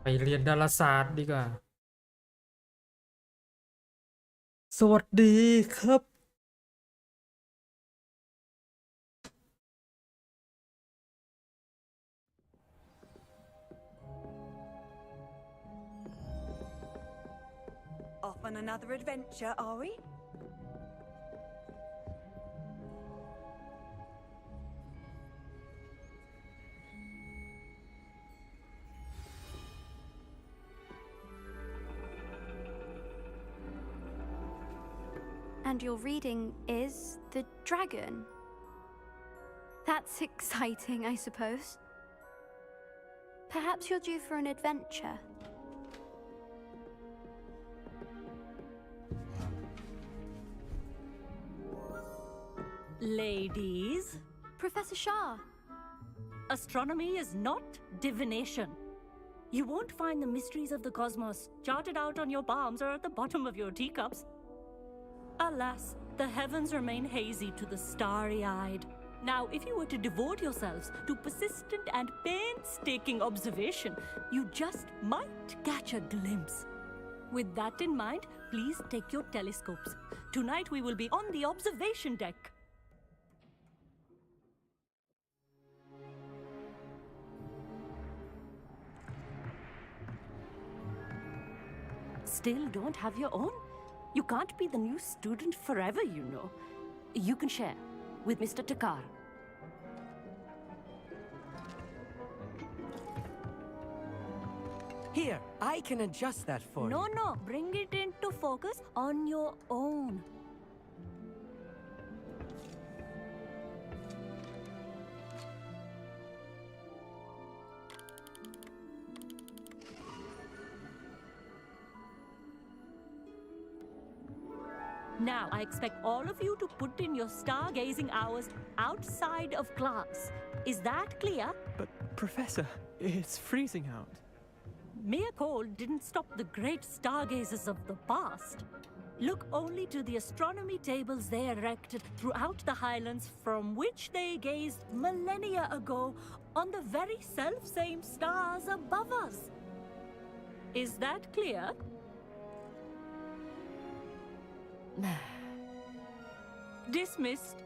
ไปเรียนดาราศาสตร์ดีกว่า สวัสดีครับ Off on another adventure, are we? And your reading is the dragon. That's exciting, I suppose. Perhaps you're due for an adventure. Ladies, Professor Shah. astronomy is not divination. You won't find the mysteries of the cosmos charted out on your palms or at the bottom of your teacups. Alas, the heavens remain hazy to the starry-eyed. Now, if you were to devote yourselves to persistent and painstaking observation, you just might catch a glimpse. With that in mind, please take your telescopes. Tonight we will be on the observation deck. Still don't have your own? You can't be the new student forever, you know. You can share with Mr. Takar. Here, I can adjust that for you. No, bring it into focus on your own. Now, I expect all of you to put in your stargazing hours outside of class. Is that clear? But, Professor, it's freezing out. Mere cold didn't stop the great stargazers of the past. Look only to the astronomy tables they erected throughout the highlands from which they gazed millennia ago on the very self-same stars above us. Is that clear? Dismissed.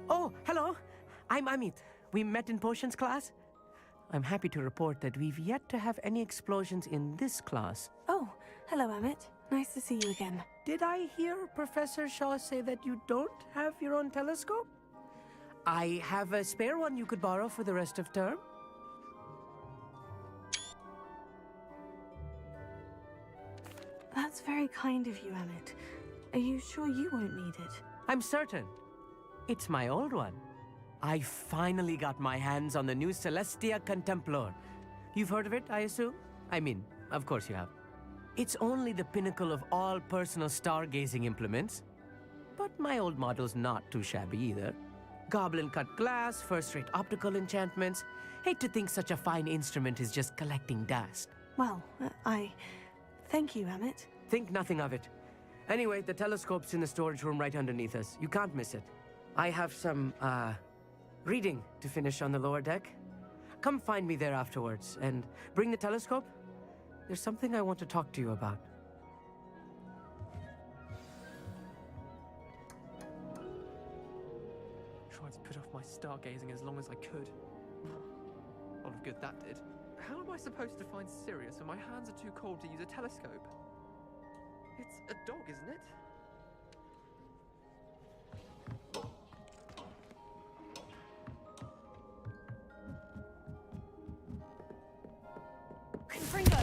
Oh, hello. I'm Amit. We met in potions class. I'm happy to report that we've yet to have any explosions in this class. Oh, hello, Amit. Nice to see you again. Did I hear Professor Shaw say that you don't have your own telescope? I have a spare one you could borrow for the rest of term. That's very kind of you, Amit. Are you sure you won't need it? I'm certain. It's my old one. I finally got my hands on the new Celestia Contemplar. You've heard of it, I assume? I mean, of course you have. It's only the pinnacle of all personal stargazing implements. But my old model's not too shabby either. Goblin-cut glass, first-rate optical enchantments. Hate to think such a fine instrument is just collecting dust. Well, thank you, Amit. Think nothing of it. Anyway, the telescope's in the storage room right underneath us. You can't miss it. I have some, reading to finish on the lower deck. Come find me there afterwards, and bring the telescope. There's something I want to talk to you about. Tried to put off my stargazing as long as I could. A lot of good that did. How am I supposed to find Sirius when my hands are too cold to use a telescope? It's a dog, isn't it? Confringo!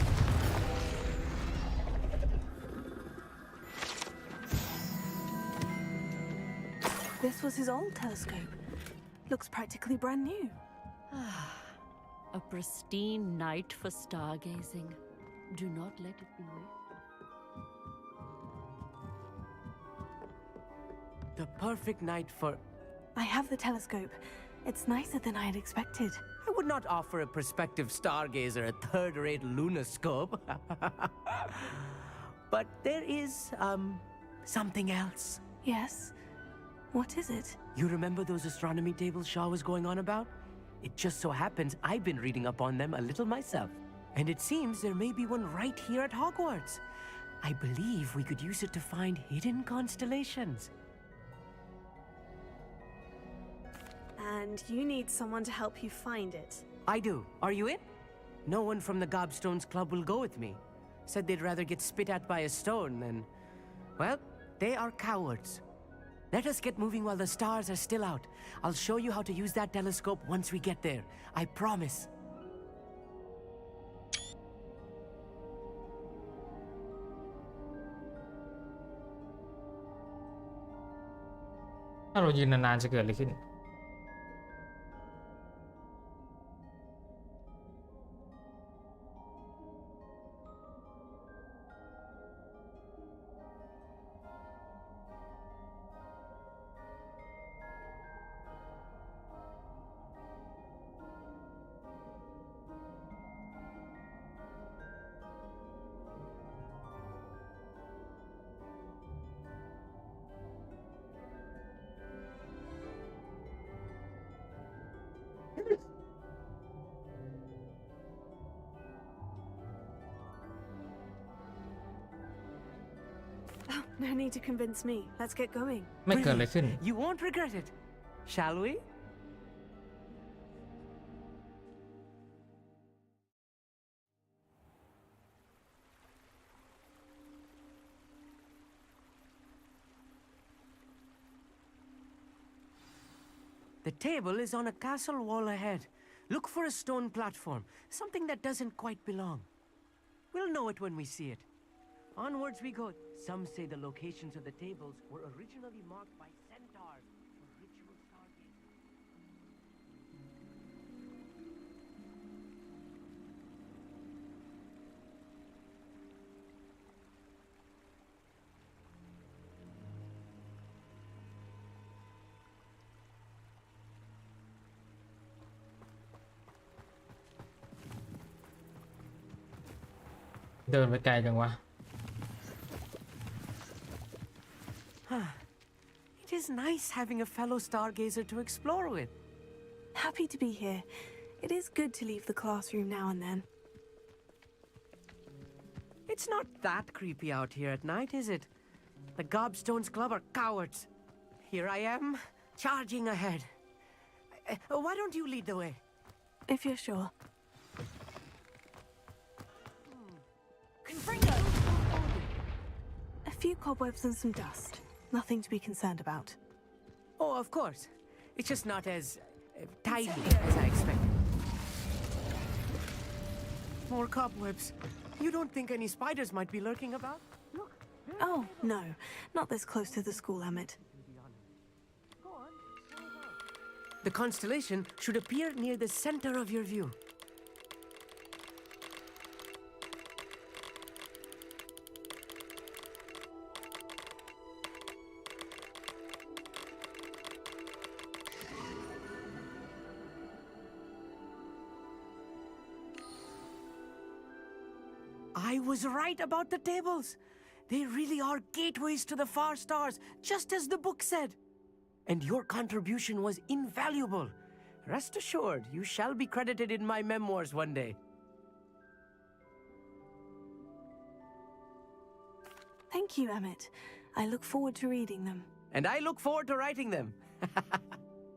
This was his old telescope. Looks practically brand new. A pristine night for stargazing. Do not let it be wasted. The perfect night for... I have the telescope. It's nicer than I had expected. I would not offer a prospective stargazer a third-rate lunoscope. But there is, something else. Yes? What is it? You remember those astronomy tables Shaw was going on about? It just so happens I've been reading up on them a little myself. And it seems there may be one right here at Hogwarts. I believe we could use it to find hidden constellations. And you need someone to help you find it. I do. Are you in? No one from the Gobstones Club will go with me. Said they'd rather get spit at by a stone than... Well, they are cowards. Let us get moving while the stars are still out. I'll show you how to use that telescope once we get there. I promise. ถ้าเรายืนนานๆจะเกิดอะไรขึ้น Oh, no need to convince me. Let's get going. ไม่เกิดอะไรขึ้น You won't regret it. Shall we? The table is on a castle wall ahead. Look for a stone platform, something that doesn't quite belong. We'll know it when we see it. Onwards we go. Some say the locations of the tables were originally marked by centaurs for ritual stargazing.เดินไปไกลจังวะ It is nice having a fellow stargazer to explore with. Happy to be here. It is good to leave the classroom now and then. It's not that creepy out here at night, is it? The Gobstones Club are cowards. Here I am, charging ahead. Why don't you lead the way? If you're sure. Confringo! A few cobwebs and some dust. Nothing to be concerned about. Oh, of course. It's just not as tidy as I expected. More cobwebs. You don't think any spiders might be lurking about? Look. Oh, no. Not this close to the school, Amit. The constellation should appear near the center of your view. I was right about the tables. They really are gateways to the far stars, just as the book said. And your contribution was invaluable. Rest assured, you shall be credited in my memoirs one day. Thank you, Amit. I look forward to reading them. And I look forward to writing them.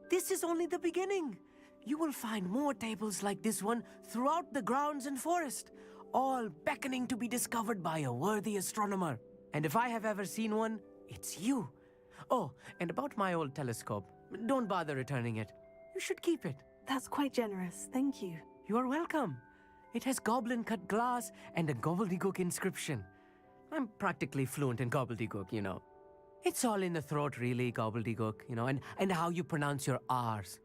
This is only the beginning. You will find more tables like this one throughout the grounds and forest, all beckoning to be discovered by a worthy astronomer. And if I have ever seen one, it's you. Oh, and about my old telescope, don't bother returning it. You should keep it. That's quite generous. Thank you. You are welcome. It has goblin-cut glass and a gobbledygook inscription. I'm practically fluent in gobbledygook, you know. It's all in the throat, really, gobbledygook, you know, and how you pronounce your R's.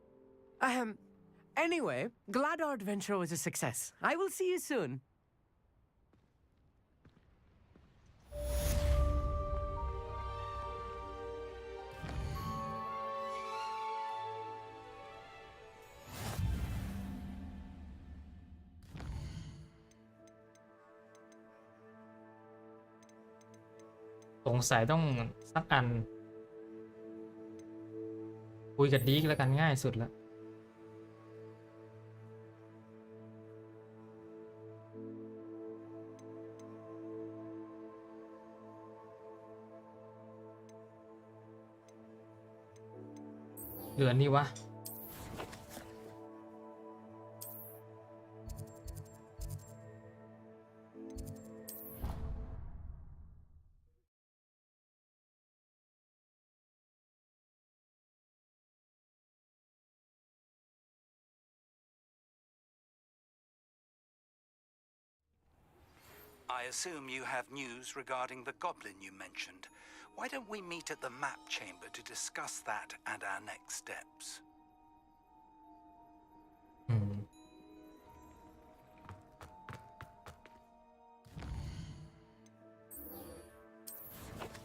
Anyway, glad our adventure was a success. I will see you soon.สงสัยต้องสักอันคุยกับดีกแล้วกันง่ายสุดแล้วเหลือนี่วะI assume you have news regarding the goblin you mentioned. Why don't we meet at the map chamber to discuss that and our next steps?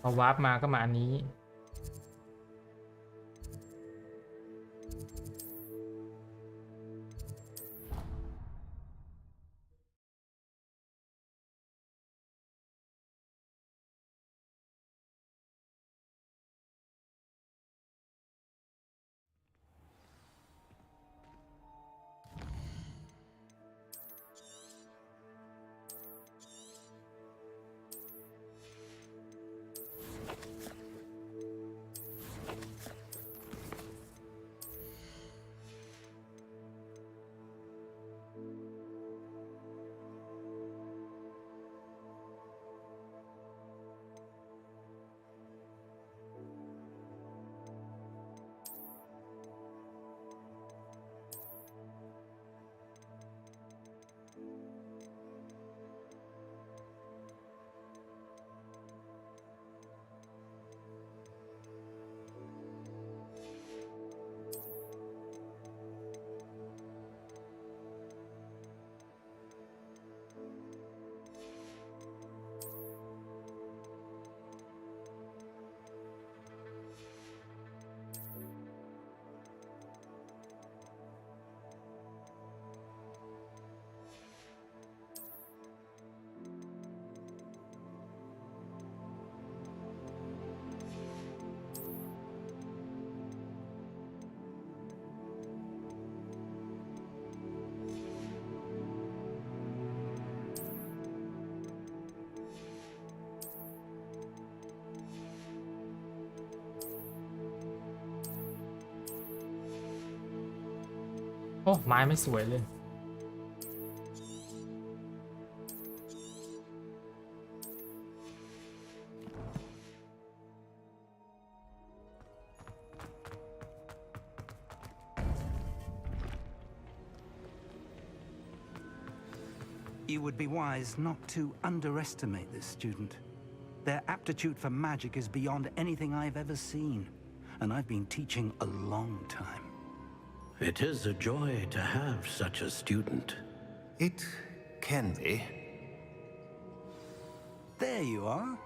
พอวาร์ปมาก็มาอันนี้โอ้ไม้ไม่สวยเลยYou would be wise not to underestimate this student. Their aptitude for magic is beyond anything I've ever seen, and I've been teaching a long time. It is a joy to have such a student. It can be. There you are.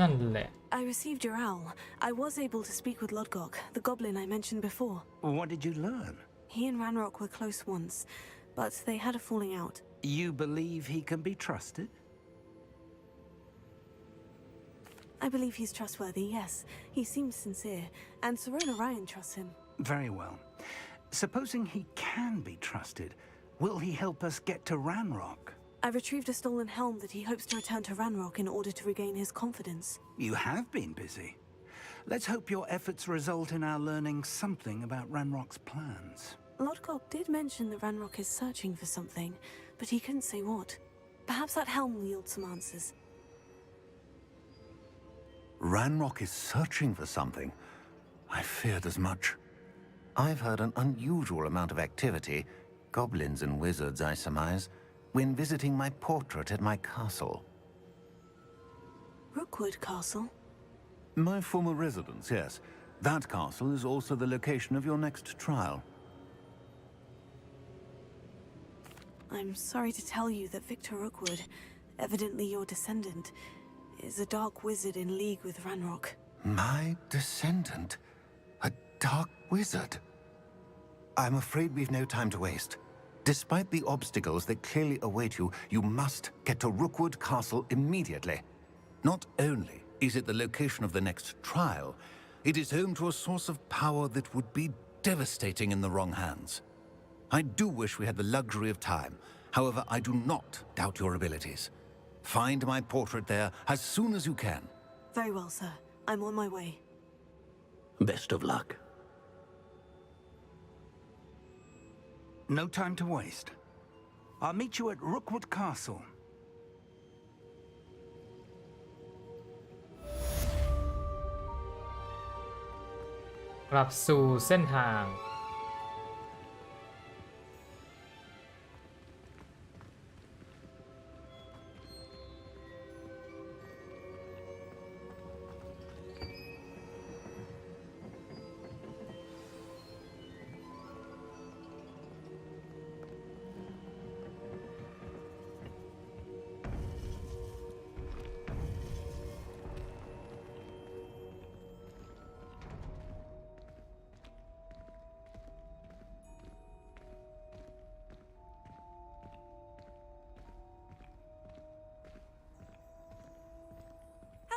นั่นแหละ I received your owl. I was able to speak with Lodgok, the goblin I mentioned before. What did you learn? He and Ranrock were close once, but they had a falling out. You believe he can be trusted? I believe he's trustworthy, yes. He seems sincere, and Serona Ryan trusts him. Very well. Supposing he can be trusted, will he help us get to Ranrock? I retrieved a stolen helm that he hopes to return to Ranrock in order to regain his confidence. You have been busy. Let's hope your efforts result in our learning something about Ranrock's plans. Lodgok did mention that Ranrock is searching for something, but he couldn't say what. Perhaps that helm will yield some answers. Ranrock is searching for something. I feared as much. I've heard an unusual amount of activity, goblins and wizards, I surmise, when visiting my portrait at my castle. Rookwood Castle? My former residence, yes. That castle is also the location of your next trial. I'm sorry to tell you that Victor Rookwood, evidently your descendant, is a dark wizard in league with Ranrock. My descendant? A dark wizard? I'm afraid we've no time to waste. Despite the obstacles that clearly await you, you must get to Rookwood Castle immediately. Not only is it the location of the next trial, it is home to a source of power that would be devastating in the wrong hands. I do wish we had the luxury of time. However, I do not doubt your abilities. Find my portrait there as soon as you can. Very well, sir. I'm on my way. Best of luck. No time to waste. I'll meet you at Rookwood Castle. กลับสู่เส้นทาง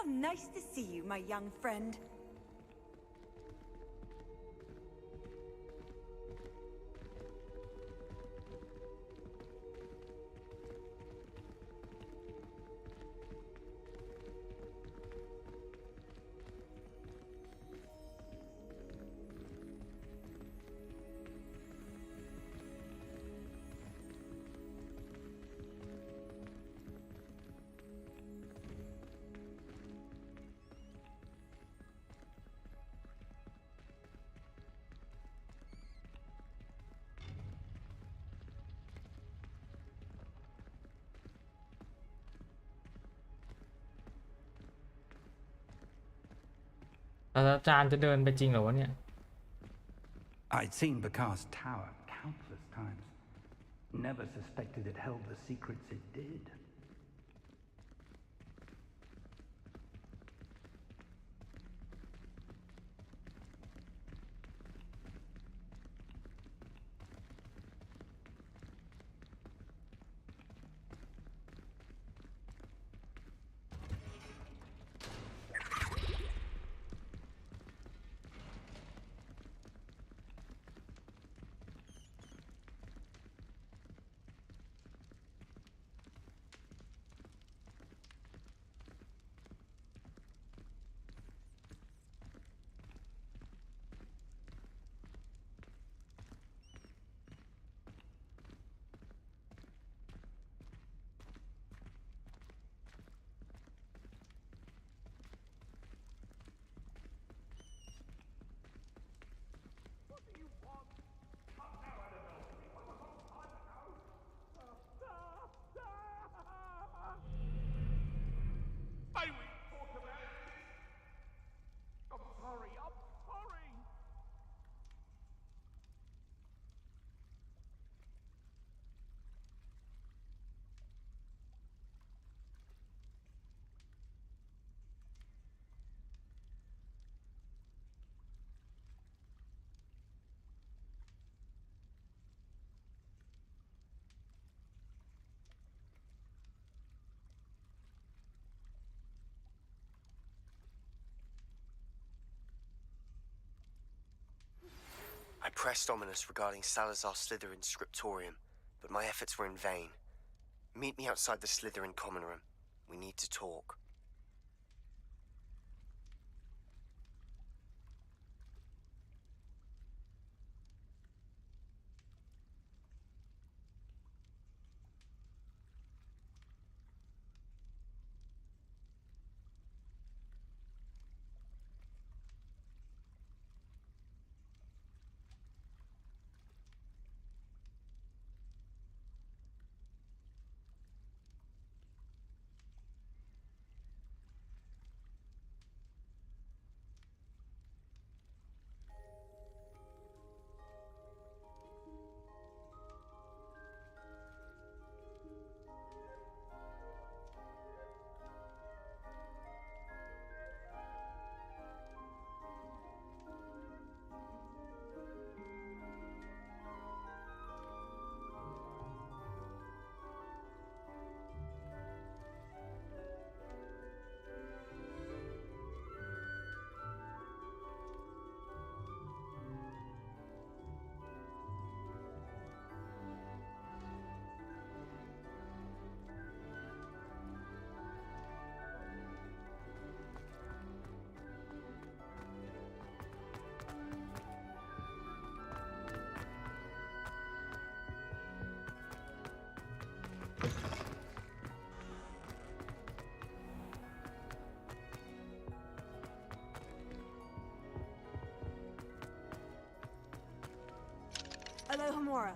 How nice to see you, my young friend.อาจารย์จะเดินไปจริงเหรอวะเนี่ย I'd seen Bakar's tower countless times. Never suspected it held the secrets it did. pressed ominous regarding Salazar Slytherin's scriptorium, but my efforts were in vain. Meet me outside the Slytherin common room. We need to talk. Alohomora.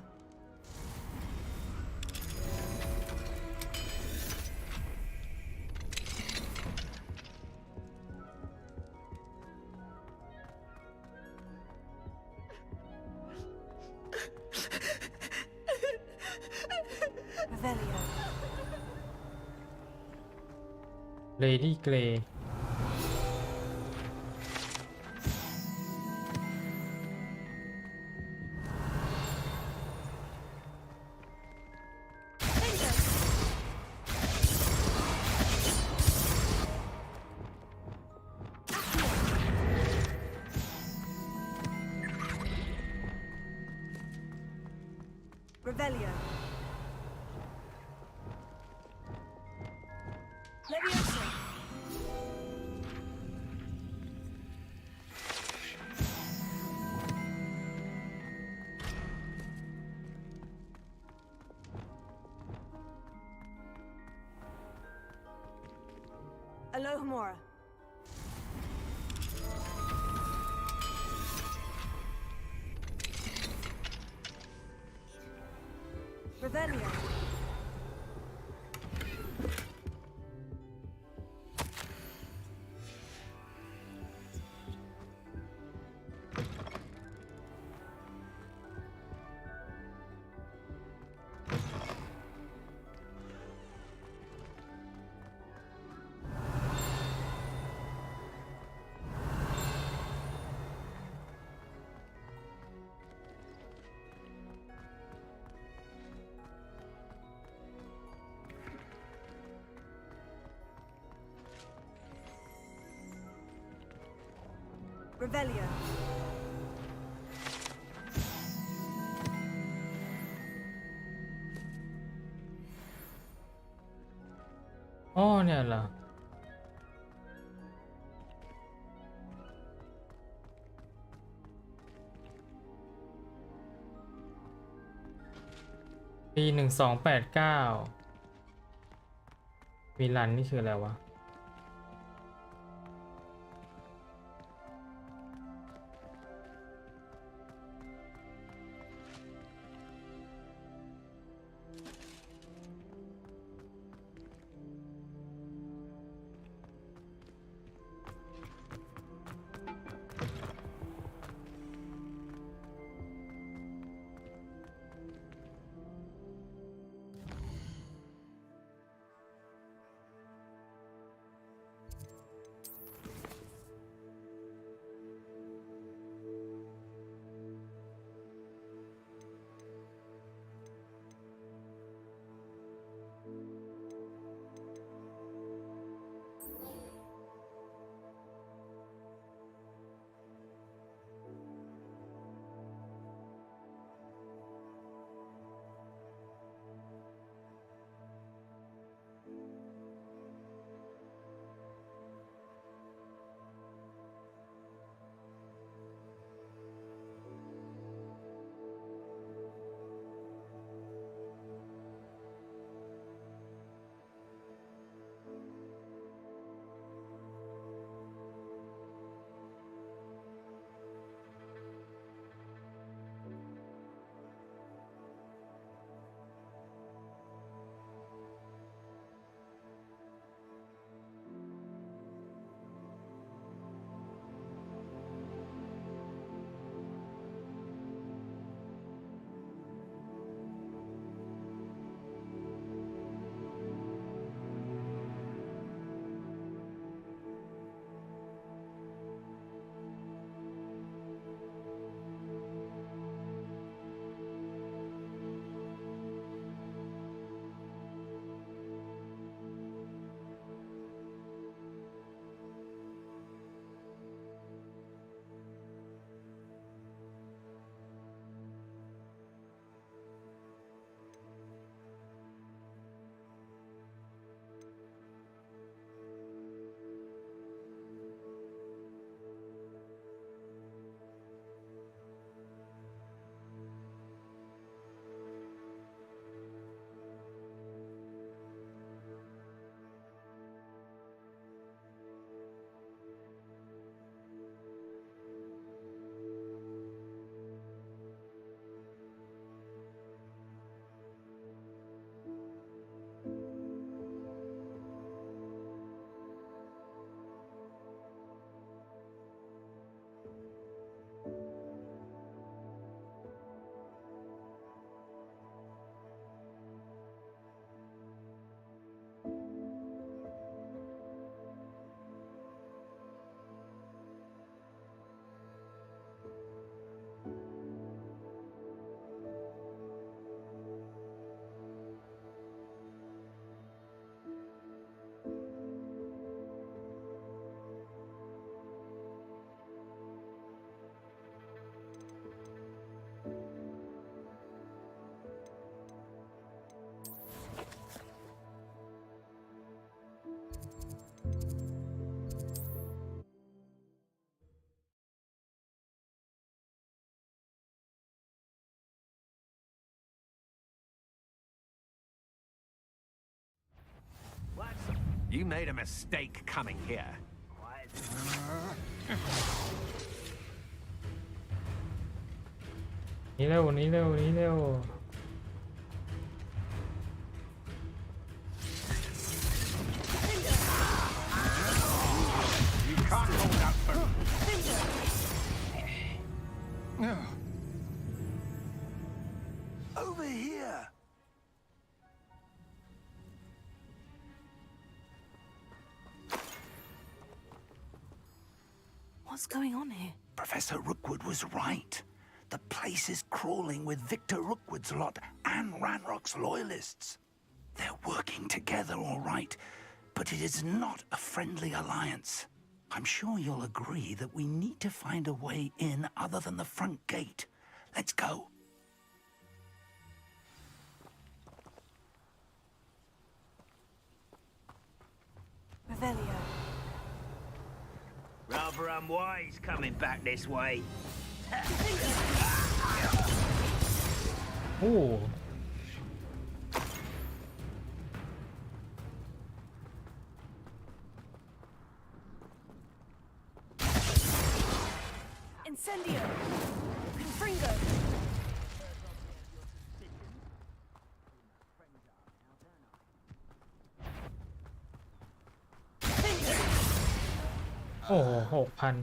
Revelio. Lady Grey Revelio. Leviosa. Alohomora. Revelio. Revelio. อ๋อเนี่ยเหรอปี1289วีรันนี่คืออะไรวะ You made a mistake coming here. นี่เร็วนี่เร็วนี่เร็ว You can't hold out for... Over here. What's going on here? Professor Rookwood was right. The place is crawling with Victor Rookwood's lot and Ranrock's loyalists. They're working together, all right, but it is not a friendly alliance. I'm sure you'll agree that we need to find a way in other than the front gate. Let's go. Revelio. Rather unwise coming back this way. โอ้ Incendio. Confringo. Finger. โอ้โห6,000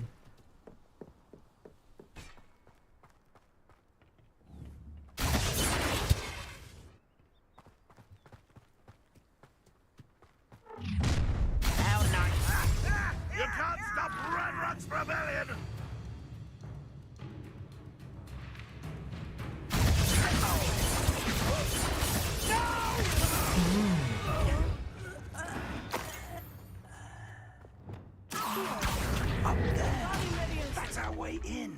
How nice. You can't stop Ranrock's rebellion! Up there. That's our way in.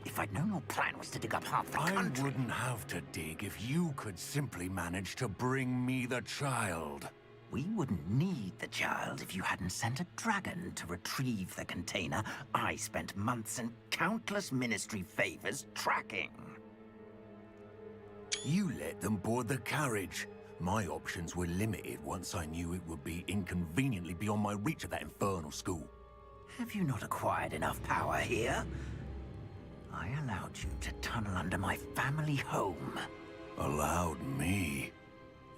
If I'd known your plan was to dig up half the country... I wouldn't have to dig if you could simply manage to bring me the child. We wouldn't need the child if you hadn't sent a dragon to retrieve the container I spent months and countless ministry favors tracking. You let them board the carriage. My options were limited once I knew it would be inconveniently beyond my reach at that infernal school. Have you not acquired enough power here? I allowed you to tunnel under my family home. Allowed me?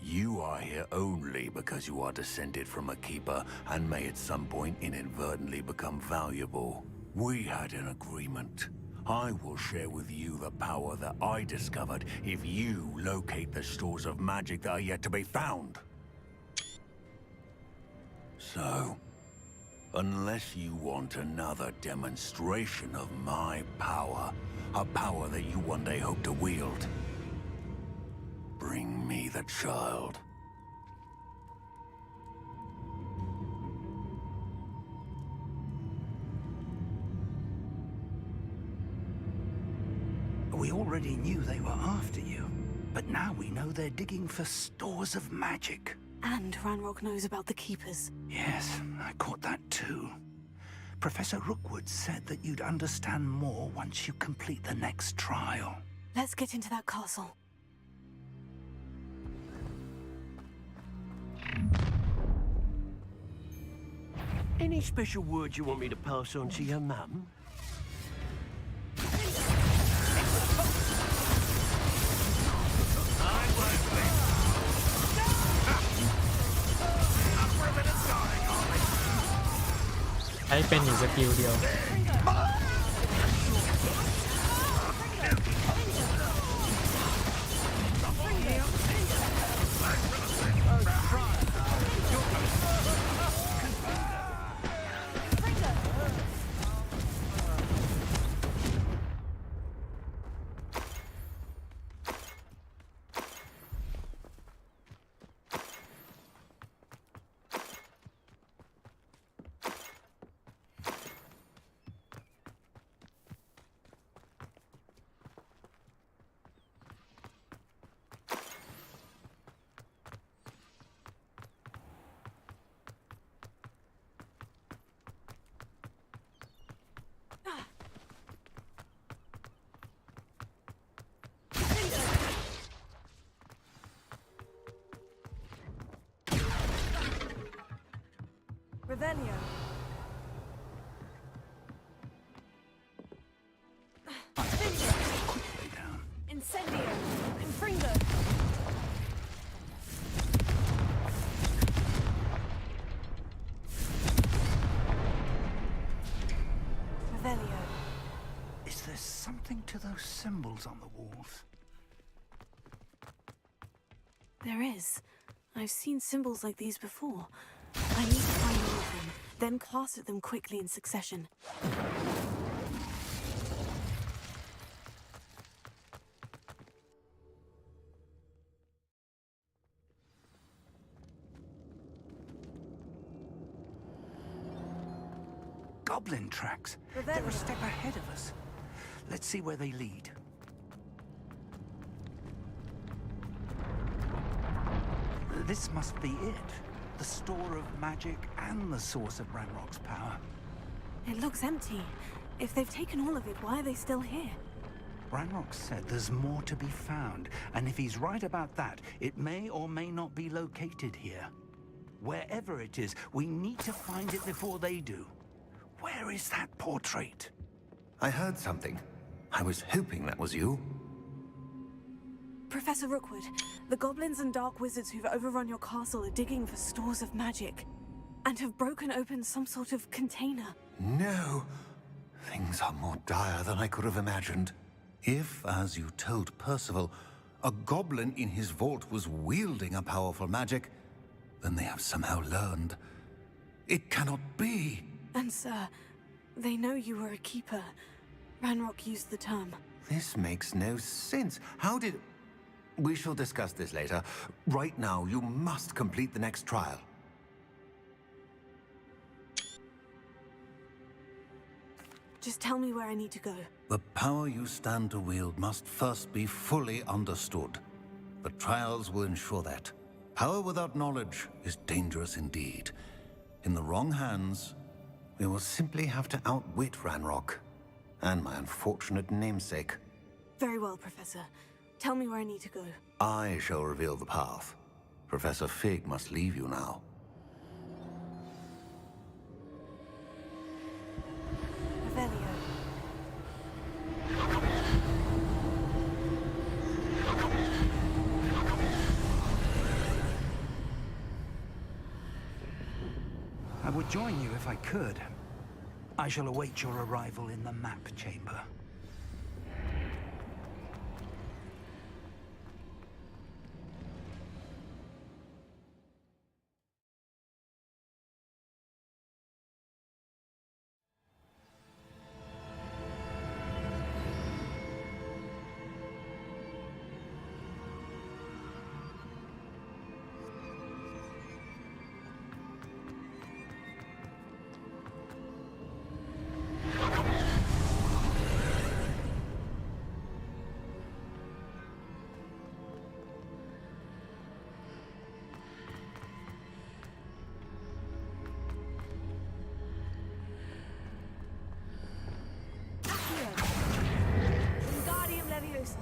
You are here only because you are descended from a keeper and may at some point inadvertently become valuable. We had an agreement. I will share with you the power that I discovered if you locate the stores of magic that are yet to be found. So, unless you want another demonstration of my power, a power that you one day hope to wield, bring me the child. We already knew they were after you, but now we know they're digging for stores of magic. And Ranrock knows about the Keepers. Yes, I caught that too. Professor Rookwood said that you'd understand more once you complete the next trial. Let's get into that castle. Any special words you want me to pass on to your mum?ใช้เป็นอยู่สกิลเดียว Revelio. Incendio. Confringo. Revelio. Is there something to those symbols on the walls? There is. I've seen symbols like these before. I need to find all of them, then cast at them quickly in succession. Goblin tracks. They're a step ahead of us. Let's see where they lead. This must be it. The store of magic and the source of Ranrock's power. It looks empty. If they've taken all of it, why are they still here? Ranrock said there's more to be found, and if he's right about that, it may or may not be located here. Wherever it is, we need to find it before they do. Where is that portrait? I heard something. I was hoping that was you. Professor Rookwood, the goblins and dark wizards who've overrun your castle are digging for stores of magic and have broken open some sort of container. No. Things are more dire than I could have imagined. If, as you told Percival, a goblin in his vault was wielding a powerful magic, then they have somehow learned. It cannot be. And sir, they know you were a keeper. Ranrock used the term. This makes no sense. How did... We shall discuss this later. Right now, you must complete the next trial. Just tell me where I need to go. The power you stand to wield must first be fully understood. The trials will ensure that. Power without knowledge is dangerous indeed. In the wrong hands, we will simply have to outwit Ranrock and my unfortunate namesake. Very well, Professor. Tell me where I need to go. I shall reveal the path. Professor Fig must leave you now. Revelio. I would join you if I could. I shall await your arrival in the map chamber. Wingardium Leviosa.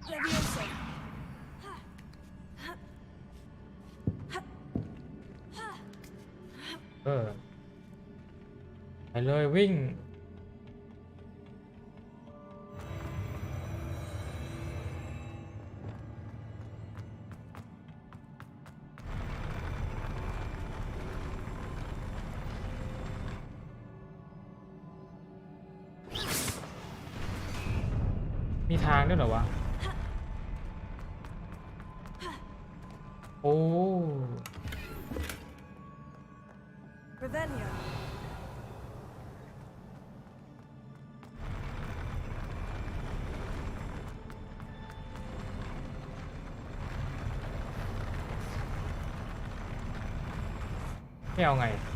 Leviosa. ไปเลยวิ่ง มีทางด้วยเหรอวะ โอ้ Revelio. ไม่เอาไง Revelio.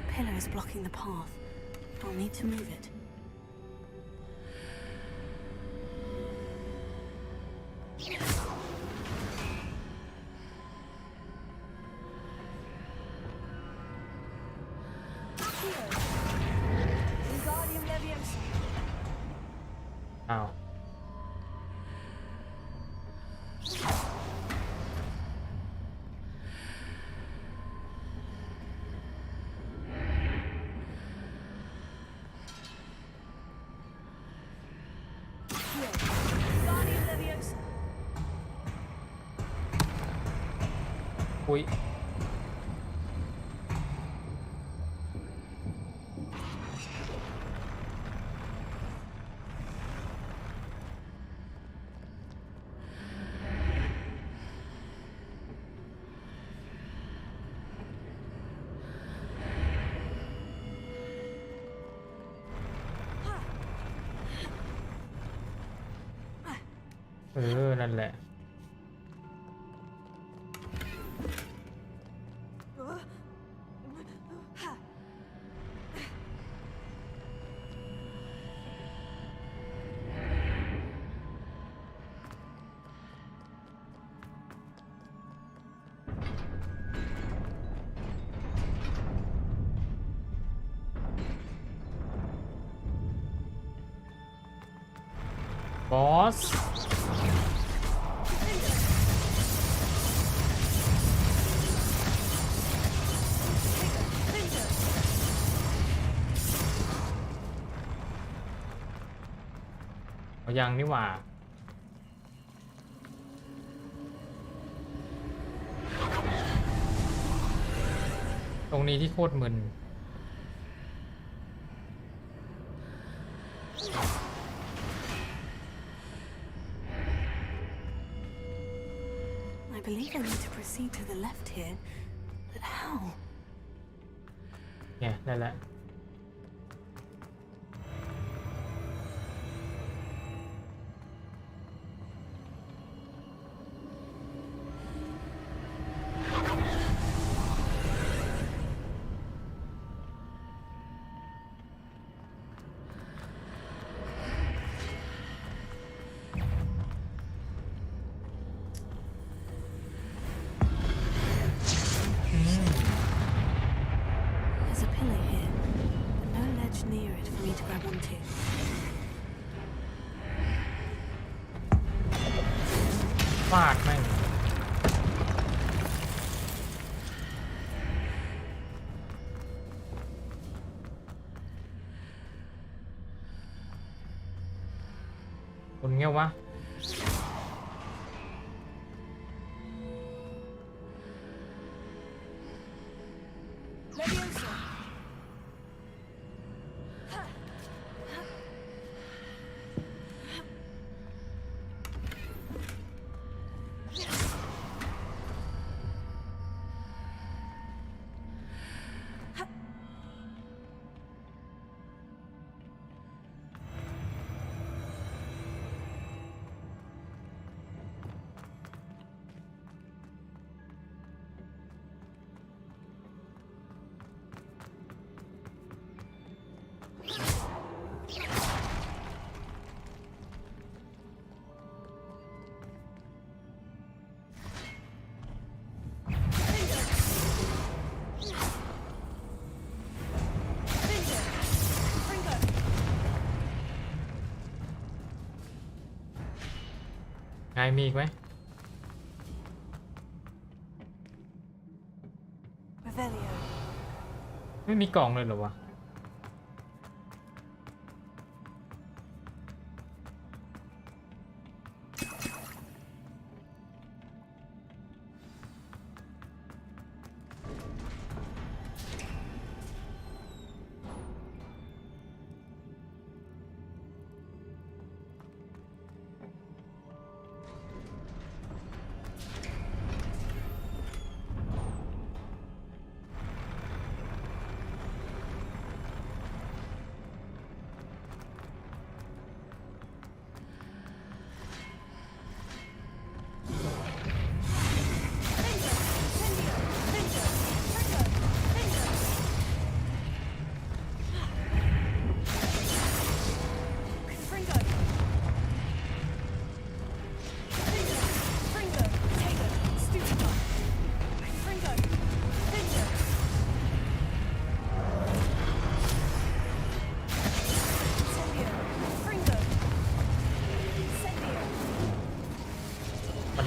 That pillar is blocking the path. I'll need to move it. Ow. Ui.นั่นแหละบอสยังนี่หว่าตรงนี้ที่โคตรมึน I believe I need to proceed to the left here, but how? เนี่ยได้แล้วฟาดแม่งคนเงี้ยวะไงมีอีกไหมไม่มีกล่องเลยเหรอวะ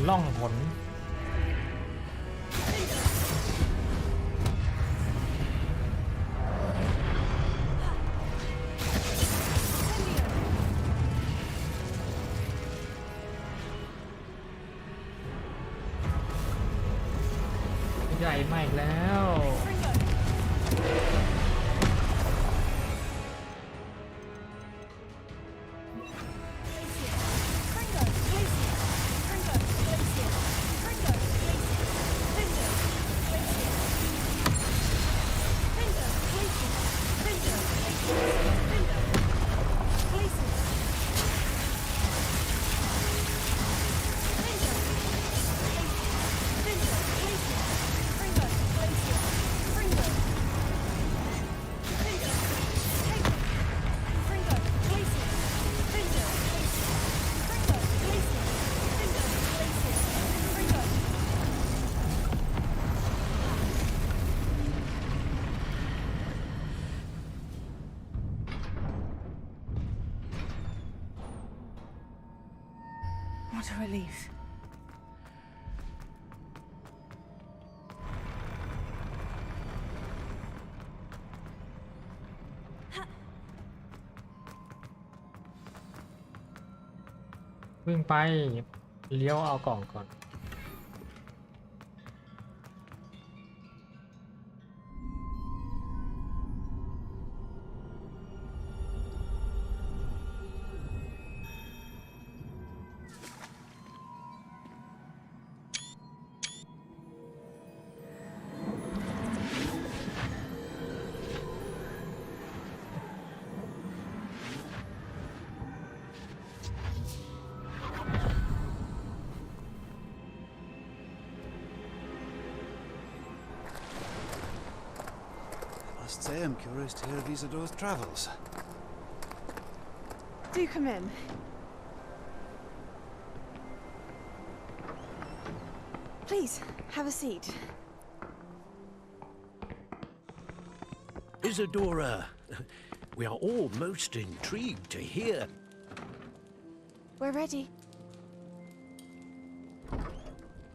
ล่องหนใหญ่มากแล้ว What a relief. วิ่งไปเลี้ยวเอากล่องก่อน Must say I'm curious to hear of Isadore's travels. Do come in. Please, have a seat. Isadora, we are all most intrigued to hear. We're ready.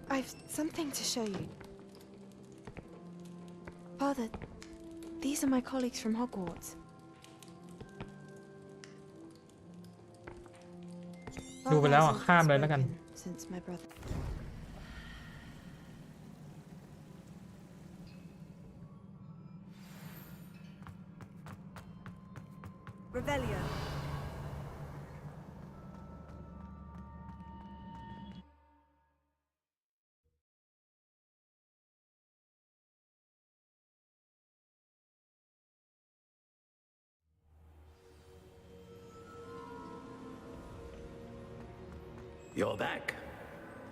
I've something to show you. Father, these are my colleagues from Hogwarts. ดูไปแล้วข้ามเลยแล้วกัน Since my brother. Revelio. You're back.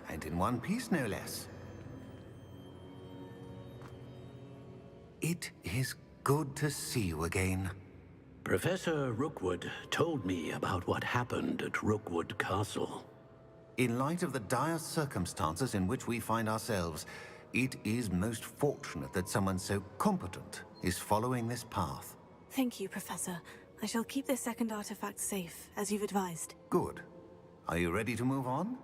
And in one piece, no less. It is good to see you again. Professor Rookwood told me about what happened at Rookwood Castle. In light of the dire circumstances in which we find ourselves, it is most fortunate that someone so competent is following this path. Thank you, Professor. I shall keep this second artifact safe, as you've advised. Good. Are you ready to move on?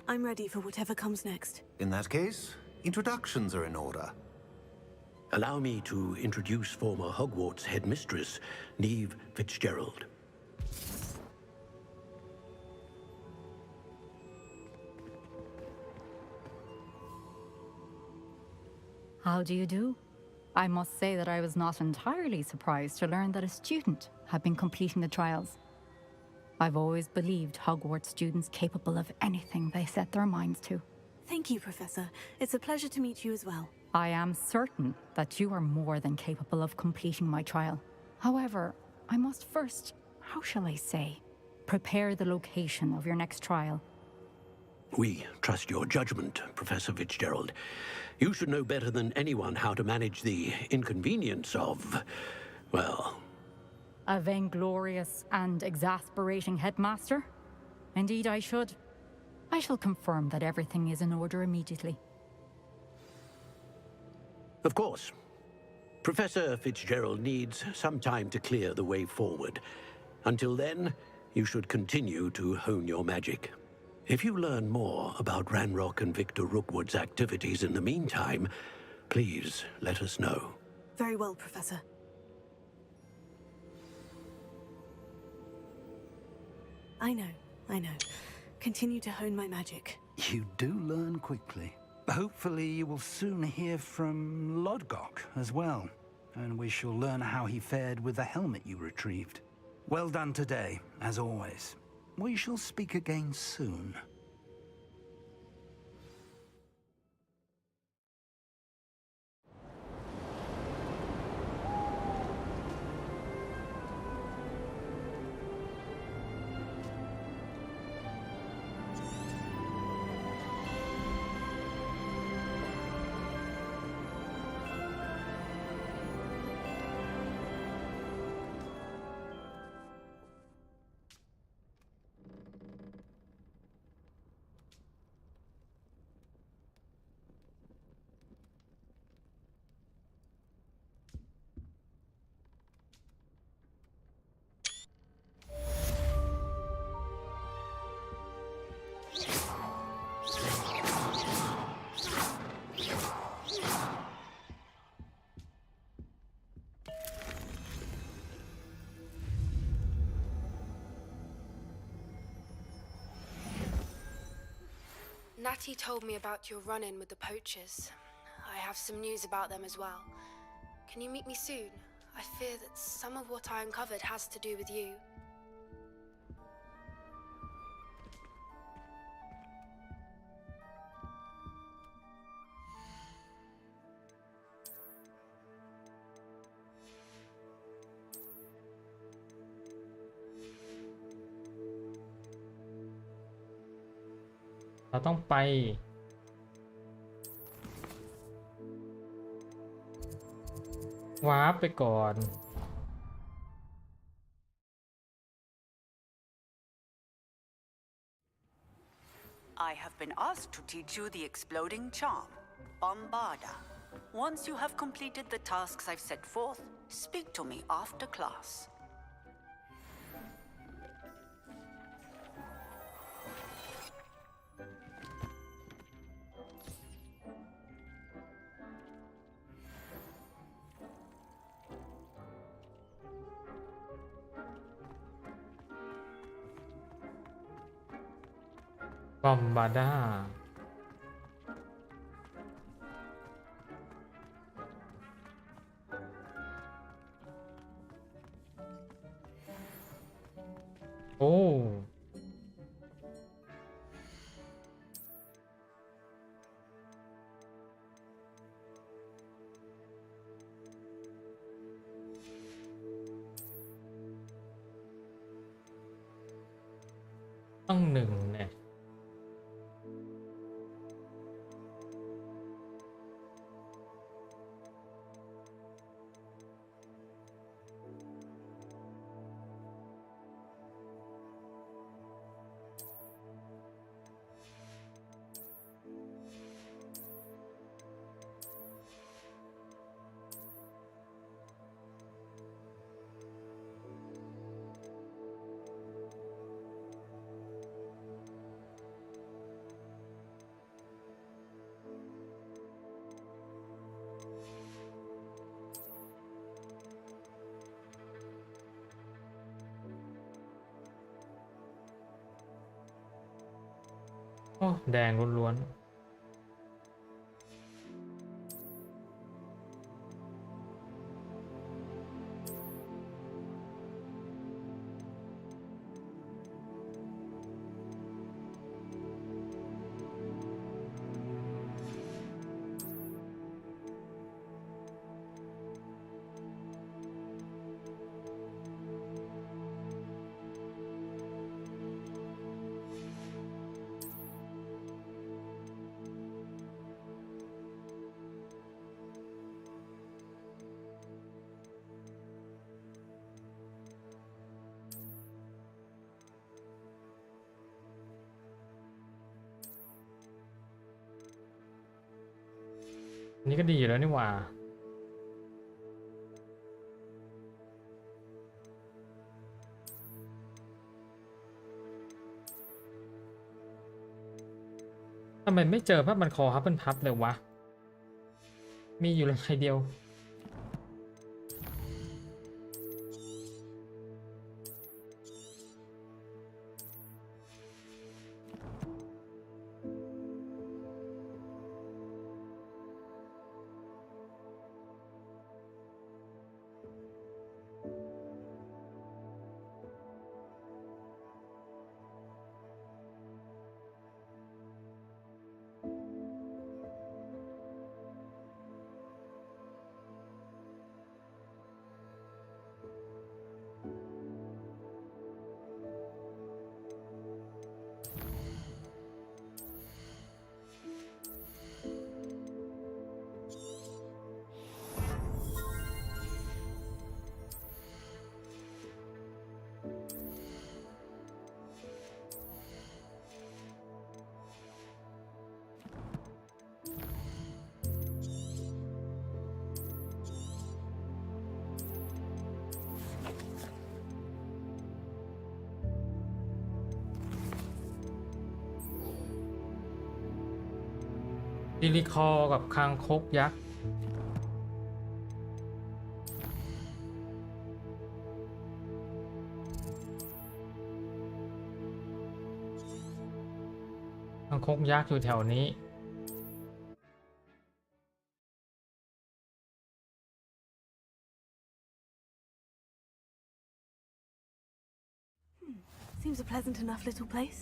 I'm ready for whatever comes next. In that case, introductions are in order. Allow me to introduce former Hogwarts headmistress, Neve Fitzgerald. How do you do? I must say that I was not entirely surprised to learn that a student had been completing the trials. I've always believed Hogwarts students capable of anything they set their minds to. Thank you, Professor. It's a pleasure to meet you as well. I am certain that you are more than capable of completing my trial. However, I must first, how shall I say, prepare the location of your next trial. We trust your judgment, Professor Fitzgerald. You should know better than anyone how to manage the inconvenience of, well... A vainglorious and exasperating headmaster? Indeed I should. I shall confirm that everything is in order immediately. Of course. Professor Fitzgerald needs some time to clear the way forward. Until then, you should continue to hone your magic. If you learn more about Ranrock and Victor Rookwood's activities in the meantime, please let us know. Very well, Professor. I know. Continue to hone my magic. You do learn quickly. Hopefully you will soon hear from Lodgok as well, and we shall learn how he fared with the helmet you retrieved. Well done today, as always. We shall speak again soon. Natty told me about your run-in with the poachers. I have some news about them as well. Can you meet me soon? I fear that some of what I uncovered has to do with you.เราต้องไปวาร์ปไปก่อน I have been asked to teach you the exploding charm, Bombarda. Once you have completed the tasks I've set forth, speak to me after class. Bombarda โอ้ต้องหนึ่งเนี่ยโอ้แดงล้วนๆนี่ก็ดีอยู่แล้วนี่หว่า ทำไมไม่เจอผ้าพันคอฮับเปิลพับเลยวะมีอยู่ลายเดียว ลิลิคอกับคางคกยักษ์คางคกยักษ์อยู่แถวนี้ Seems a pleasant enough little place.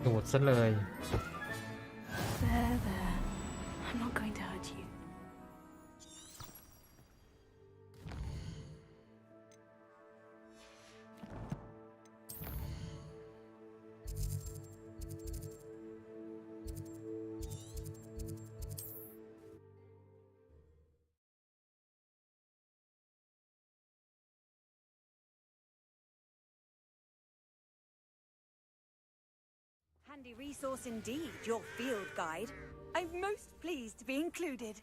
ดูดซะเลย There. I'm not going to hurt you. Handy resource indeed, your field guide. I'm most pleased to be included.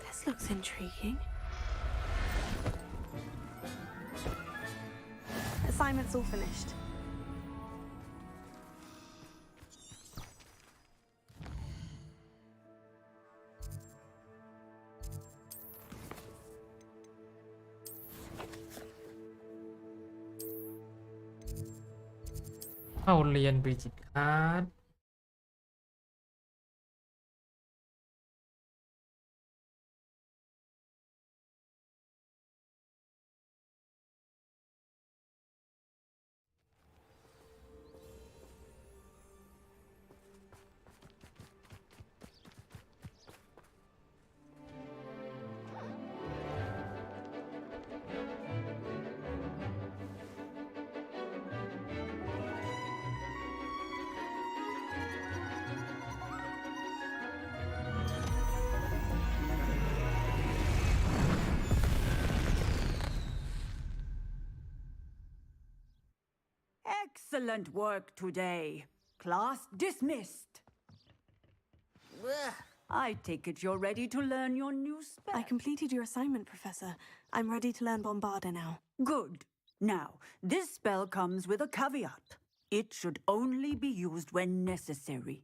This looks intriguing. Assignment's all finished.เข้าเรียนบริจิตอาร์ตExcellent work today. Class dismissed. I take it you're ready to learn your new spell. I completed your assignment, Professor. I'm ready to learn Bombarda now. Good. Now, this spell comes with a caveat. It should only be used when necessary.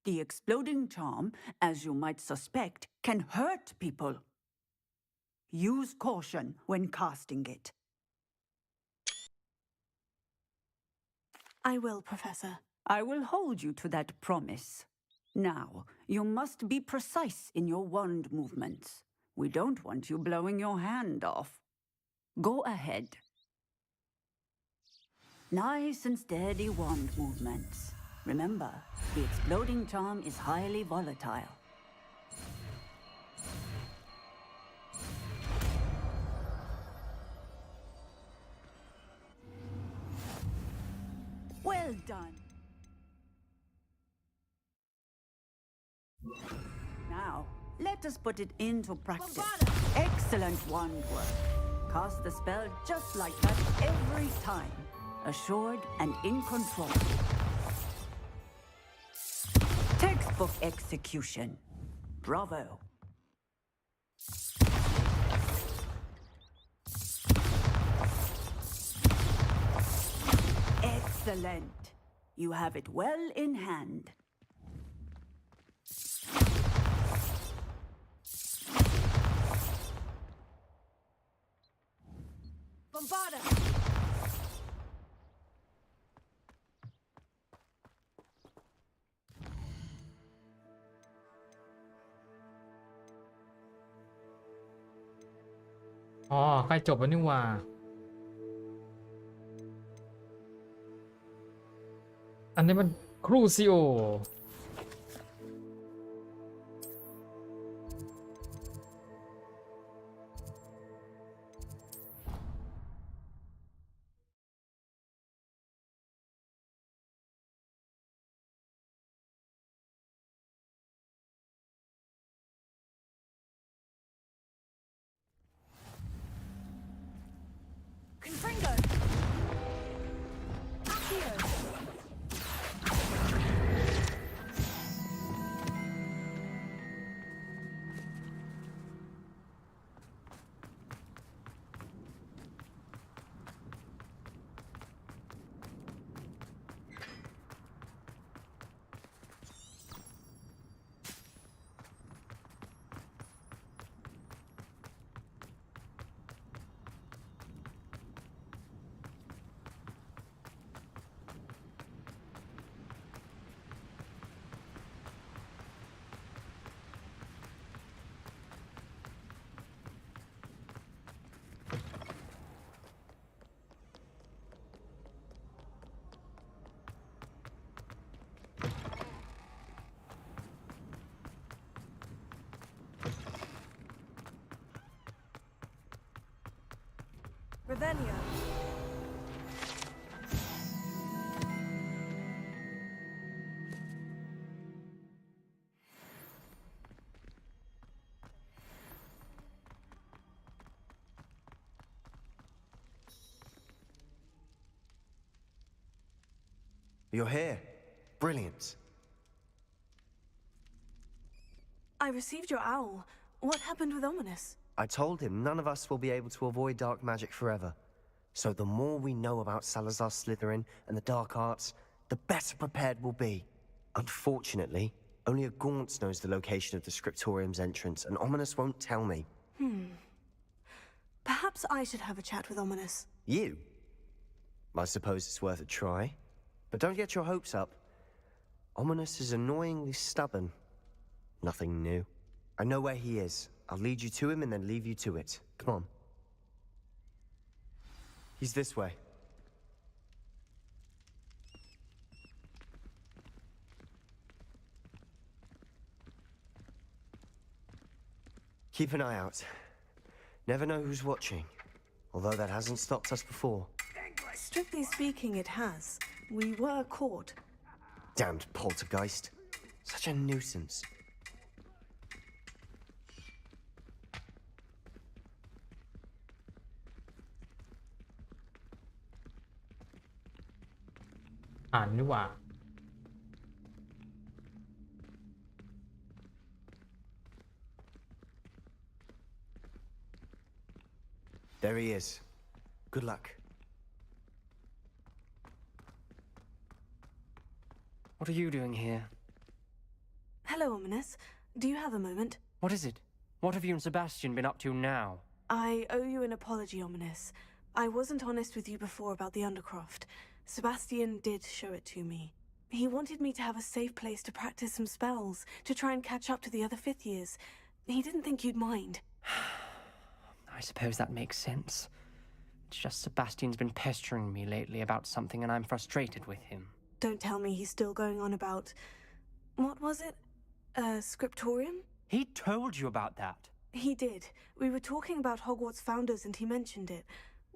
The exploding charm, as you might suspect, can hurt people. Use caution when casting it. I will, Professor. I will hold you to that promise. Now, you must be precise in your wand movements. We don't want you blowing your hand off. Go ahead. Nice and steady wand movements. Remember, the exploding charm is highly volatile. Well done. Now, let us put it into practice. Excellent wand work. Cast the spell just like that every time. Assured and in control. Textbook execution. Bravo. Excellent. You have it well in hand. Bombarda!อ๋อใกล้จบแล้วนี่หว่าอันนี้มันครูซิโอConfringo! Accio! Ravenio. You're here. Brilliant. I received your owl. What happened with Ominous? I told him none of us will be able to avoid dark magic forever. So the more we know about Salazar Slytherin and the dark arts, the better prepared we'll be. Unfortunately, only a Gaunt's knows the location of the Scriptorium's entrance, and Ominous won't tell me. Perhaps I should have a chat with Ominous. You? I suppose it's worth a try. But don't get your hopes up. Ominous is annoyingly stubborn. Nothing new. I know where he is. I'll lead you to him and then leave you to it. Come on. He's this way. Keep an eye out. Never know who's watching. Although that hasn't stopped us before. Strictly speaking, it has. We were caught. Damned poltergeist. Such a nuisance. There he is. Good luck. What are you doing here? Hello, Ominous. Do you have a moment? What is it? What have you and Sebastian been up to now? I owe you an apology, Ominous. I wasn't honest with you before about the Undercroft. Sebastian did show it to me. He wanted me to have a safe place to practice some spells, to try and catch up to the other fifth years. He didn't think you'd mind. I suppose that makes sense. It's just Sebastian's been pestering me lately about something and I'm frustrated with him. Don't tell me he's still going on about... What was it? Scriptorium? He told you about that. He did. We were talking about Hogwarts founders and he mentioned it.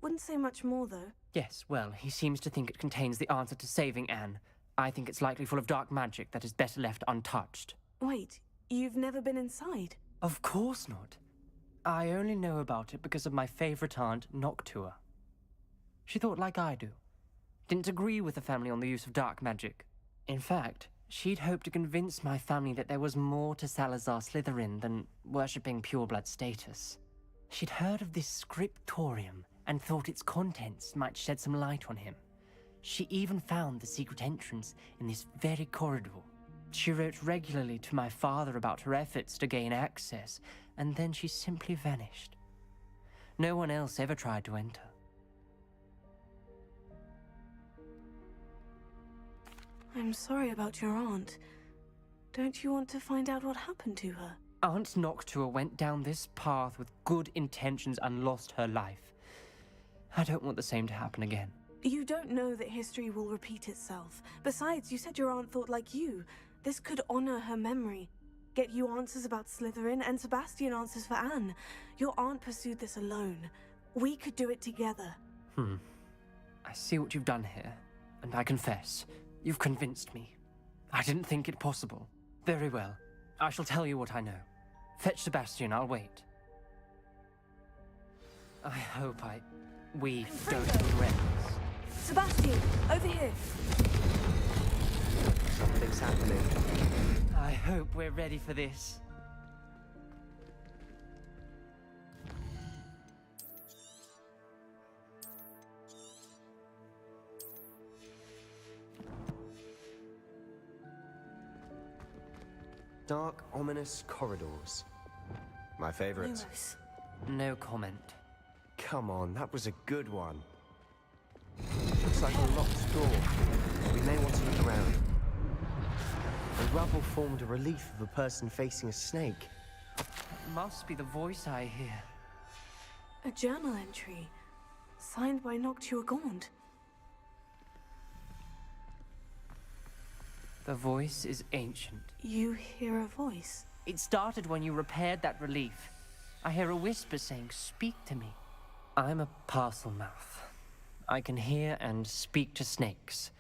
Wouldn't say much more, though. Yes, well, he seems to think it contains the answer to saving Anne. I think it's likely full of dark magic that is better left untouched. Wait, you've never been inside? Of course not. I only know about it because of my favorite aunt, Noctua. She thought like I do. Didn't agree with the family on the use of dark magic. In fact, she'd hoped to convince my family that there was more to Salazar Slytherin than worshipping pureblood status. She'd heard of this scriptorium and thought its contents might shed some light on him. She even found the secret entrance in this very corridor. She wrote regularly to my father about her efforts to gain access, and then she simply vanished. No one else ever tried to enter. I'm sorry about your aunt. Don't you want to find out what happened to her? Aunt Noctua went down this path with good intentions and lost her life. I don't want the same to happen again. You don't know that history will repeat itself. Besides, you said your aunt thought like you. This could honor her memory. Get you answers about Slytherin, and Sebastian answers for Anne. Your aunt pursued this alone. We could do it together. I see what you've done here, and I confess, you've convinced me. I didn't think it possible. Very well. I shall tell you what I know. Fetch Sebastian, I'll wait. I hope we don't regret this. Sebastian, over here. Something's happening. I hope we're ready for this. Dark, ominous corridors. My favorite. Lumos. No comment. Come on, that was a good one. Looks like a locked door. We may want to look around. The rubble formed a relief of a person facing a snake. It must be the voice I hear. A journal entry. Signed by Noctua Gaunt. The voice is ancient. You hear a voice? It started when you repaired that relief. I hear a whisper saying, "Speak to me." I'm a parcel mouth. I can hear and speak to snakes.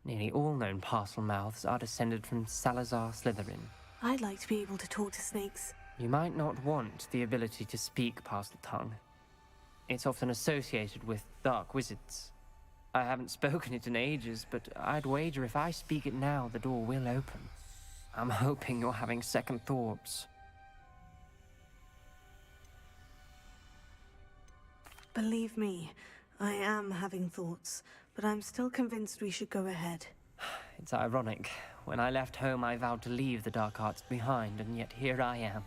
Nearly all known parcel mouths are descended from Salazar Slytherin. I'd like to be able to talk to snakes. You might not want the ability to speak parcel tongue. It's often associated with dark wizards. I haven't spoken it in ages, but I'd wager if I speak it now, the door will open. I'm hoping you're having second thoughts. Believe me, I am having thoughts, but I'm still convinced we should go ahead. It's ironic. When I left home, I vowed to leave the dark arts behind, and yet here I am.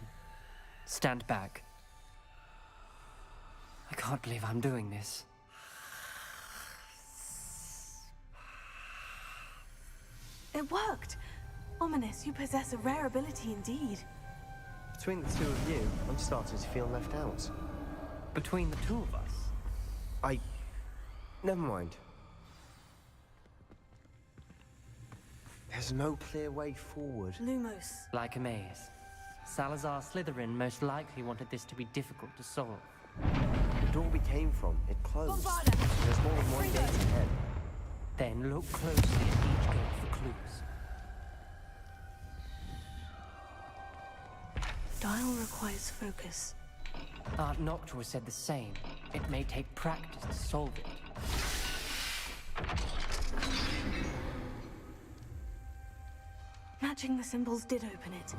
Stand back. I can't believe I'm doing this. It worked! Ominous, you possess a rare ability indeed. Between the two of you, I'm starting to feel left out. Between the two of us? Never mind. There's no clear way forward. Lumos. Like a maze. Salazar Slytherin most likely wanted this to be difficult to solve. The door we came from, it closed. There's more than one gate ahead. Then look closely at each gate for clues. Dial requires focus. Aunt Noctua said the same. It may take practice to solve it. Matching the symbols did open it.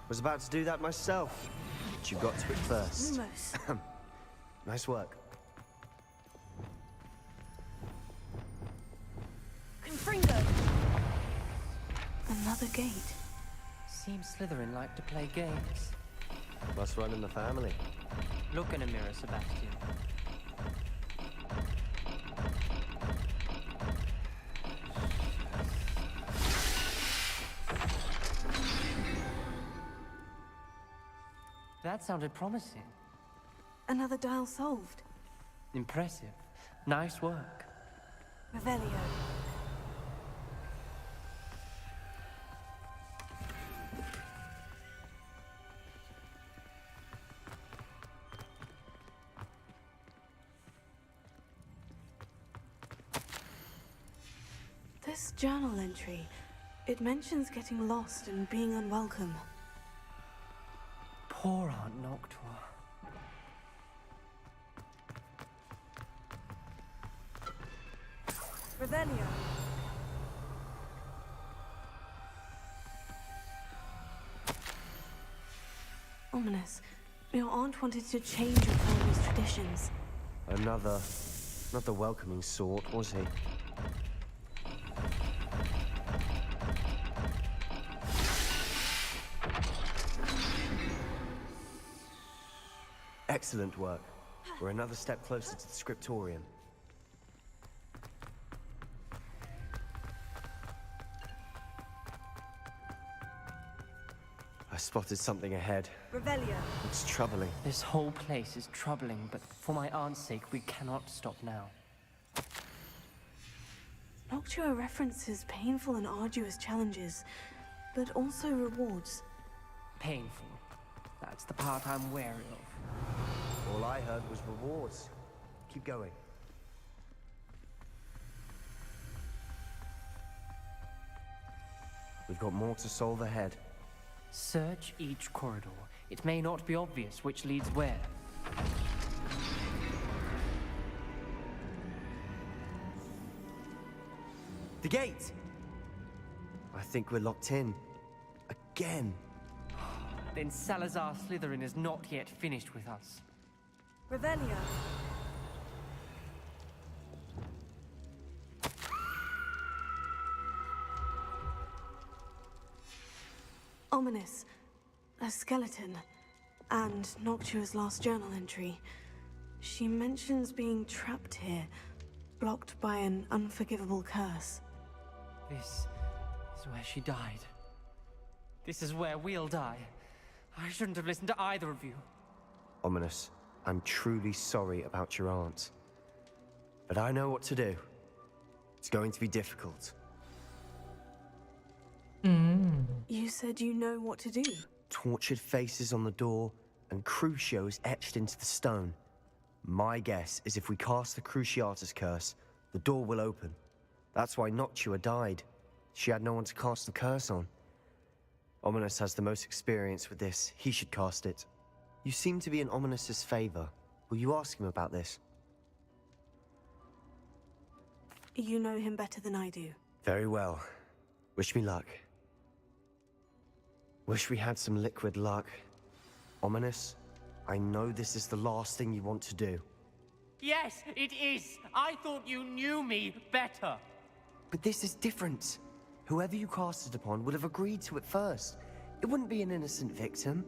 Was about to do that myself, but you got to it first. Lumos. Nice work. Confringo! Another gate. Seems Slytherin like to play games. Must run in the family. Look in a mirror, Sebastian. That sounded promising. Another dial solved. Impressive. Nice work. Revelio. This journal entry, it mentions getting lost and being unwelcome. Poor Aunt Noctua. Revelio. Ominous. Your aunt wanted to change your family's traditions. Another, not the welcoming sort, was he? Excellent work. We're another step closer to the scriptorium. I spotted something ahead. Revelio. It's troubling. This whole place is troubling, but for my aunt's sake, we cannot stop now. Noctua references painful and arduous challenges, but also rewards. Painful. That's the part I'm wary of. All I heard was rewards. Keep going. We've got more to solve ahead. Search each corridor. It may not be obvious which leads where. The gate! I think we're locked in. Again. Then Salazar Slytherin is not yet finished with us. Revelio. Ominous. A skeleton. And Noctua's last journal entry. She mentions being trapped here, blocked by an unforgivable curse. This is where she died. This is where we'll die. I shouldn't have listened to either of you. Ominous, I'm truly sorry about your aunt. But I know what to do. It's going to be difficult. You said you know what to do. Tortured faces on the door and Crucios etched into the stone. My guess is if we cast the Cruciatus curse, the door will open. That's why Noctua died. She had no one to cast the curse on. Ominous has the most experience with this. He should cast it. You seem to be in Ominous's favor. Will you ask him about this? You know him better than I do. Very well. Wish me luck. Wish we had some liquid luck. Ominous, I know this is the last thing you want to do. Yes, it is. I thought you knew me better. But this is different. Whoever you cast it upon would have agreed to it first. It wouldn't be an innocent victim.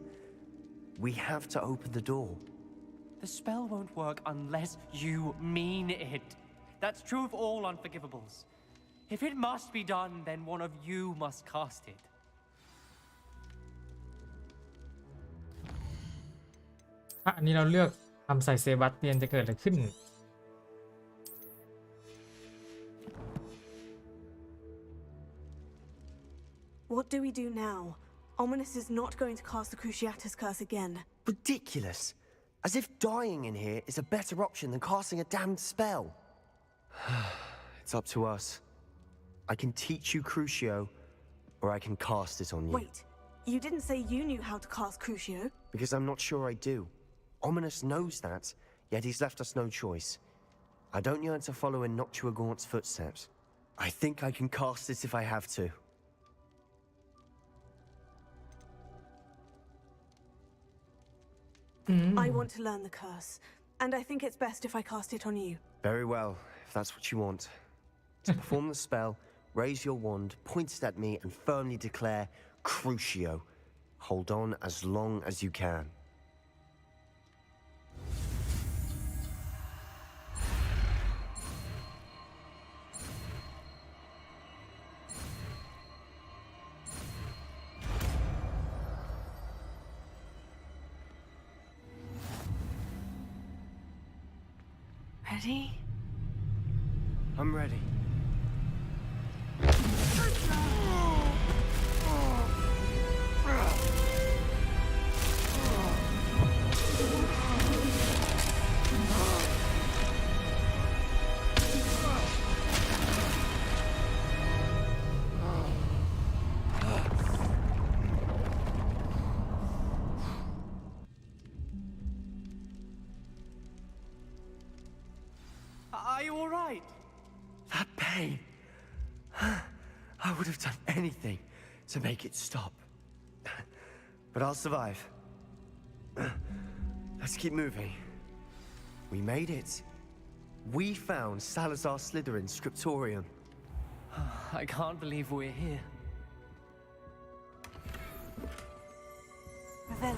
We have to open the door. The spell won't work unless you mean it. That's true of all unforgivables. If it must be done, then one of you must cast it.อันนี้เราเลือกทำใส่เซบาสเตียนจะเกิดอะไรขึ้น What do we do now? Ominous is not going to cast the Cruciatus curse again. Ridiculous. As if dying in here is a better option than casting a damned spell. It's up to us. I can teach you Crucio, or I can cast it on you. Wait, you didn't say you knew how to cast Crucio? Because I'm not sure I do. Ominous knows that, yet he's left us no choice. I don't yearn to follow in Noctua Gaunt's footsteps. I think I can cast it if I have to. I want to learn the curse, and I think it's best if I cast it on you. Very well, if that's what you want. To perform the spell, raise your wand, point it at me, and firmly declare Crucio. Hold on as long as you can. Ready? I'm ready. Are you all right? That pain. I would have done anything to make it stop. But I'll survive. Let's keep moving. We made it. We found Salazar Slytherin's scriptorium. I can't believe we're here. Revelio.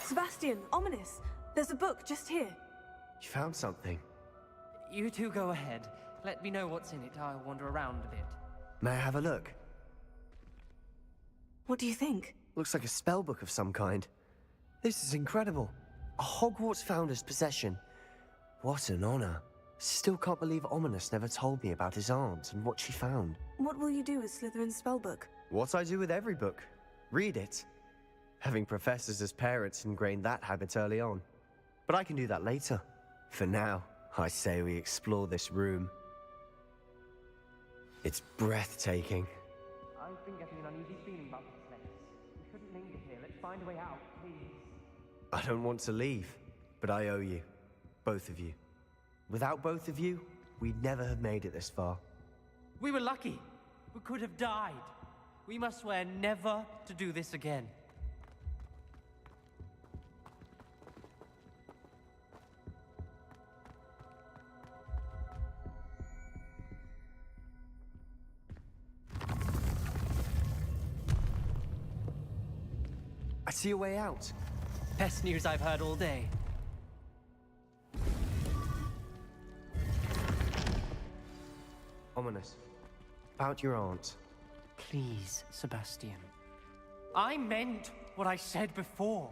Sebastian, ominous. There's a book just here. You found something. You two go ahead. Let me know what's in it. I'll wander around a bit. May I have a look? What do you think? Looks like a spell book of some kind. This is incredible. A Hogwarts founder's possession. What an honor. Still can't believe Ominous never told me about his aunt and what she found. What will you do with Slytherin's spellbook? What I do with every book. Read it. Having professors as parents ingrained that habit early on. But I can do that later. For now, I say we explore this room. It's breathtaking. I've been getting an uneasy feeling about this place. We shouldn't linger here. Let's find a way out, please. I don't want to leave, but I owe you. Both of you. Without both of you, we'd never have made it this far. We were lucky. We could have died. We must swear never to do this again. I see a way out. Best news I've heard all day. Ominous. About your aunt. Please, Sebastian. I meant what I said before.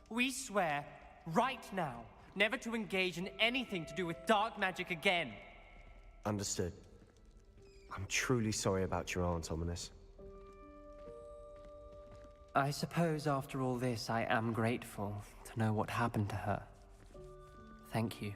We swear, right now, never to engage in anything to do with dark magic again. Understood. I'm truly sorry about your aunt, Ominous. I suppose after all this, I am grateful to know what happened to her. Thank you.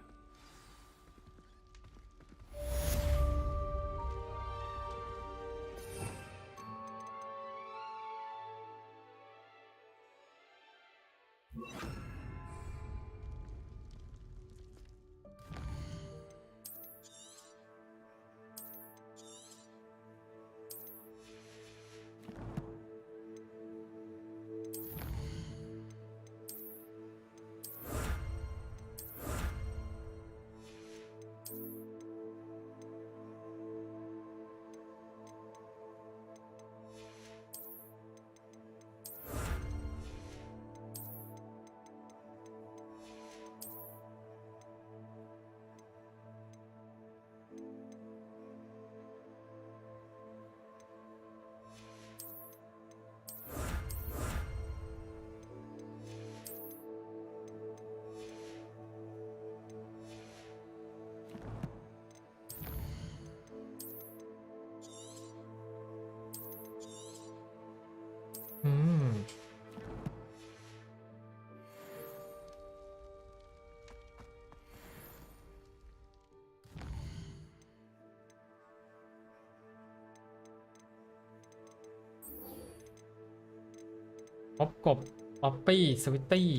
ป๊อปกบป๊อปปี้สวิตตี้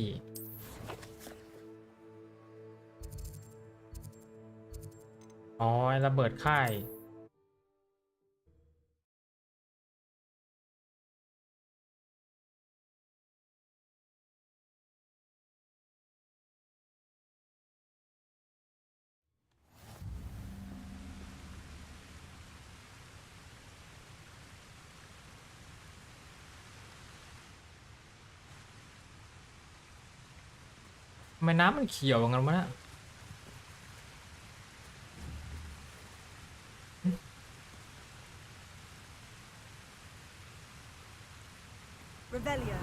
อ๋อระเบิดค่าย ทำไมน้ำมันเขียวงั้นวะเนี่ย Revelio.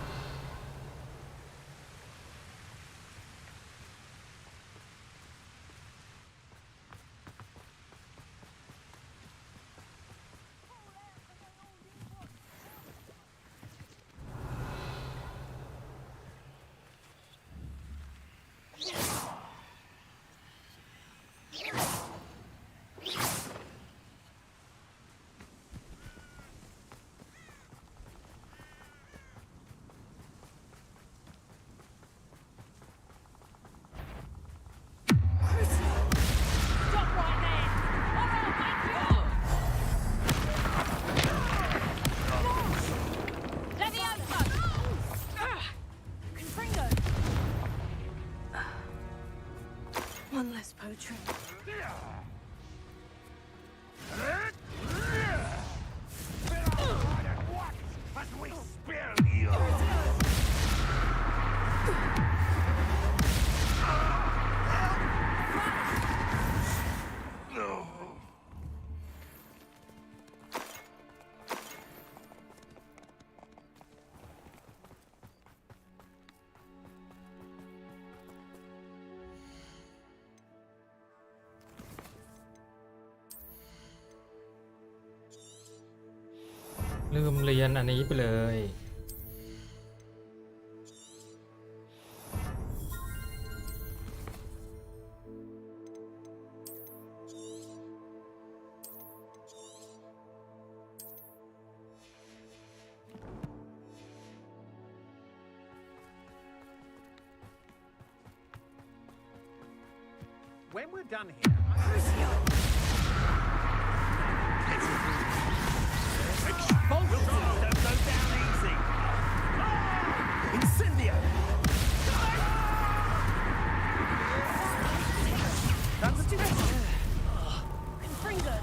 One less poetry. As we spill you. No. ลืมเรียนอันนี้ไปเลย When we're done here, Expulsion! Don't go down easy! Incendio! That's a Confringo.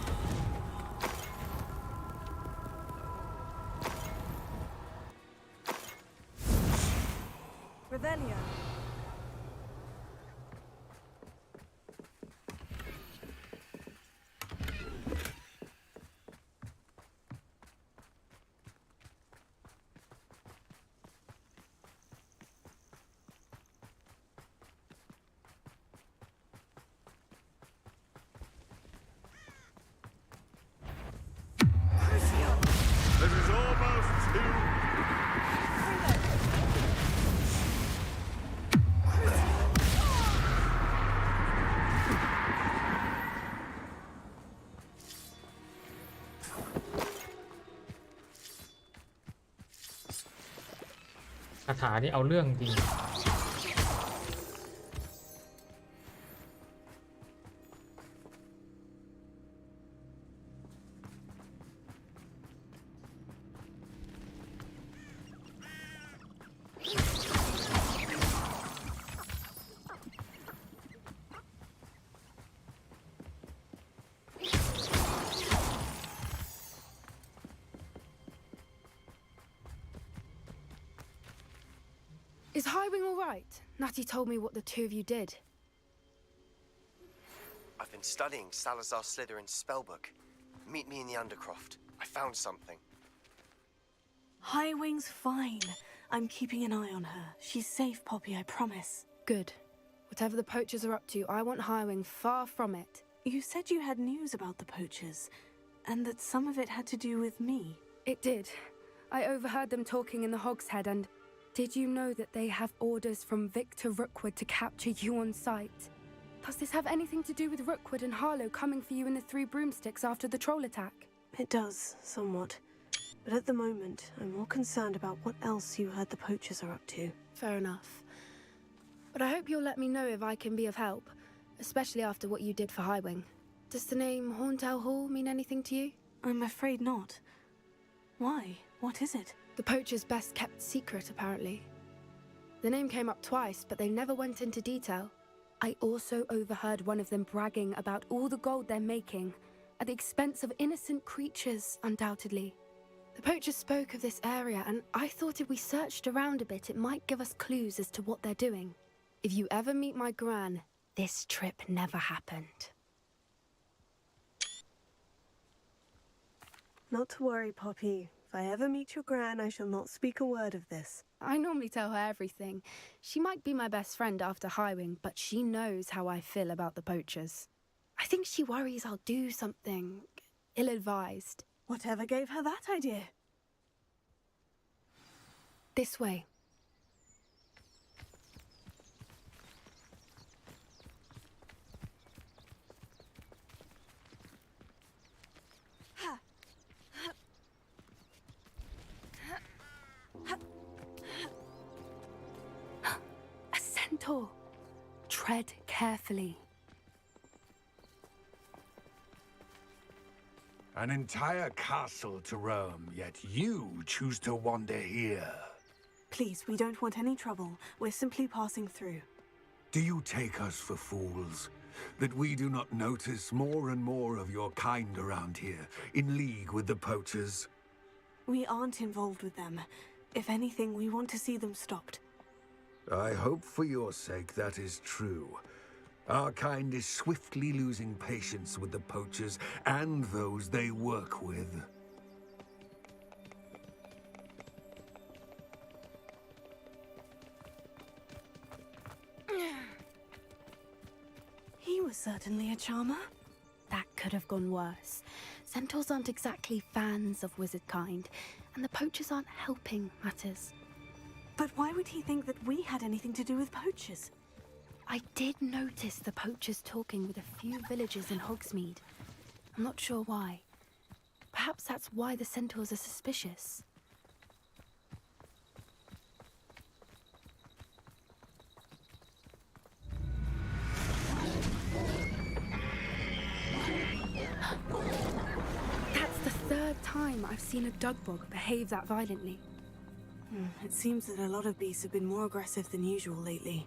Revelio. This is almost too... คาถานี่เอาเรื่องจริง Is Highwing all right? Natty told me what the two of you did. I've been studying Salazar Slytherin's spellbook. Meet me in the Undercroft. I found something. Highwing's fine. I'm keeping an eye on her. She's safe, Poppy, I promise. Good. Whatever the poachers are up to, I want Highwing far from it. You said you had news about the poachers, and that some of it had to do with me. It did. I overheard them talking in the Hogshead, and did you know that they have orders from Victor Rookwood to capture you on sight? Does this have anything to do with Rookwood and Harlow coming for you in the Three Broomsticks after the troll attack? It does, somewhat. But at the moment, I'm more concerned about what else you heard the poachers are up to. Fair enough. But I hope you'll let me know if I can be of help, especially after what you did for Highwing. Does the name Horntail Hall mean anything to you? I'm afraid not. Why? What is it? The poachers' best kept secret, apparently. The name came up twice, but they never went into detail. I also overheard one of them bragging about all the gold they're making, at the expense of innocent creatures, undoubtedly. The poachers spoke of this area, and I thought if we searched around a bit, it might give us clues as to what they're doing. If you ever meet my gran, this trip never happened. Not to worry, Poppy. If I ever meet your gran, I shall not speak a word of this. I normally tell her everything. She might be my best friend after Highwing, but she knows how I feel about the poachers. I think she worries I'll do something ill-advised. Whatever gave her that idea? This way. A centaur. Tread carefully. An entire castle to roam, yet you choose to wander here. Please, we don't want any trouble. We're simply passing through. Do you take us for fools? That we do not notice more and more of your kind around here, in league with the poachers? We aren't involved with them. If anything, we want to see them stopped. I hope for your sake that is true. Our kind is swiftly losing patience with the poachers and those they work with. He was certainly a charmer. That could have gone worse. Centaurs aren't exactly fans of wizard kind, and the poachers aren't helping matters. But why would he think that we had anything to do with poachers? I did notice the poachers talking with a few villagers in Hogsmeade. I'm not sure why. Perhaps that's why the centaurs are suspicious. That's the third time I've seen a dugbog behave that violently. It seems that a lot of beasts have been more aggressive than usual lately.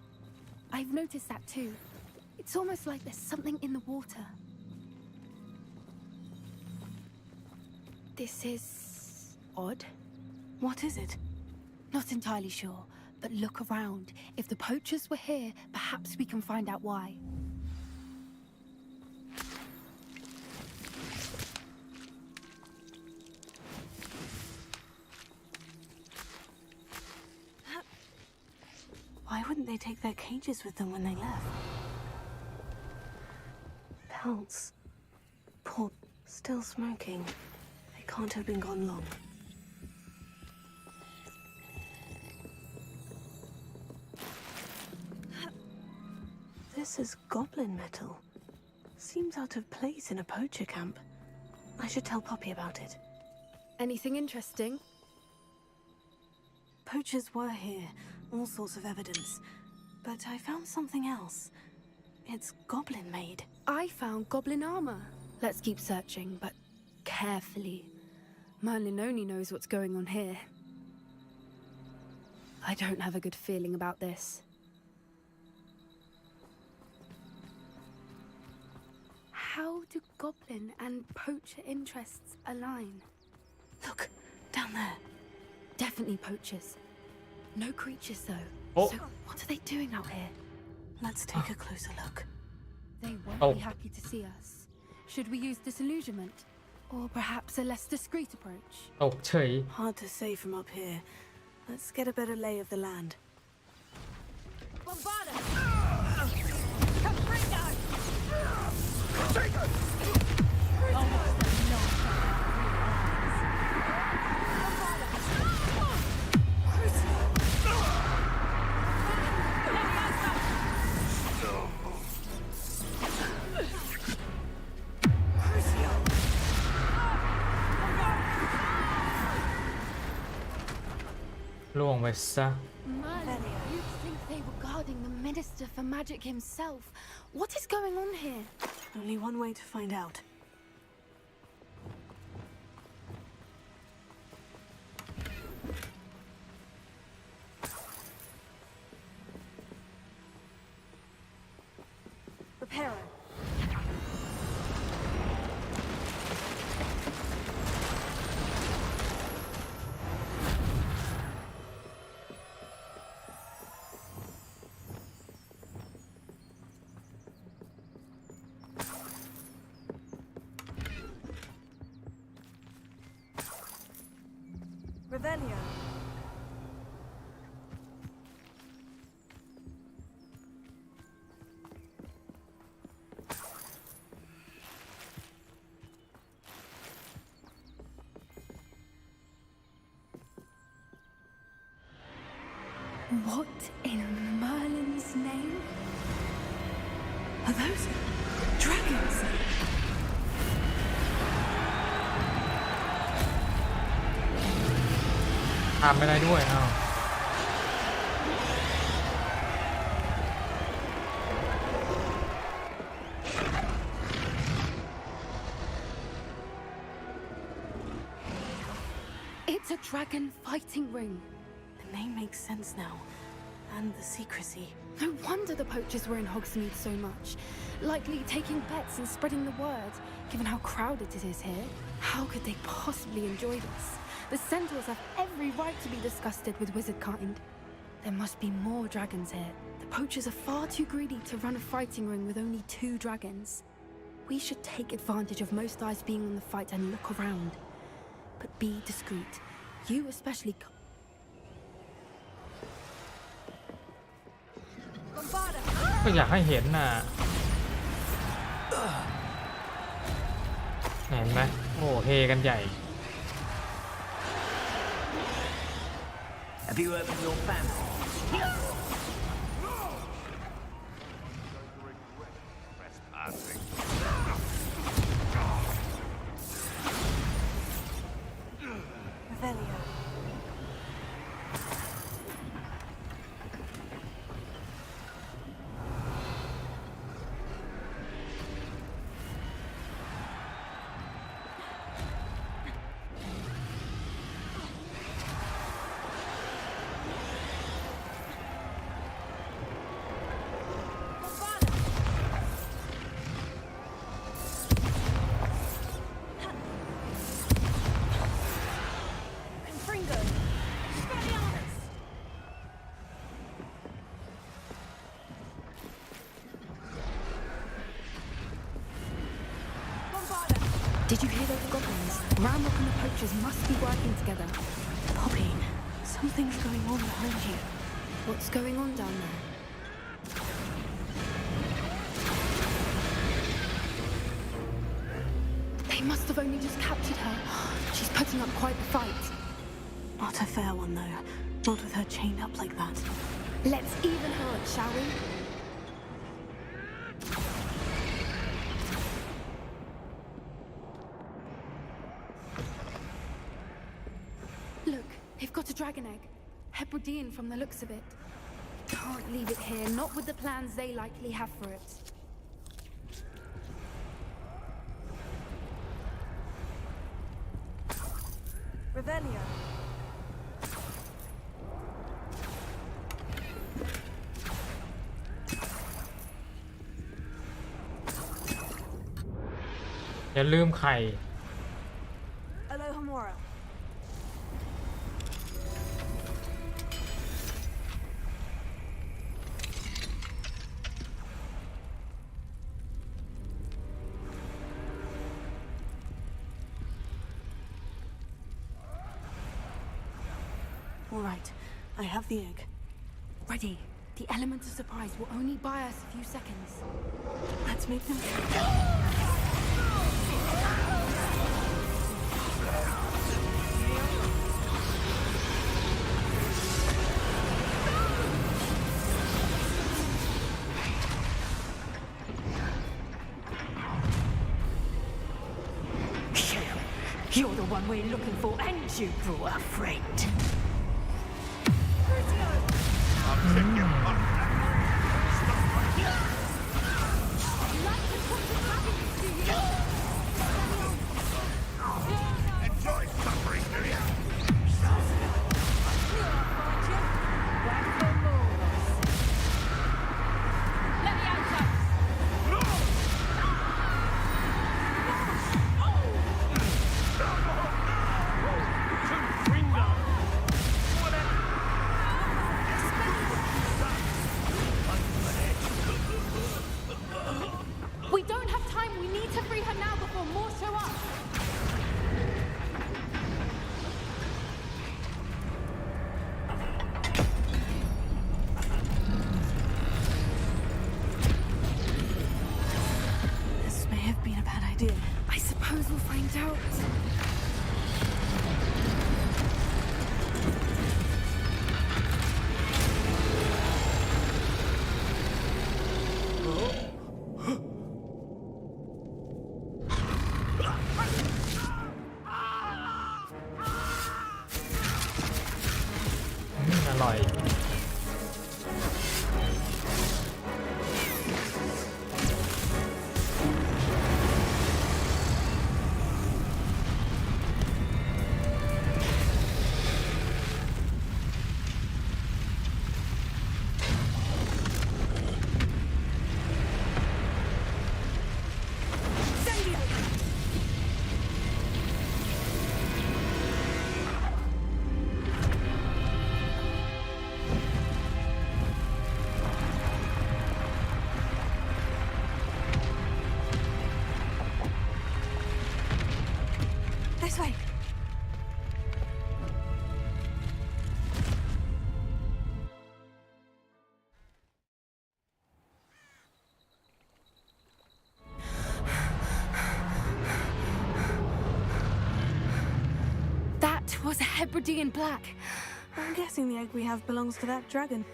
I've noticed that too. It's almost like there's something in the water. This is odd. What is it? Not entirely sure, but look around. If the poachers were here, perhaps we can find out why. Why wouldn't they take their cages with them when they left? Pelts. Poor, still smoking. They can't have been gone long. This is goblin metal. Seems out of place in a poacher camp. I should tell Poppy about it. Anything interesting? Poachers were here. All sorts of evidence. But I found something else. It's goblin-made. I found goblin armor. Let's keep searching, but carefully. Merlin only knows what's going on here. I don't have a good feeling about this. How do goblin and poacher interests align? Look, down there. Definitely poachers. No creatures, though. Oh. So what are they doing out here? Let's take a closer look. They won't be happy to see us. Should we use disillusionment? Or perhaps a less discreet approach? ตกเฉย Hard to say from up here. Let's get a better lay of the land. Bombarda! Come bring us! Take us!ล่วงไปซะ Merlin, you'd think they were guarding the Minister for Magic himself. What is going on here? Only one way to find out. Reparo. Revelio. What in Merlin's name? Are those dragons? ตามไม่ได้ด้วยอ้าว It's a dragon fighting ring. The name makes sense now. And the secrecy. No wonder the poachers were in Hogsmeade so much. Likely taking bets and spreading the word, given how crowded it is here. How could they possibly enjoy this? The centaurs have every right to be disgusted with wizard kind. There must be more dragons here. The poachers are far too greedy to run a fighting ring with only 2 dragons. We should take advantage of most eyes being on the fight and look around. But be discreet. You especially.ก็อยากให้เห็นน่ะเห็นไหมโอ้เฮกันใหญ่ Have you opened your family? Revelio. Did you hear those goblins? Ramrock and the poachers must be working together. Poppy, something's going on behind you. What's going on down there? They must have only just captured her. She's putting up quite the fight. Not a fair one, though. Not with her chained up like that. Let's even her up, shall we? Look, they've got a dragon egg. Hebridean from the looks of it. Can't leave it here, not with the plans they likely have for it. Revelio.อย่าลืมไข่ Alohomora. All right, I have the egg. Ready. The element of surprise will only buy us a few seconds. Let's make them. You're the one we're looking for, and you grew afraid. Enjoy suffering, do you? idea? I suppose we'll find out. This way. That was a Hebridean black. I'm guessing the egg we have belongs to that dragon.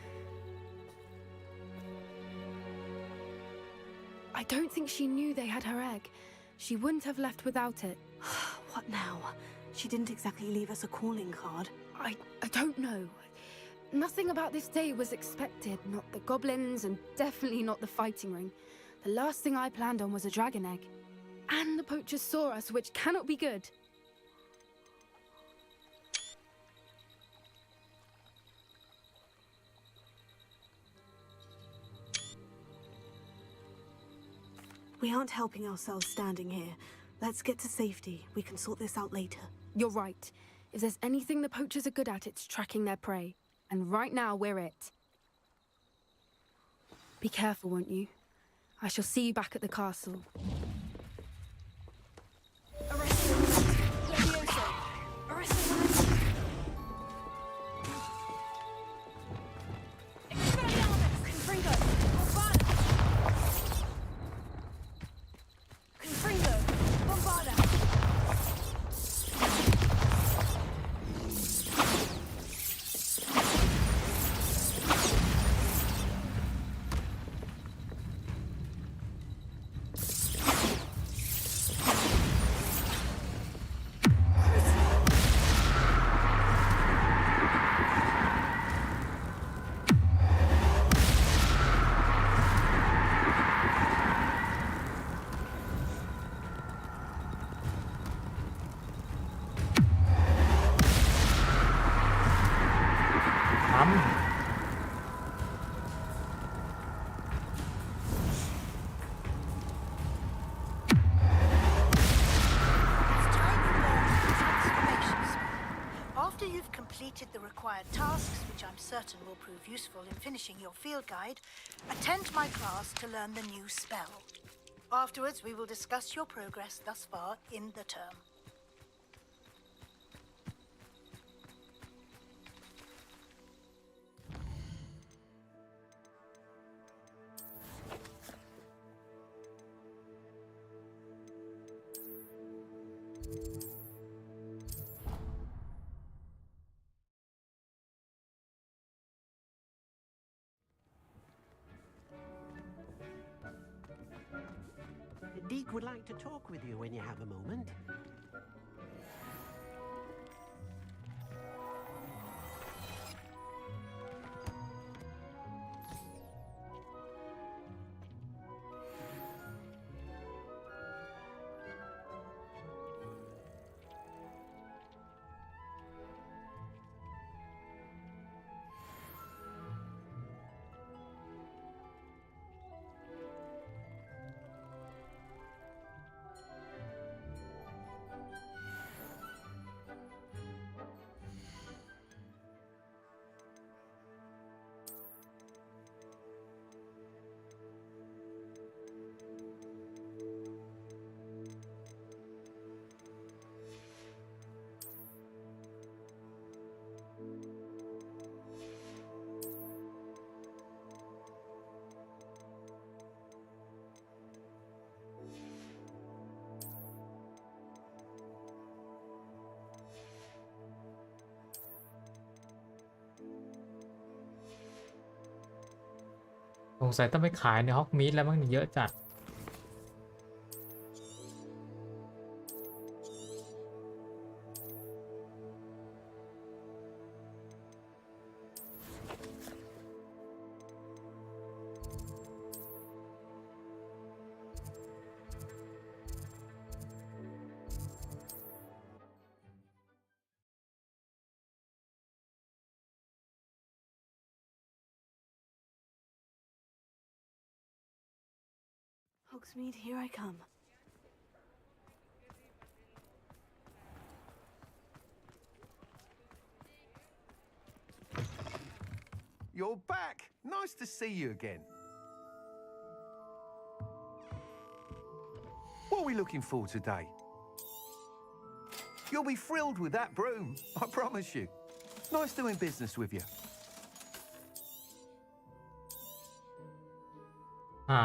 I don't think she knew they had her egg. She wouldn't have left without it. What now? She didn't exactly leave us a calling card. I don't know. Nothing about this day was expected. Not the goblins, and definitely not the fighting ring. The last thing I planned on was a dragon egg. And the poachers saw us, which cannot be good. We aren't helping ourselves standing here. Let's get to safety. We can sort this out later. You're right. If there's anything the poachers are good at, it's tracking their prey. And right now, we're it. Be careful, won't you? I shall see you back at the castle. The required tasks, which I'm certain will prove useful in finishing your field guide, attend my class to learn the new spell. Afterwards, we will discuss your progress thus far in the term. Deke would like to talk with you when you have a moment. สงสัยต้องไปขายในฮอกมีดแล้วมั้งเยอะจัดHogsmeade, here I come. You're back! Nice to see you again. What are we looking for today? You'll be thrilled with that broom, I promise you. Nice doing business with you. หา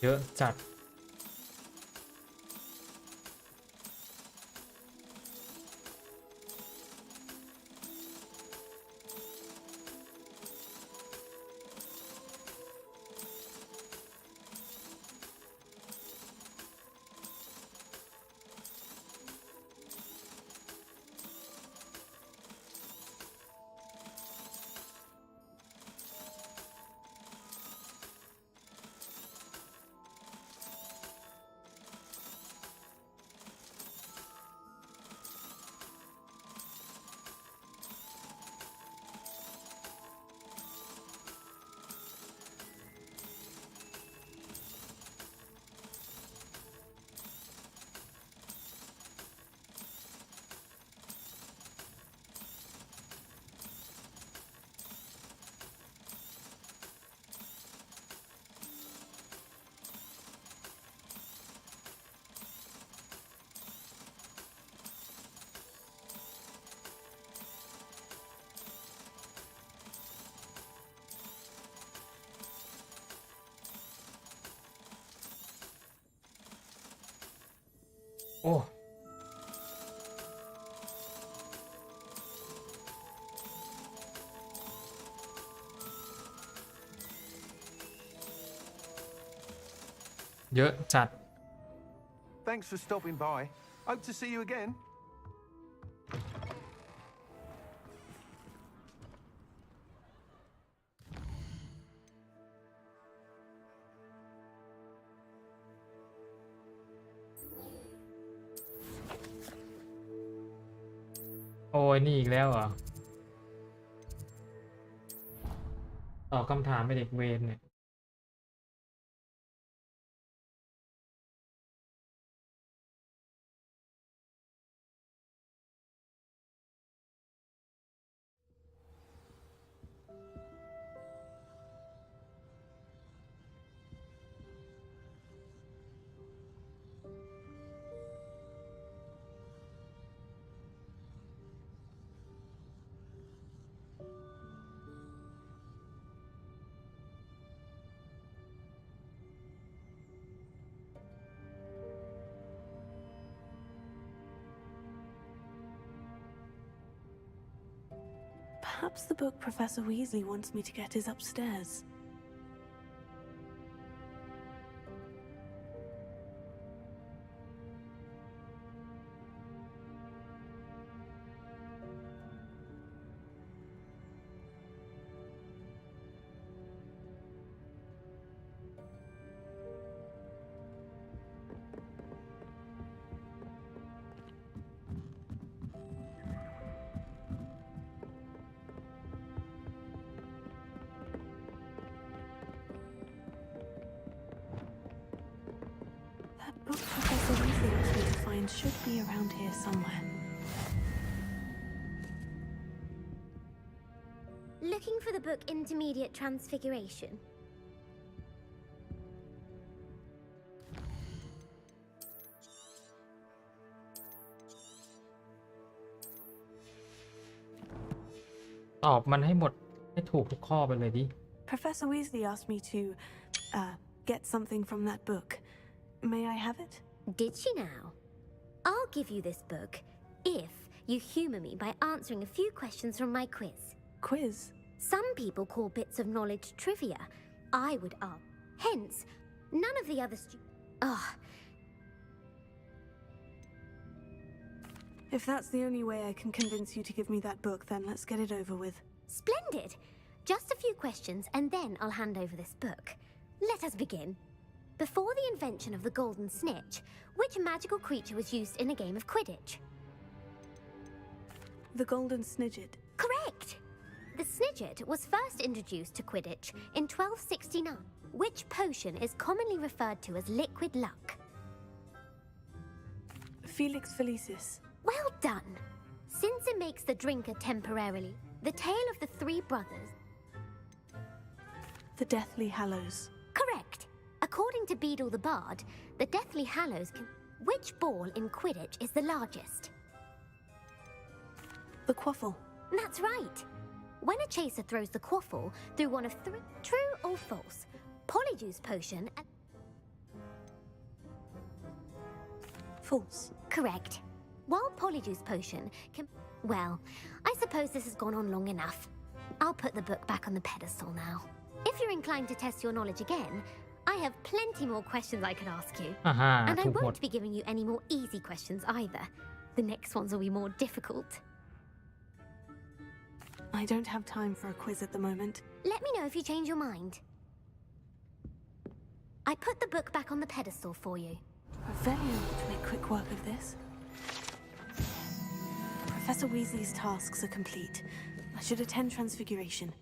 เยอะจัดโอ้เยอะจัด Thanks for stopping by. Hope to see you again. โอ้ยนี่อีกแล้วเหรอตอบคำถามไปเด็กเวรเนี่ย Perhaps the book Professor Weasley wants me to get is upstairs. That book Professor Weasley asked me to find should be around here somewhere. Looking for the book Intermediate Transfiguration. ตอบมันให้หมดให้ถูกทุกข้อไปเลยดิ Professor Weasley asked me to, get something from that book. May I have it? Did she now? I'll give you this book if you humor me by answering a few questions from my quiz. Quiz? Some people call bits of knowledge trivia. I would ask. Hence, none of the other If that's the only way I can convince you to give me that book, then let's get it over with. Splendid! Just a few questions and then I'll hand over this book. Let us begin. Before the invention of the golden snitch, which magical creature was used in a game of Quidditch? The golden snidget. Correct! The snidget was first introduced to Quidditch in 1269. Which potion is commonly referred to as liquid luck? Felix Felicis. Well done! Since it makes the drinker temporarily, the tale of the three brothers. The Deathly Hallows. Correct! According to Beadle the Bard, the Deathly Hallows can... Which ball in Quidditch is the largest? The quaffle. That's right! When a chaser throws the quaffle through one of three... True or false? Polyjuice potion and... False. Correct. While Polyjuice potion can... Well, I suppose this has gone on long enough. I'll put the book back on the pedestal now. If you're inclined to test your knowledge again, I have plenty more questions I could ask you. And I won't be giving you any more easy questions either. The next ones will be more difficult. I don't have time for a quiz at the moment. Let me know if you change your mind. I put the book back on the pedestal for you. We're very able to make quick work of this. Professor Weasley's tasks are complete. I should attend Transfiguration.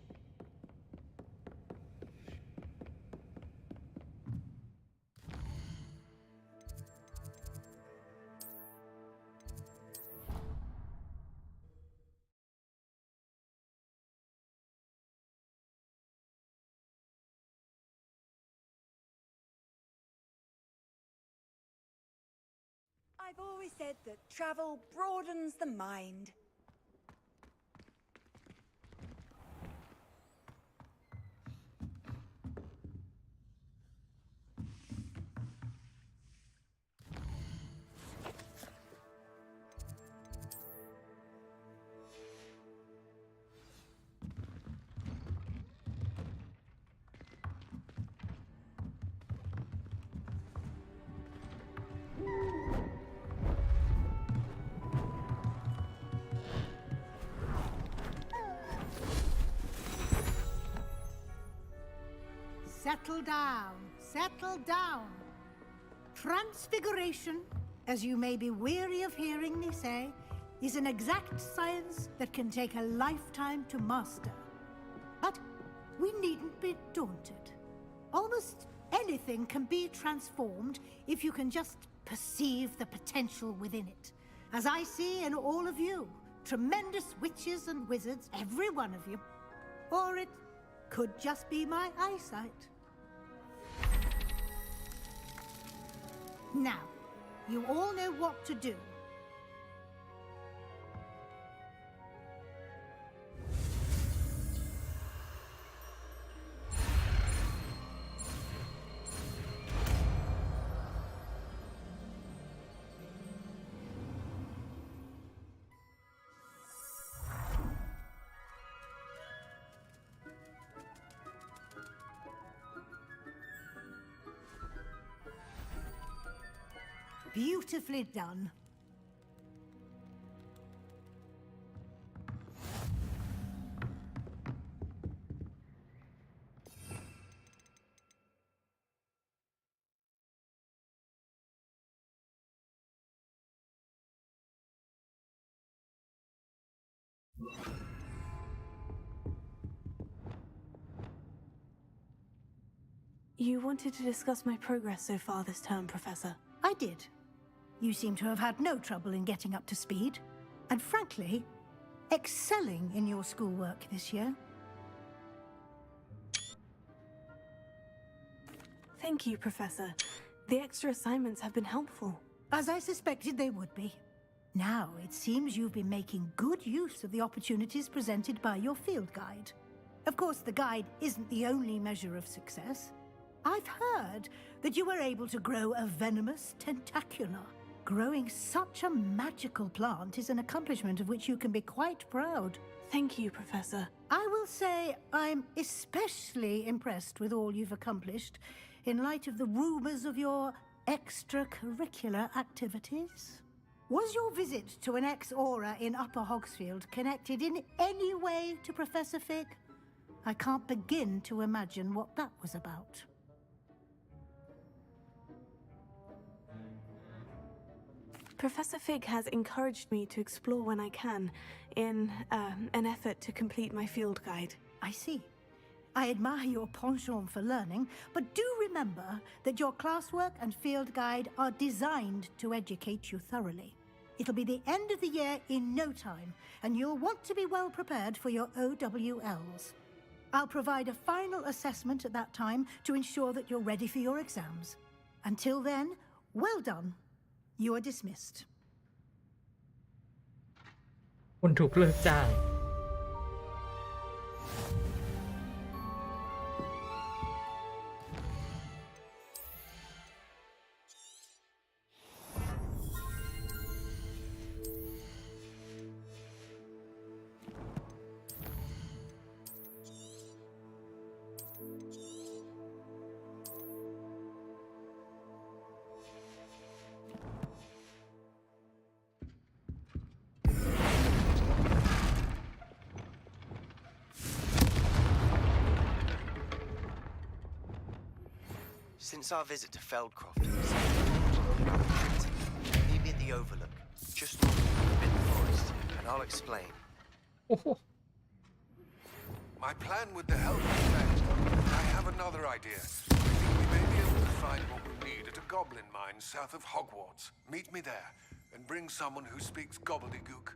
I've always said that travel broadens the mind. Settle down, settle down. Transfiguration, as you may be weary of hearing me say, is an exact science that can take a lifetime to master. But we needn't be daunted. Almost anything can be transformed if you can just perceive the potential within it. As I see in all of you, tremendous witches and wizards, every one of you. Or it could just be my eyesight. Now, you all know what to do. beautifully done. You wanted to discuss my progress so far this term, Professor. I did. You seem to have had no trouble in getting up to speed, and frankly, excelling in your schoolwork this year. Thank you, Professor. The extra assignments have been helpful. As I suspected they would be. Now, it seems you've been making good use of the opportunities presented by your field guide. Of course, the guide isn't the only measure of success. I've heard that you were able to grow a venomous tentacula. Growing such a magical plant is an accomplishment of which you can be quite proud. Thank you, Professor. I will say I'm especially impressed with all you've accomplished in light of the rumors of your extracurricular activities. Was your visit to an ex-aura in Upper Hogsfield connected in any way to Professor Fig? I can't begin to imagine what that was about. Professor Fig has encouraged me to explore when I can in an effort to complete my field guide. I see. I admire your penchant for learning, but do remember that your classwork and field guide are designed to educate you thoroughly. It'll be the end of the year in no time, and you'll want to be well prepared for your OWLs. I'll provide a final assessment at that time to ensure that you're ready for your exams. Until then, well done. You are dismissed. คุณถูกเลิกจ้าง Since our visit to Feldcroft, meet me at the Overlook, just north of the Forbidden Forest, and I'll explain. My plan with the help is failed. I have another idea. I think we may be able to find what we need at a goblin mine south of Hogwarts. Meet me there, and bring someone who speaks gobbledygook.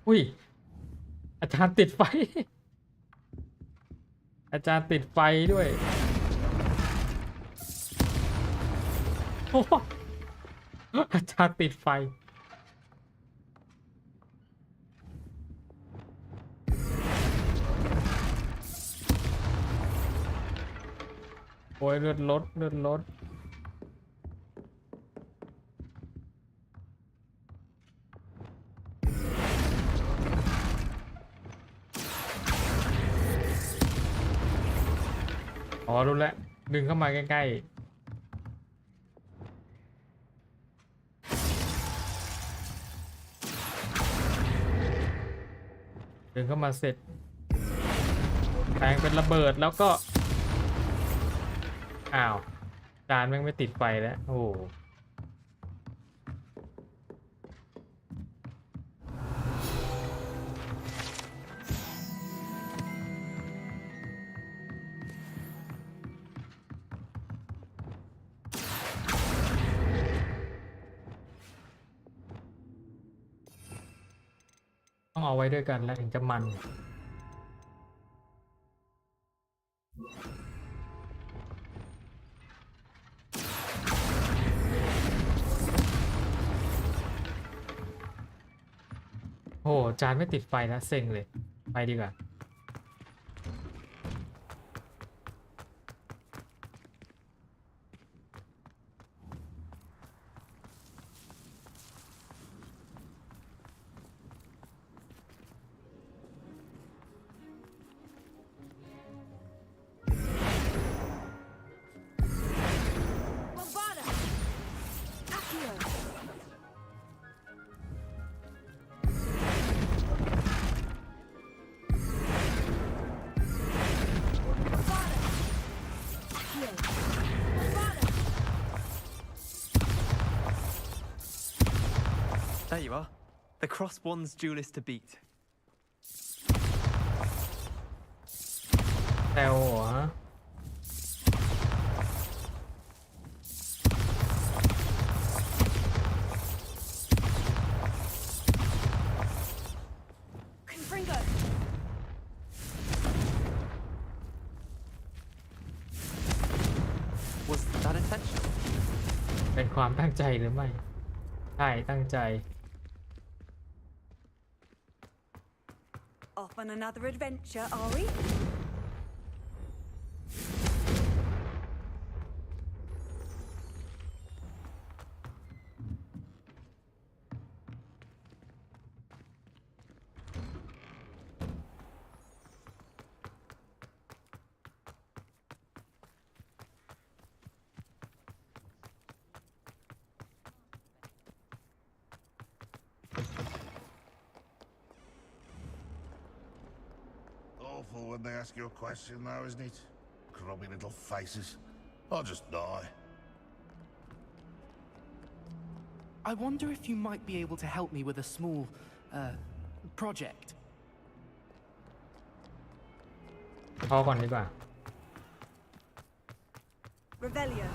อุ้ยอาจารย์ติดไฟ อาจารย์ติดไฟด้วยโอ้อาจารย์ติดไฟโอ้ยเลือดลดเลือดลด อ๋อรู้แล้วดึงเข้ามาใกล้ๆดึงเข้ามาเสร็จแปลงเป็นระเบิดแล้วก็อ้าวจานแม่งไม่ติดไฟแล้วโอ้โหต้องเอาไว้ด้วยกันแล้วถึงจะมันโอ้จานไม่ติดไฟแล้วเซ็งเลยไปดีกว่าThere you are. The cross-wands duelist to beat. แซวเหรอ Confringo. Was that intentional? เป็นความตั้งใจหรือไม่ใช่ตั้งใจ Off on another adventure, are we? Awful when they ask you a question now, isn't it? Grubby little faces. I'll just die. I wonder if you might be able to help me with a small, project. พอก่อนดีกว่า Revelio.